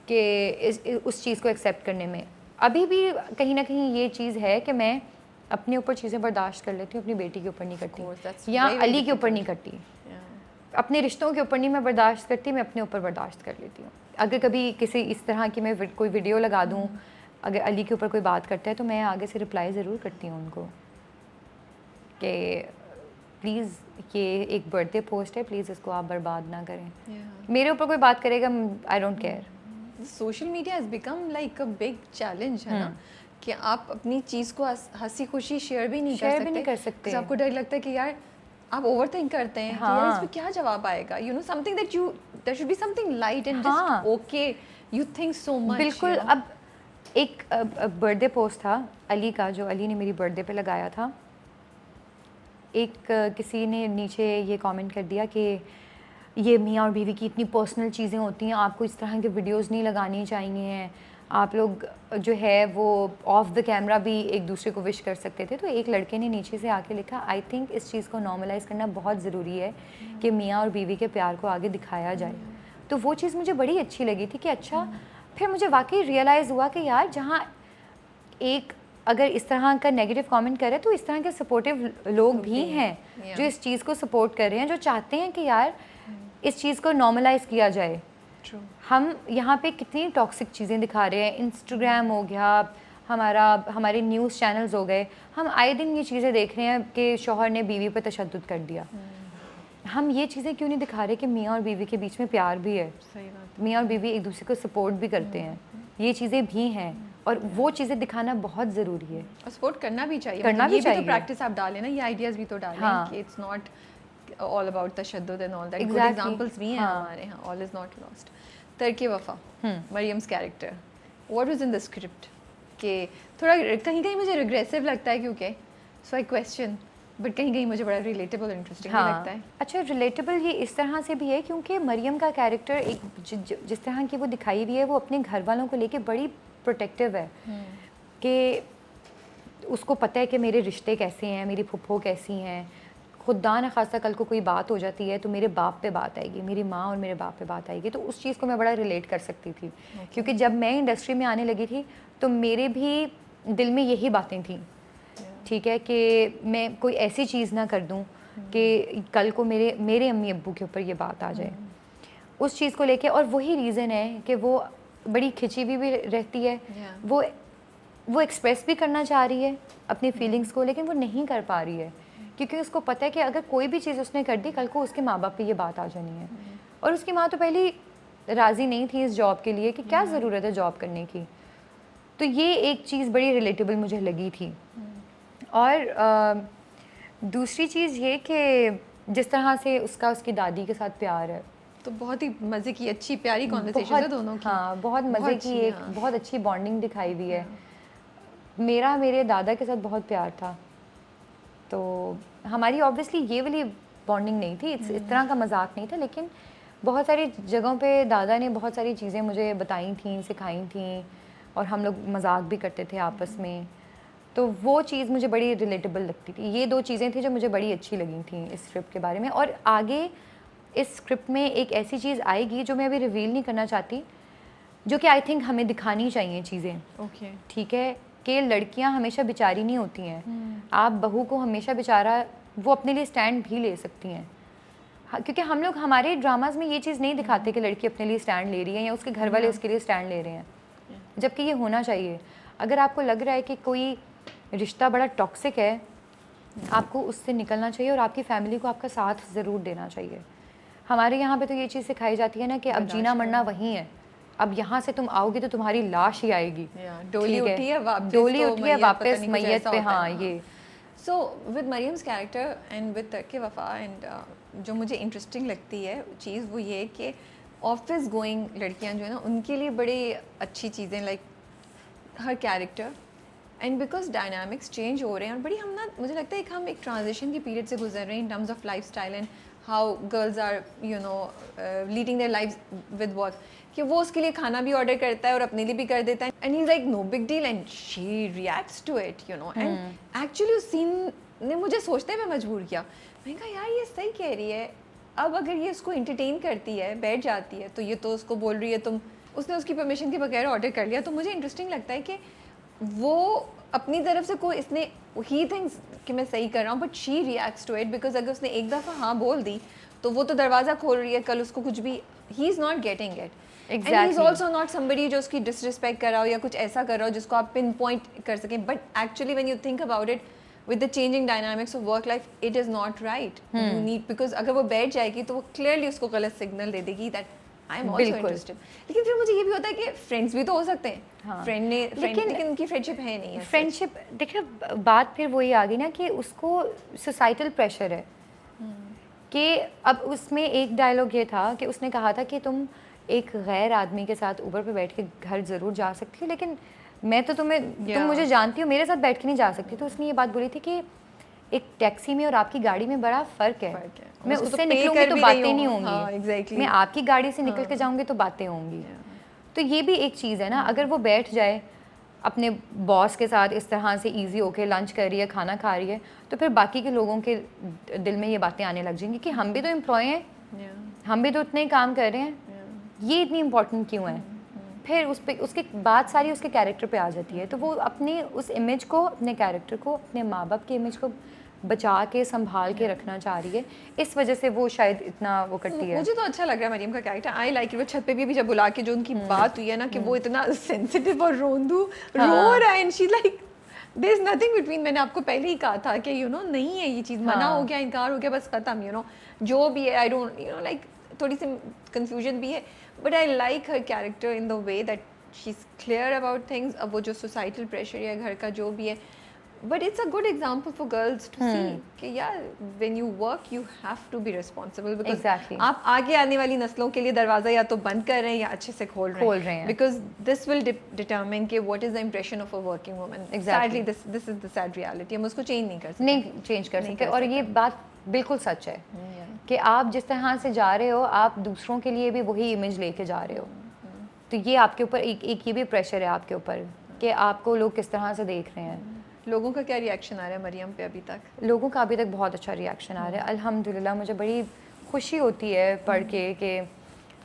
कि उस चीज़ को एक्सेप्ट करने में। अभी भी कहीं ना कहीं ये चीज़ है कि मैं अपने ऊपर चीज़ें बर्दाश्त कर लेती हूँ, अपनी बेटी के ऊपर नहीं करती, या अली के ऊपर नहीं करती, अपने रिश्तों के ऊपर नहीं मैं बर्दाश्त करती, मैं अपने ऊपर बर्दाश्त कर लेती हूँ। अगर कभी किसी इस तरह की मैं कोई वीडियो लगा दूँ, अगर अली के ऊपर कोई बात करता है तो मैं आगे से रिप्लाई ज़रूर करती हूँ उनको कि प्लीज़ ये एक बर्थडे पोस्ट है, प्लीज़ इसको आप बर्बाद ना करें। मेरे ऊपर कोई बात करेगा, I don't care. Social media has become like a big challenge, है ना, कि आप अपनी चीज़ को हंसी खुशी शेयर भी नहीं कर सकते। आपको डर लगता है कि यार आप ओवर थिंक करते हैं, हाँ, कि यार इस पे क्या जवाब आएगा, you know, something that you, there should be something light and just okay, you think so much. बिल्कुल। अब एक बर्थडे पोस्ट था अली का, जो अली ने मेरी बर्थडे पे लगाया था। एक किसी ने नीचे ये कमेंट कर दिया कि ये मियाँ और बीवी की इतनी पर्सनल चीज़ें होती हैं, आपको इस तरह के वीडियोस नहीं लगानी चाहिए हैं, आप लोग जो है वो ऑफ द कैमरा भी एक दूसरे को विश कर सकते थे। तो एक लड़के ने नीचे से आके लिखा, आई थिंक इस चीज़ को नॉर्मलाइज़ करना बहुत ज़रूरी है कि मियाँ और बीवी के प्यार को आगे दिखाया जाए। तो वो चीज़ मुझे बड़ी अच्छी लगी थी कि अच्छा, फिर मुझे वाकई रियलाइज़ हुआ कि यार जहाँ एक अगर इस तरह का नेगेटिव कमेंट करे तो इस तरह के सपोर्टिव लोग भी हैं जो इस चीज़ को सपोर्ट कर रहे हैं, जो चाहते हैं कि यार इस चीज़ को नॉर्मलाइज़ किया जाए। हम यहाँ पे कितनी टॉक्सिक चीज़ें दिखा रहे हैं, इंस्टाग्राम हो गया, हमारे न्यूज़ चैनल्स हो गए, हम आए दिन ये चीज़ें देख रहे हैं कि शौहर ने बीवी पर तशद्दुद कर दिया। हम ये चीज़ें क्यों नहीं दिखा रहे कि मियाँ और बीवी के बीच में प्यार भी है। सही बात है। मियाँ और बीवी एक दूसरे को सपोर्ट भी करते हैं, ये चीज़ें भी हैं और वो चीज़ें दिखाना बहुत ज़रूरी है और सपोर्ट करना भी चाहिए, करना मतलब भी ये भी चाहिए। तो प्रैक्टिस आप डालें ना, ये आइडियाज़ भी तो डालें हाँ। कि इट्स नॉट ऑल अबाउट तशद्दुद and all that, good Exactly. Examples भी हैं हाँ। हमारे यहाँ, all is not lost. Tark-e-Wafa, Maryam's character, what was in the script कि थोड़ा कहीं कहीं मुझे रिग्रेसिव लगता है क्योंकि सो आई क्वेश्चन, बट कहीं कहीं मुझे बड़ा रिलेटेबल इंटरेस्टिंग भी लगता है। अच्छा, रिलेटेबल ये इस तरह से भी है क्योंकि मरियम का कैरेक्टर एक जिस तरह की वो दिखाई हुई है, वो अपने घर वालों को लेके बड़ी प्रोटेक्टिव है कि उसको पता है कि मेरे रिश्ते कैसे हैं, मेरी फुफ्फो कैसी हैं, खुदा न खासा कल को कोई बात हो जाती है तो मेरे बाप पे बात आएगी, मेरी माँ और मेरे बाप पे बात आएगी, तो उस चीज़ को मैं बड़ा रिलेट कर सकती थी क्योंकि जब मैं इंडस्ट्री में आने लगी थी तो मेरे भी दिल में यही बातें थी, ठीक है, कि मैं कोई ऐसी चीज़ ना कर दूं कि कल को मेरे अम्मी अब्बू के ऊपर ये बात आ जाए, उस चीज़ को लेके। और वही रीज़न है कि वो बड़ी खिंची हुई भी रहती है, वो एक्सप्रेस भी करना चाह रही है अपनी फीलिंग्स को, लेकिन वो नहीं कर पा रही है क्योंकि उसको पता है कि अगर कोई भी चीज़ उसने कर दी कल को उसके माँ बाप पे ये बात आ जानी है। और उसकी माँ तो पहले राज़ी नहीं थी इस जॉब के लिए कि क्या ज़रूरत है जॉब करने की, तो ये एक चीज़ बड़ी रिलेटेबल मुझे लगी थी। और दूसरी चीज़ ये कि जिस तरह से उसका उसकी दादी के साथ प्यार है, तो बहुत ही मज़े की अच्छी प्यारी कॉन्वर्सेशन है दोनों की। हाँ, बहुत मज़े की एक बहुत अच्छी बॉन्डिंग दिखाई हुई है। मेरा मेरे दादा के साथ बहुत प्यार था, तो हमारी ऑब्वियसली ये वाली बॉन्डिंग नहीं थी, इस तरह का मजाक नहीं था, लेकिन बहुत सारी जगहों पे दादा ने बहुत सारी चीज़ें मुझे बताई थी, सिखाई थी और हम लोग मजाक भी करते थे आपस में, तो वो चीज़ मुझे बड़ी रिलेटेबल लगती थी। ये दो चीज़ें थी जो मुझे बड़ी अच्छी लगी थी इस स्क्रिप्ट के बारे में। और आगे इस स्क्रिप्ट में एक ऐसी चीज़ आएगी जो मैं अभी रिवील नहीं करना चाहती, जो कि आई थिंक हमें दिखानी चाहिए चीज़ें, ओके, ठीक है, कि लड़कियां हमेशा बेचारी नहीं होती हैं, आप बहू को हमेशा बेचारा वो अपने लिए स्टैंड भी ले सकती हैं। क्योंकि हम लोग हमारे ड्रामाज में ये चीज़ नहीं दिखाते कि लड़की अपने लिए स्टैंड ले रही है या उसके घर वाले उसके लिए स्टैंड ले रहे हैं, जबकि ये होना चाहिए। अगर आपको लग रहा है कि कोई रिश्ता बड़ा टॉक्सिक है, आपको उससे निकलना चाहिए और आपकी फैमिली को आपका साथ ज़रूर देना चाहिए। हमारे यहाँ पे तो ये चीज़ सिखाई जाती है ना कि अब जीना मरना वहीं है, अब यहाँ से तुम आओगी तो तुम्हारी लाश ही आएगी, डोली उठी है वापस, डोली उठी है वापस मैयत पे। हाँ, ये so with Maryam's character and with Tark-e-Wafa and जो मुझे इंटरेस्टिंग लगती है चीज़ वो ये कि ऑफिस गोइंग लड़कियां जो है ना उनके लिए बड़ी अच्छी चीज़ें, like her character and because dynamics change हो रहे हैं और बड़ी हम ना, मुझे लगता है कि हम एक ट्रांजिशन की पीरियड से गुजर रहे हैं in terms of lifestyle and how girls are leading their lives with work, कि वो उसके लिए खाना भी ऑर्डर करता है और अपने लिए भी कर देता है and he is like no big deal and she reacts to it and actually उस सीन ने मुझे सोचते में मजबूर किया। मैंने कहा यार ये सही कह रही है, अब अगर ये उसको इंटरटेन करती है, बैठ जाती है, तो ये तो उसको बोल रही है तुम, उसने उसकी परमिशन के बगैर ऑर्डर कर लिया, तो मुझे इंटरेस्टिंग लगता है कि वो अपनी तरफ से कोई इसने ही थिंक्स कि मैं सही कर रहा हूँ, but she reacts to it because अगर उसने एक दफ़ा हाँ बोल दी तो वो तो दरवाज़ा खोल रही है, कल उसको कुछ भी he is not getting it and he is also not somebody जो उसकी डिसरिस्पेक्ट कर रहा हो या कुछ ऐसा कर रहा हो जिसको आप पिन पॉइंट कर सकें, but actually when you think about it with the changing dynamics of work life, it is not right. You need, because अगर वो बैठ जाएगी तो वो clearly उसको गलत सिग्नल दे देगी that I am also interested. लेकिन फिर मुझे ये भी होता है कि फ्रेंड्स भी तो हो सकते हैं, हाँ. फ्रेंड लेकिन उनकी फ्रेंडशिप है नहीं है। फ्रेंडशिप देखिए, बात फिर वही आ गई ना कि उसको सोसाइटल प्रेशर है कि अब उसमें एक डायलॉग ये था कि उसने कहा था कि तुम एक गैर आदमी के साथ ऊबर पे बैठ के घर ज़रूर जा सकती हो, लेकिन मैं तो तुम मुझे जानती हो, मेरे साथ बैठ के नहीं जा सकती। तो उसने ये बात बोली थी कि एक टैक्सी में और आपकी गाड़ी में बड़ा फ़र्क है, मैं उससे निकलूंगी तो बातें नहीं होंगी, मैं आपकी गाड़ी से निकल के जाऊंगी तो बातें होंगी। तो ये भी एक चीज़ है ना, अगर वो बैठ जाए अपने बॉस के साथ इस तरह से इजी होके लंच कर रही है, खाना खा रही है, तो फिर बाकी के लोगों के दिल में ये बातें आने लग जाएंगी कि हम भी तो एम्प्लॉय हैं, हम भी तो उतने ही काम कर रहे हैं, ये इतनी इम्पोर्टेंट क्यों है। फिर उस पे उसके बात सारी उसके कैरेक्टर पे आ जाती है, तो वो अपने उस इमेज को, अपने कैरेक्टर को, अपने माँ बाप के इमेज को बचा के संभाल के रखना चाह रही है, इस वजह से वो शायद इतना वो करती है। मुझे तो अच्छा लग रहा है मरियम का कैरेक्टर, आई लाइक वो छत पे भी जब बुला के जो उनकी बात हुई है ना कि वो इतना सेंसिटिव और रोंदू रो रहा है and she like there is nothing between. मैंने आपको पहले ही कहा था कि नहीं है ये चीज़, मना हो गया, इनकार हो गया, बस खत्म, जो भी है, आई डोंट लाइक थोड़ी सी कंफ्यूजन भी है, but I like her character in the way that she is clear about things. अब वो जो सोसाइटल प्रेशर या घर का जो भी है, but it's a good example for girls to see कि यार when you work you have to be responsible, because Exactly. आप आगे आने वाली नस्लों के लिए दरवाज़ा या तो बंद कर रहे हैं या अच्छे से खोल रहे हैं, बिकॉज दिस विल डिटर्मिन कि what is the impression of a working woman. Sadly this is the sad reality. हम उसको चेंज नहीं कर सकते. नहीं चेंज कर नहीं सकते. कर और ये सकते. बात बिल्कुल सच है कि आप जिस तरह से जा रहे हो आप दूसरों के लिए भी वही इमेज लेके जा रहे हो. तो ये आपके ऊपर एक ये भी प्रेशर है आपके ऊपर कि आपको लोग किस तरह से देख रहे हैं. लोगों का क्या रिएक्शन आ रहा है मरियम पे अभी तक? लोगों का अभी तक बहुत अच्छा रिएक्शन आ रहा है अल्हम्दुलिल्लाह. मुझे बड़ी खुशी होती है पढ़ के कि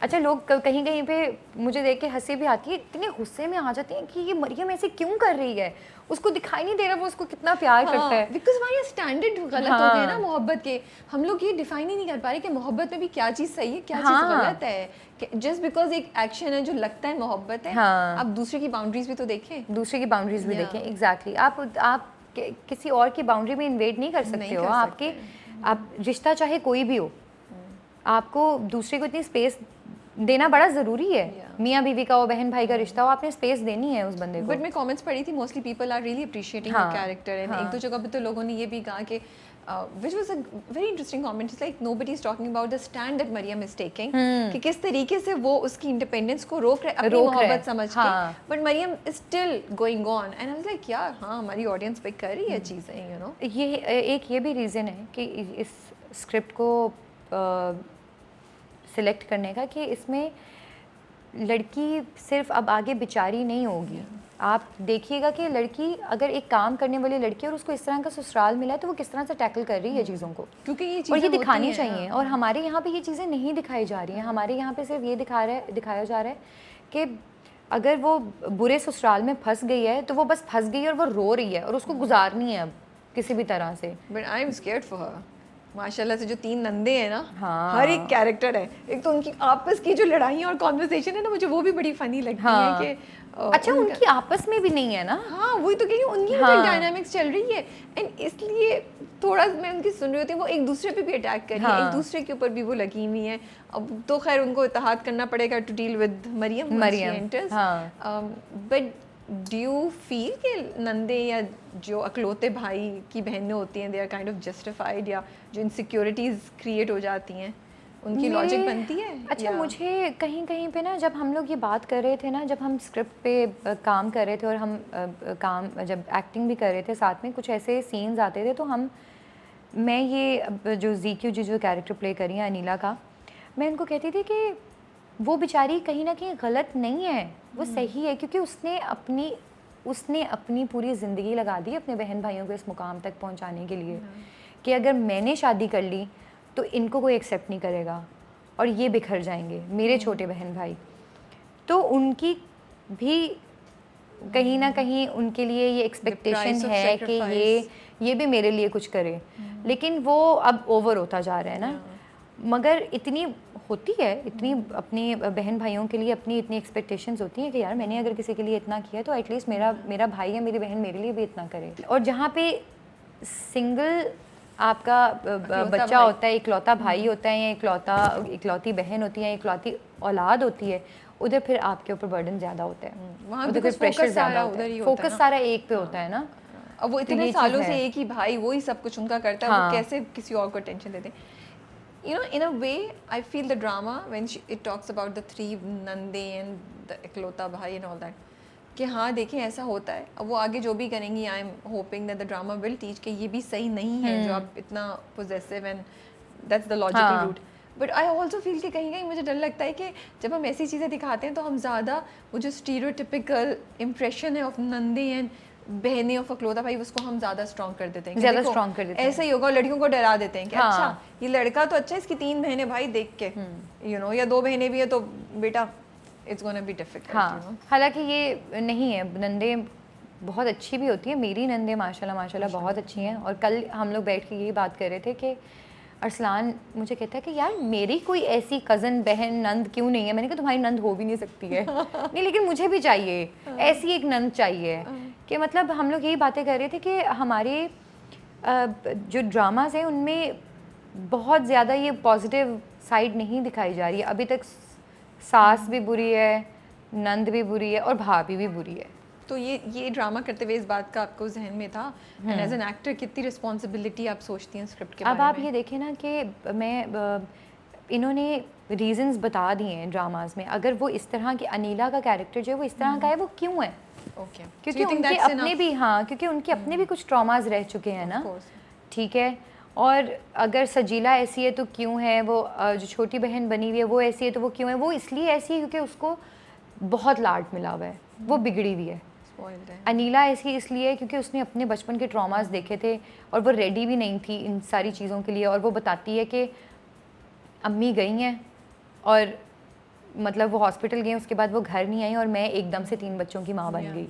अच्छा लोग कहीं कहीं पे मुझे देख के हंसी भी आती है. इतने गुस्से में आ जाते हैं कि ये मरियम ऐसे क्यों कर रही है, उसको दिखाई नहीं दे रहा वो उसको कितना प्यार करता है. बिकॉज हमारे स्टैंडर्ड गलत हो गए ना मोहब्बत के. हम लोग ये डिफाइन ही नहीं कर पा रहे कि मोहब्बत में भी क्या चीज़ सही है क्या चीज़ गलत है. जस्ट बिकॉज एक एक्शन है जो लगता है मोहब्बत है, आप दूसरे की बाउंड्रीज भी तो देखें. दूसरे की बाउंड्रीज भी देखें. एग्जैक्टली. आप किसी और की बाउंड्री में इन्वेड नहीं कर सकते हो. आपके आप रिश्ता चाहे कोई भी हो, आपको दूसरे को इतनी स्पेस देना बड़ा ज़रूरी है. मियाँ बीवी का हो, बहन भाई का रिश्ता हो, आपने स्पेस देनी है उस बंदे को. बट मैं कमेंट्स पढ़ी थी, mostly people are really appreciating her character. And एक दो जगह पे तो लोगों ने ये भी कहा कि which was a very interesting comment. It's like nobody is talking about the stand that Mariam is taking, कि किस तरीके से वो उसकी इंडिपेंडेंस को रोक रहे अपनी मोहब्बत समझ के. But Mariam is still going on and I was like यार हाँ हमारी ऑडियंस पिक कर रही है चीज़ें, you know. ये भी रीज़न है कि इस स्क्रिप्ट को सिलेक्ट करने का कि इसमें लड़की सिर्फ अब आगे बेचारी नहीं होगी. आप देखिएगा कि लड़की अगर एक काम करने वाली लड़की और उसको इस तरह का ससुराल मिला है तो वो किस तरह से टैकल कर रही है चीज़ों को, क्योंकि ये और ये दिखानी चाहिए. और हमारे यहाँ पे ये चीज़ें नहीं दिखाई जा रही हैं. हमारे यहाँ पे सिर्फ ये दिखाया जा रहा है कि अगर वो बुरे ससुराल में फंस गई है तो वो बस फंस गई है और वो रो रही है और उसको गुजारनी है अब किसी भी तरह से. But I am scared for her. माशाल्लाह से जो 3 नंदे हैं ना, हर एक कैरेक्टर है. एक तो उनकी आपस की जो लड़ाई और कॉन्वर्सेशन है ना, मुझे वो भी बड़ी फनी लगती है कि अच्छा उनकी आपस में भी नहीं है ना. हाँ वही तो कह रही हूँ, उनकी जो डायनामिक्स चल रही है. एंड इसलिए थोड़ा मैं उनकी सुन रही होती हूँ, वो एक दूसरे पे भी अटैक कर रही है, एक दूसरे के ऊपर भी वो लगी हुई है. अब तो खैर उनको इत्तेहाद करना पड़ेगा to deal with Mariam. But do you feel कि नंदे या जो अकलौते भाई की बहनें होती हैं they are kind of justified, या जो इनसिक्योरिटीज़ क्रिएट हो जाती हैं उनकी लॉजिक बनती है? अच्छा मुझे कहीं कहीं पे ना जब हम लोग ये बात कर रहे थे ना, जब हम स्क्रिप्ट पे काम कर रहे थे और हम जब एक्टिंग भी कर रहे थे साथ में, कुछ ऐसे सीन्स आते थे तो मैं ये जो ZQ जो कैरेक्टर प्ले करी है अनीला का, मैं इनको कहती थी कि वो बेचारी कहीं ना कहीं गलत नहीं है, वो सही है. क्योंकि उसने अपनी पूरी ज़िंदगी लगा दी अपने बहन भाइयों को इस मुकाम तक पहुंचाने के लिए कि अगर मैंने शादी कर ली तो इनको कोई एक्सेप्ट नहीं करेगा और ये बिखर जाएंगे मेरे छोटे बहन भाई. तो उनकी भी कहीं ना कहीं उनके लिए ये एक्सपेक्टेशन है कि ये भी मेरे लिए कुछ करे. लेकिन वो अब ओवर होता जा रहा है ना. मगर इतनी होती है, इतनी अपनी बहन भाइयों के लिए अपनी इतनी एक्सपेक्टेशंस होती हैं कि यार मैंने अगर किसी के लिए इतना किया तो एटलीस्ट मेरा भाई या मेरी बहन मेरे लिए भी इतना करे. और जहाँ पे सिंगल आपका बच्चा होता है, इकलौता भाई होता है या इकलौती बहन होती है, इकलौती औलाद होती है, उधर फिर आपके ऊपर बर्डन ज़्यादा होता है, उधर फिर प्रेशर ज़्यादा होता है, फोकस सारा एक पे होता है ना. अब वो इतने सालों से एक ही भाई वही सब कुछ उनका करता है, वो कैसे किसी और को टेंशन देते हैं. You know, in a way, I feel the drama when it talks about the 3 Nande and the इकलौता भाई and all that, कि हाँ देखें ऐसा होता है. अब वो आगे जो भी करेंगी, I am hoping that the drama will teach कि ये भी सही नहीं है जो आप इतना possessive and that's the logical route. But I also feel कि कहीं कहीं मुझे डर लगता है कि जब हम ऐसी चीज़ें दिखाते हैं तो हम ज़्यादा वो जो स्टीरियोटिपिकल इम्प्रेशन है ऑफ नंदे एंड बहनें ऑफ अकलौता भाई, उसको हम ज़्यादा स्ट्रॉन्ग कर देते हैं. ज़्यादा स्ट्रॉन्ग कर देते हैं. ऐसा ही होगा, लड़कियों को डरा देते हैं कि अच्छा ये लड़का तो अच्छा है, इसकी 3 बहनें भाई देख के यू नो, या 2 बहनें भी है तो बेटा इट्स गोना बी डिफिकल्ट. हालांकि ये नहीं है, नंदे बहुत अच्छी भी होती है. मेरी नंदे माशाल्लाह बहुत अच्छी हैं. और कल हम लोग बैठ के यही बात कर रहे थे कि अरसलान मुझे कहता है कि यार मेरी कोई ऐसी कज़न बहन नंद क्यों नहीं है. मैंने कहा तुम्हारी नंद हो भी नहीं सकती है. नहीं लेकिन मुझे भी चाहिए ऐसी एक नंद चाहिए. कि मतलब हम लोग यही बातें कर रहे थे कि हमारे जो ड्रामाज हैं उनमें बहुत ज़्यादा ये पॉजिटिव साइड नहीं दिखाई जा रही है. अभी तक सास भी बुरी है, नंद भी बुरी है और भाभी भी बुरी है। तो ये ड्रामा करते हुए इस बात का आपको जहन में था, एंड एज एन एक्टर कितनी रिस्पॉन्सिबिलिटी आप सोचती हैं स्क्रिप्ट के अब बारे आप में? ये देखें ना कि इन्होंने रीजंस बता दिए हैं ड्रामाज में। अगर वो इस तरह की अनीला का कैरेक्टर जो है वो इस तरह का है, वो क्यों है? ओके, क्योंकि उनके अपने भी, हाँ, क्योंकि उनके अपने भी कुछ ट्रॉमाज रह चुके हैं ना, ठीक है। और अगर सजीला ऐसी है तो क्यों है, वो जो छोटी बहन बनी हुई है वो ऐसी है तो वो क्यों है? वो इसलिए ऐसी है क्योंकि उसको बहुत लाड मिला हुआ है, वो बिगड़ी हुई है। अनीला ऐसी इसलिए है क्योंकि उसने अपने बचपन के ट्रॉमास देखे थे और वो रेडी भी नहीं थी इन सारी चीज़ों के लिए। और वो बताती है कि अम्मी गई हैं और मतलब वो हॉस्पिटल गई, उसके बाद वो घर नहीं आई और मैं एकदम से 3 बच्चों की माँ बन गई।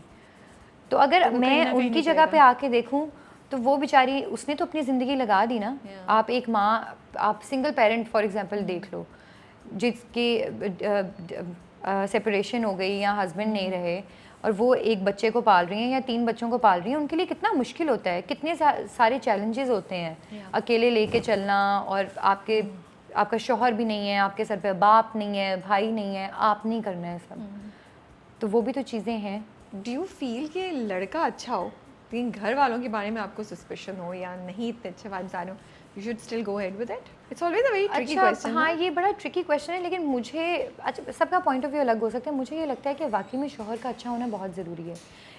तो अगर मैं उनकी जगह पे आके देखूं तो वो बेचारी, उसने तो अपनी ज़िंदगी लगा दी ना। आप एक माँ, आप सिंगल पेरेंट फॉर एग्जांपल देख लो, जिसकी सेपरेशन हो गई या हस्बैंड नहीं रहे और वो एक बच्चे को पाल रही हैं या 3 बच्चों को पाल रही हैं, उनके लिए कितना मुश्किल होता है, कितने सारे चैलेंजेस होते हैं। अकेले लेके चलना, और आपका शौहर भी नहीं है, आपके सर पे बाप नहीं है, भाई नहीं है, आप नहीं करना है सब। तो वो भी तो चीज़ें हैं। डू यू फील कि लड़का अच्छा हो लेकिन घर वालों के बारे में आपको सस्पिशन हो या नहीं इतने अच्छे वाइब्स आ रहे हो, you should still go ahead with it? It's always a very tricky question. हाँ, ये बड़ा ट्रिकी क्वेश्चन है, लेकिन मुझे, अच्छा, सबका पॉइंट ऑफ व्यू अलग हो सकता है। मुझे ये लगता है कि वाकई में शौहर का अच्छा होना बहुत ज़रूरी है,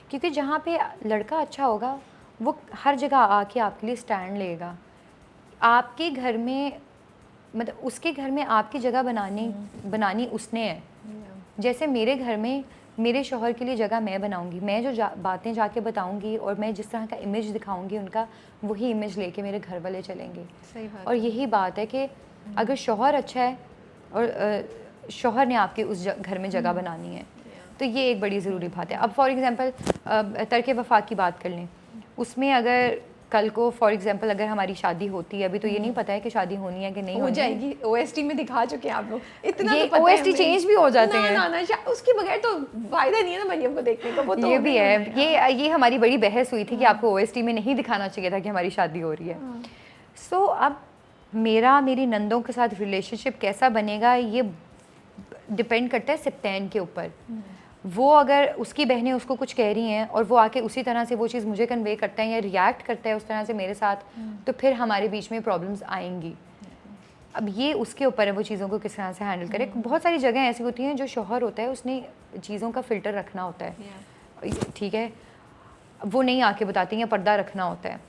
क्योंकि जहाँ पे लड़का अच्छा होगा वो हर जगह आके आपके लिए स्टैंड लेगा। आपके घर में, मतलब उसके घर में आपकी जगह बनानी उसने है। जैसे मेरे घर में मेरे शौहर के लिए जगह मैं बनाऊंगी, मैं जो बातें जाके बताऊंगी और मैं जिस तरह का इमेज दिखाऊंगी उनका, वही इमेज लेके मेरे घर वाले चलेंगे। सही बात और यही बात है कि अगर शौहर अच्छा है और शौहर ने आपके उस घर में जगह बनानी है, तो ये एक बड़ी ज़रूरी बात है। अब फॉर एग्ज़ाम्पल तर्क वफ़ा की बात कर लें, उसमें अगर कल को फॉर एग्जांपल अगर हमारी शादी होती है, अभी तो ये नहीं पता है कि शादी होनी है कि नहीं हो जाएगी, ओएसटी में दिखा चुके हैं आप लोग, इतना ये तो पता ओएसटी चेंज भी हो जाते हैं ना उसके बगैर तो फायदा नहीं है ना मरियम को देखने का। वो तो ये भी है, ये हमारी बड़ी बहस हुई थी कि आपको ओएसटी में नहीं दिखाना चाहिए था कि हमारी शादी हो रही है। सो अब मेरी नंदों के साथ रिलेशनशिप कैसा बनेगा ये डिपेंड करता है सिप्तैन के ऊपर। वो अगर उसकी बहनें उसको कुछ कह रही हैं और वो आके उसी तरह से वो चीज़ मुझे कन्वे करता है या रिएक्ट करता है उस तरह से मेरे साथ, तो फिर हमारे बीच में प्रॉब्लम्स आएंगी। अब ये उसके ऊपर है वो चीज़ों को किस तरह से हैंडल करे। बहुत सारी जगह ऐसी होती हैं जो शौहर होता है उसने चीज़ों का फ़िल्टर रखना होता है, ठीक है, वो नहीं आके बताती हैं, पर्दा रखना होता है।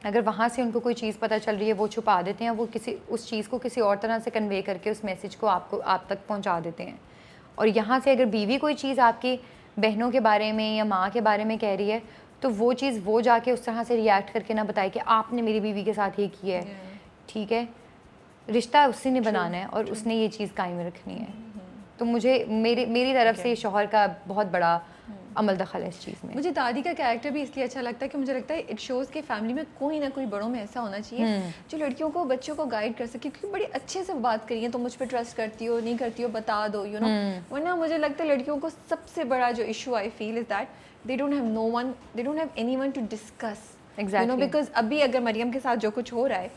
अगर वहाँ से उनको कोई चीज़ पता चल रही है वो छुपा देते हैं, वो उस चीज़ को किसी और तरह से कन्वे करके उस मैसेज को आप तक पहुँचा देते हैं। और यहाँ से अगर बीवी कोई चीज़ आपकी बहनों के बारे में या माँ के बारे में कह रही है, तो वो चीज़ वो जाके उस तरह से रिएक्ट करके ना बताए कि आपने मेरी बीवी के साथ ये किया है, ठीक है, रिश्ता उसी ने बनाना है और उसने ये चीज़ कायम रखनी है। तो मुझे मेरी तरफ से शौहर का बहुत बड़ा अमल दखल है इस चीज़ में। मुझे दादी का कैरेक्टर भी इसलिए अच्छा लगता है कि मुझे लगता है इट शोज़ कि फैमिली में कोई ना कोई बड़ों में ऐसा होना चाहिए जो लड़कियों को, बच्चों को गाइड कर सके, क्योंकि बड़ी अच्छे से बात करिए, तो मुझ पर ट्रस्ट करती हो नहीं करती हो बता दो, यू नो। वरना मुझे लगता है लड़कियों को सबसे बड़ा जो issue I feel is that they don't have anyone to discuss, you know, because अभी अगर मरियम के साथ जो कुछ हो रहा है,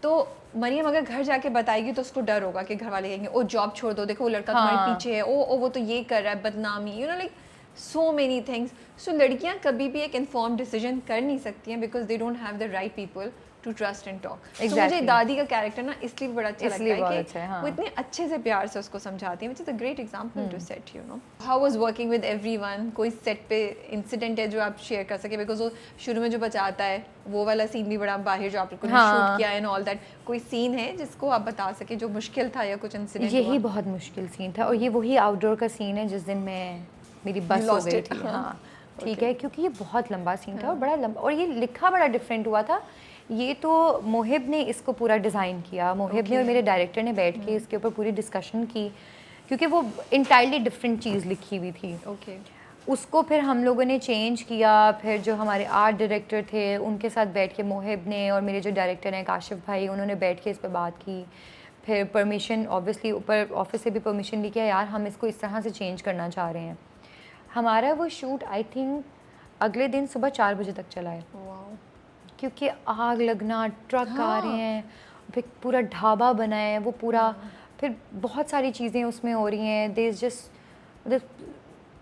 तो मरियम अगर घर जाके बताएगी तो उसको डर होगा कि घर वाले कहेंगे ओ जॉब छोड़ दो, देखो वो लड़का तुम्हारे पीछे है, ओ वो तो ये कर रहा है, बदनामी, you know, like so many things. So लड़कियां कभी भी एक इन्फॉर्म डिसीजन कर नहीं सकती हैं because they don't have the right people to trust and talk. तो मुझे दादी का कैरेक्टर ना इसलिए बड़ा अच्छा लगता है कि वो इतने अच्छे से प्यार से उसको समझाती है, which is a great example to set, you know. How was working with everyone? कोई सेट पे इंसिडेंट है जो आप शेयर कर सके, बिकॉज वो शुरू में जो बचाता है वो वाला सीन भी बड़ा बाहर जो आप लोगों ने शूट किया एंड ऑल दैट, कोई सीन है जिसको आप बता सके जो मुश्किल था या कुछ इंसिडेंट? यही बहुत मुश्किल सीन था और ये वही आउटडोर का सीन है जिस दिन मेरी बस हो गई थी। हाँ, ठीक है, क्योंकि ये बहुत लंबा सीन था और बड़ा लंबा, और ये लिखा बड़ा डिफरेंट हुआ था। ये तो मोहिब ने इसको पूरा डिज़ाइन किया, मोहिब ने और मेरे डायरेक्टर ने बैठ के इसके ऊपर पूरी डिस्कशन की, क्योंकि वो इंटायरली डिफरेंट चीज़ लिखी हुई थी। उसको फिर हम लोगों ने चेंज किया, फिर जो हमारे आर्ट डायरेक्टर थे उनके साथ बैठ के मोहिब ने और मेरे जो डायरेक्टर हैं काशिफ भाई, उन्होंने बैठ के इस पर बात की। फिर परमिशन ऑब्वियसली ऊपर ऑफिस से भी परमिशन ली कि यार हम इसको इस तरह से चेंज करना चाह रहे हैं। हमारा वो शूट आई थिंक अगले दिन सुबह 4 बजे तक चला है, क्योंकि आग लगना, ट्रक आ रहे हैं, फिर पूरा ढाबा बना है, वो पूरा फिर बहुत सारी चीज़ें उसमें हो रही हैं, there is just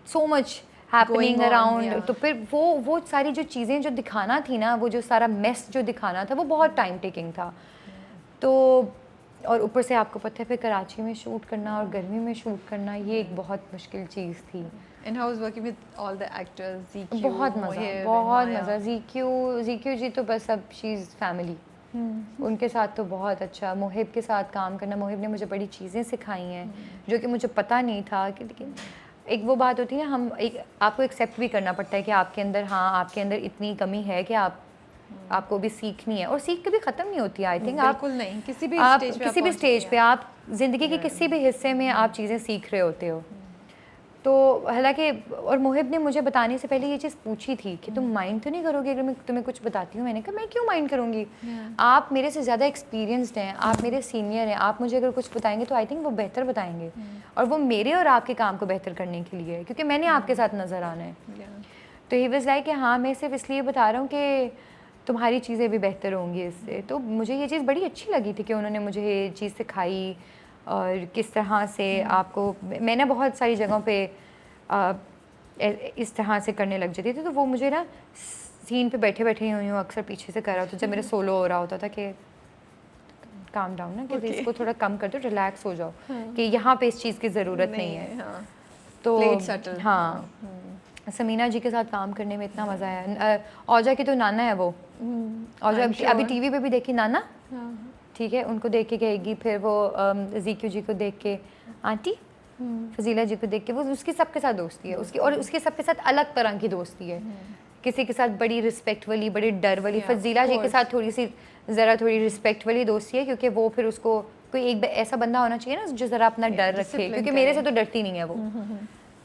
so much happening Going on, around. yeah. तो फिर वो सारी जो चीज़ें जो दिखाना थी ना, वो जो सारा मेस जो दिखाना था वो बहुत टाइम टेकिंग था। तो और ऊपर से आपको पता है फिर कराची में शूट करना और गर्मी में शूट करना, ये एक बहुत मुश्किल चीज़ थी। And how was working with all the actors? ZQ, बहुत मज़ा, Mohib, and बहुत Maya? मज़ा। ZQ जी तो बस अब शी इज़ फैमिली, उनके साथ तो बहुत अच्छा। मोहिब के साथ काम करना, मोहिब ने मुझे बड़ी चीज़ें सिखाई हैं जो कि मुझे पता नहीं था कि, लेकिन एक वो बात होती है ना, हम एक आपको एक्सेप्ट भी करना पड़ता है कि आपके अंदर, हाँ आपके अंदर इतनी कमी है कि आपको भी सीखनी है, और सीख कभी ख़त्म नहीं होती। आई थिंक आप बिल्कुल नहीं, किसी भी आप स्टेज पे किसी भी स्टेज पे आप ज़िंदगी के किसी भी हिस्से में आप चीज़ें सीख रहे होते हो। तो हालांकि, और मोहिब ने मुझे बताने से पहले ये चीज़ पूछी थी कि तुम माइंड तो नहीं करोगे अगर मैं तुम्हें कुछ बताती हूँ? मैंने कहा मैं क्यों माइंड करूँगी, आप मेरे से ज़्यादा एक्सपीरियंसड हैं, आप मेरे सीनियर हैं, आप मुझे अगर कुछ बताएंगे तो आई थिंक वो बेहतर बताएंगे, और वो मेरे और आपके काम को बेहतर करने के लिए है, क्योंकि मैंने आपके साथ नज़र आना है। तो ही वाज लाइक कि हाँ मैं सिर्फ इसलिए बता रहा हूँ कि तुम्हारी चीज़ें भी बेहतर होंगी इससे। तो मुझे ये चीज़ बड़ी अच्छी लगी थी कि उन्होंने मुझे ये चीज़ सिखाई, और किस तरह से आपको, मैं ना बहुत सारी जगहों पे इस तरह से करने लग जाती थी, तो वो मुझे ना सीन पे बैठे बैठे यूँ यूँ अक्सर पीछे से कर रहा होता, जब मेरा सोलो हो रहा होता था कि काम डाउन ना, कि इसको थोड़ा कम कर दो, रिलैक्स हो जाओ, कि यहाँ पे इस चीज़ की ज़रूरत नहीं है। तो हाँ, समीना जी के साथ काम करने में इतना मज़ा आया। औजा की तो नाना है वो, औजा अभी टीवी पे भी देखी नाना, ठीक है, उनको देख के कहेगी, फिर वो ZQ जी को देख के आंटी, फजीला जी को देख के, वो उसकी सबके साथ दोस्ती है उसकी, और उसके सबके साथ अलग तरह की दोस्ती है, किसी के साथ बड़ी रिस्पेक्ट वाली, बड़ी डर वाली। फजीला जी के साथ थोड़ी रिस्पेक्ट वाली दोस्ती है, क्योंकि वो फिर उसको कोई एक ऐसा बंदा होना चाहिए ना जो ज़रा अपना डर रखे, क्योंकि मेरे से तो डरती नहीं है वो।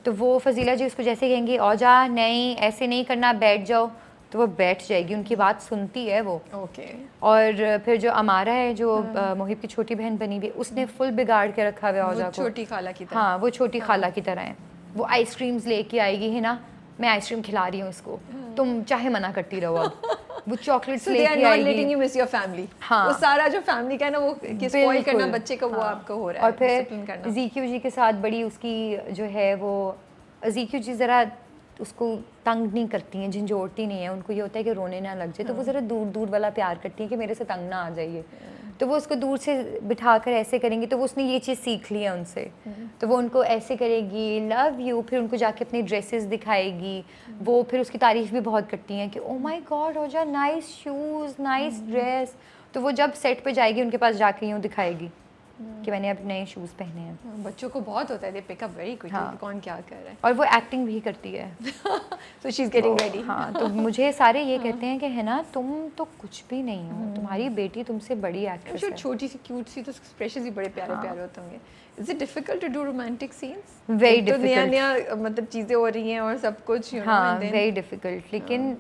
तो वो फजीला जी उसको जैसे कहेंगी औजा नहीं ऐसे नहीं करना, बैठ जाओ, तो वो बैठ जाएगी, उनकी बात सुनती है वो। और फिर जो अमारा है, जो मोहिब की छोटी बहन बनी हुई, उसने फुल बिगाड़ के रखा हुआ है औजा को, छोटी खाला की तरह। हाँ वो छोटी खाला की तरह है। वो आइसक्रीम्स लेके आएगी, है ना, मैं आइसक्रीम खिला रही हूँ इसको, तुम चाहे मना करती रहो। अब वो चॉकलेट्स लेके आएगी। हाँ, वो सारा जो फैमिली का है ना, वो स्पॉइल करना बच्चे को, वो आपको हो रहा है। और फिर ZQ जी के साथ बड़ी उसकी जो है, वो ZQ जी ज़रा उसको तंग नहीं करती हैं, झंझोड़ती नहीं है, उनको ये होता है कि रोने ना लग जाए, तो वो ज़रा दूर दूर वाला प्यार करती हैं कि मेरे से तंग ना आ जाइए, तो वो उसको दूर से बिठा कर ऐसे करेंगी। तो वो उसने ये चीज़ सीख ली है उनसे, तो वो उनको ऐसे करेगी, लव यू, फिर उनको जाके अपनी ड्रेसेस दिखाएगी, वो फिर उसकी तारीफ़ भी बहुत करती हैं कि ओ माय गॉड हो जा, नाइस शूज़, नाइस ड्रेस। तो वो जब सेट पे जाएगी उनके पास जाके यूँ दिखाएगी कि मैंने अब नए शूज़ पहने हैं। बच्चों को बहुत होता है, दे पिक अप वेरी क्विकली कौन क्या कर रहा है, और वो एक्टिंग भी करती है। so she's getting ready। हाँ, तो मुझे सारे ये कहते हैं कि है ना, तुम तो कुछ भी नहीं हो, तुम्हारी बेटी तुमसे बड़ी एक्ट्रेस है। छोटी सी क्यूट सी, तो एक्सप्रेशंस भी बड़े प्यारे प्यारे होते होंगे। Is it difficult to do romantic scenes? Very difficult, नया मतलब चीज़ें हो रही हैं और सब कुछ, हाँ वेरी डिफिकल्ट। लेकिन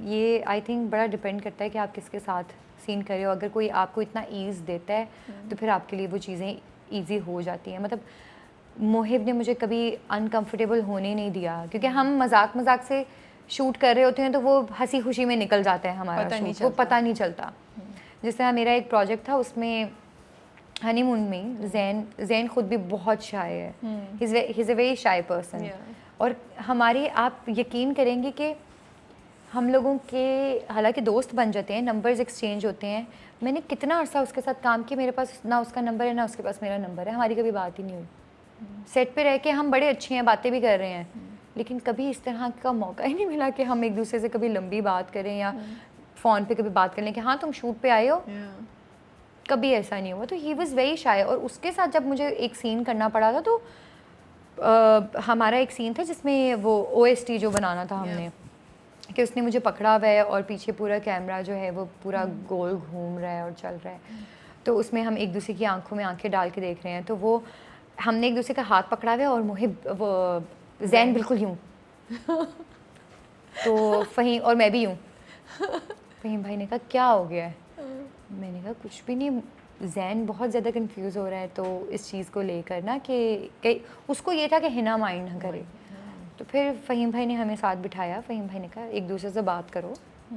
ये आई थिंक बड़ा डिपेंड करता है कि आप किसके साथ सीन कर रहे हो। अगर कोई आपको इतना ईज़ देता है तो फिर आपके लिए वो चीज़ें ईजी हो जाती हैं। मतलब मोहिब ने मुझे कभी अनकंफर्टेबल होने नहीं दिया, क्योंकि हम मजाक से शूट कर रहे होते हैं, तो वो हंसी खुशी में निकल जाता है हमारा शूट, वो पता नहीं चलता। जिस तरह मेरा एक प्रोजेक्ट था, उसमें हनीमून में जैन खुद भी बहुत शाय है, he is a very shy person. और हमारी, आप यकीन करेंगे कि हम लोगों के हालांकि दोस्त बन जाते हैं, नंबर्स एक्सचेंज होते हैं, मैंने कितना अर्सा उसके साथ काम किया, मेरे पास ना उसका नंबर है ना उसके पास मेरा नंबर है, हमारी कभी बात ही नहीं हुई। सेट पे रह के हम बड़े अच्छे हैं, बातें भी कर रहे हैं, लेकिन कभी इस तरह का मौका ही नहीं मिला कि हम एक दूसरे से कभी लंबी बात करें या फ़ोन पे कभी बात कर लें कि हाँ तुम शूट पे आए हो, कभी ऐसा नहीं हुआ। तो ही वॉज़ वेरी शाय। और उसके साथ जब मुझे एक सीन करना पड़ा था, तो हमारा एक सीन था जिसमें वो OST जो बनाना था हमने, कि उसने मुझे पकड़ा हुआ है और पीछे पूरा कैमरा जो है वो पूरा गोल घूम रहा है और चल रहा है, तो उसमें हम एक दूसरे की आंखों में आंखें डाल के देख रहे हैं। तो वो हमने एक दूसरे का हाथ पकड़ा हुआ है और मुझे वो जैन बिल्कुल यूँ तो फ़हीम और मैं भी यूँ। फ़हीम भाई ने कहा क्या हो गया है? मैंने कहा कुछ भी नहीं, जैन बहुत ज़्यादा कंफ्यूज हो रहा है तो इस चीज़ को लेकर ना कि उसको ये था कि हिना माइंड ना करे। तो फिर फ़हीम भाई ने हमें साथ बिठाया, फ़हीम भाई ने कहा एक दूसरे से बात करो,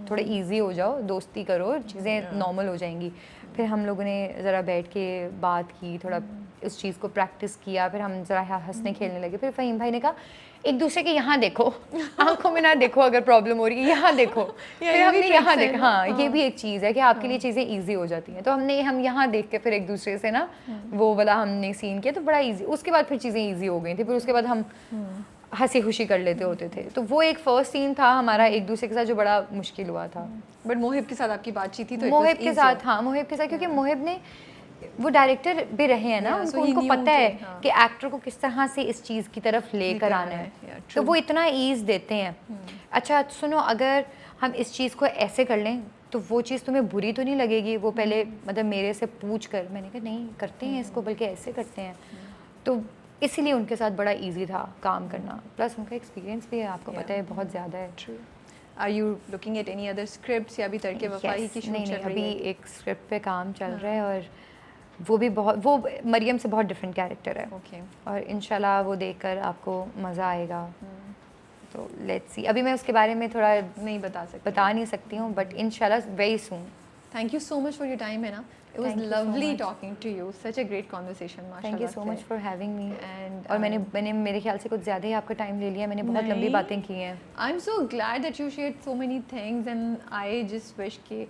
थोड़ा इजी हो जाओ, दोस्ती करो, चीज़ें नॉर्मल हो जाएंगी। फिर हम लोगों ने ज़रा बैठ के बात की, थोड़ा इस चीज़ को प्रैक्टिस किया, फिर हम ज़रा हंसने खेलने लगे। फिर फ़हीम भाई ने कहा एक दूसरे के यहाँ देखो, आंखों में ना देखो अगर प्रॉब्लम हो रही है, यहाँ देखो। फिर हमने यहाँ देखा, हाँ ये भी एक चीज़ है कि आपके लिए चीज़ें ईजी हो जाती हैं। तो हम यहाँ देख के फिर एक दूसरे से ना वो वाला हमने सीन किया, तो बड़ा ईजी। उसके बाद फिर चीज़ें ईजी हो गई थी, फिर उसके बाद हम हंसी खुशी कर लेते होते थे। तो वो एक फर्स्ट सीन था हमारा एक दूसरे के साथ जो बड़ा मुश्किल हुआ था। बट मोहिब के साथ आपकी बातचीत थी तो मोहिब के साथ, हाँ मोहिब के साथ, क्योंकि मोहिब ने वो डायरेक्टर भी रहे हैं ना, उनको पता है कि एक्टर को किस तरह से इस चीज़ की तरफ लेकर आना है, तो वो इतना ईज देते हैं। अच्छा सुनो, अगर हम इस चीज़ को ऐसे कर लें तो वो चीज़ तुम्हें बुरी तो नहीं लगेगी? वो पहले मतलब मेरे से पूछ कर, मैंने कहा नहीं करते हैं इसको, बल्कि ऐसे करते हैं। तो इसीलिए उनके साथ बड़ा इजी था काम करना, प्लस उनका एक्सपीरियंस भी है, आपको पता है बहुत ज़्यादा है। True. Are you looking at any other scripts या अभी तड़के वफाई की शूट चल रही है? अभी एक स्क्रिप्ट पे काम चल रहा है, और वो भी बहुत, वो मरियम से बहुत डिफरेंट कैरेक्टर है। ओके। और इंशाल्लाह वो देखकर आपको मज़ा आएगा। तो लेट्स सी, अभी मैं उसके बारे में थोड़ा नहीं बता सकती हूँ, बट इंशाल्लाह very soon. Thank you so much for your time, है ना। It was Thank you so lovely much. talking to you. Such a great conversation, माशाल्लाह। Thank you so much for having me. And और मैंने मेरे ख्याल से कुछ ज़्यादा ही आपका टाइम ले लिया, मैंने बहुत लंबी बातें की हैं। I'm so glad that you shared so many things, and I just wish कि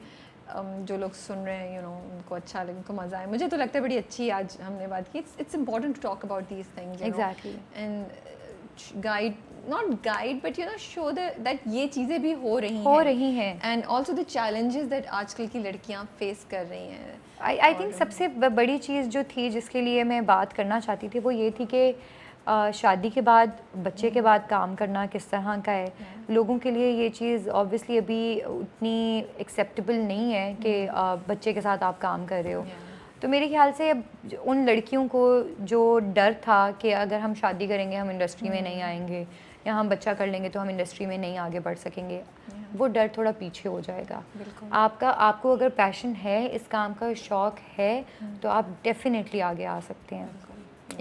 जो लोग सुन रहे हैं, उनको अच्छा लगे, उनको मज़ा आए। मुझे तो लगता है बड़ी अच्छी आज हमने बात की। It's important to talk about these things, Exactly. and guide, not guide, but show that ये चीज़ें भी हो रही हैं, and also the challenges that आजकल की लड़कियाँ face कर रही हैं। आई थिंक सबसे बड़ी चीज़ जो थी जिसके लिए मैं बात करना चाहती थी वो ये थी कि शादी के बाद, बच्चे के बाद काम करना किस तरह का है। लोगों के लिए ये चीज़ ऑब्वियसली अभी उतनी एक्सेप्टेबल नहीं है कि बच्चे के साथ आप काम कर रहे हो। तो मेरे ख्याल से उन लड़कियों को जो डर था कि अगर हम शादी करेंगे हम इंडस्ट्री में नहीं आएंगे, या हम बच्चा कर लेंगे तो हम इंडस्ट्री में नहीं आगे बढ़ सकेंगे, वो डर थोड़ा पीछे हो जाएगा। आपको अगर पैशन है, इस काम का शौक़ है, तो आप डेफिनेटली आगे आ सकते हैं।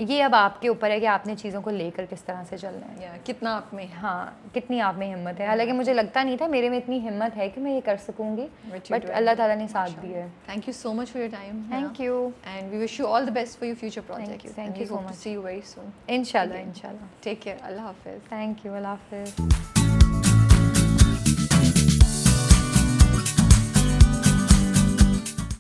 ये अब आपके ऊपर है कि आपने चीज़ों को लेकर किस तरह से चलना है, कितना आप में, हाँ कितनी आप में हिम्मत है। हालांकि मुझे लगता नहीं था मेरे में इतनी हिम्मत है कि मैं ये कर सकूँगी, बट अल्लाह ताला ने साथ दिया है। Thank you so much for your time. Thank you, and we wish you all the best for your future projects. Thank you so much. See you very soon. इंशाल्लाह। Take care. अल्लाह हाफिज़। Thank you. अल्लाह हाफिज़।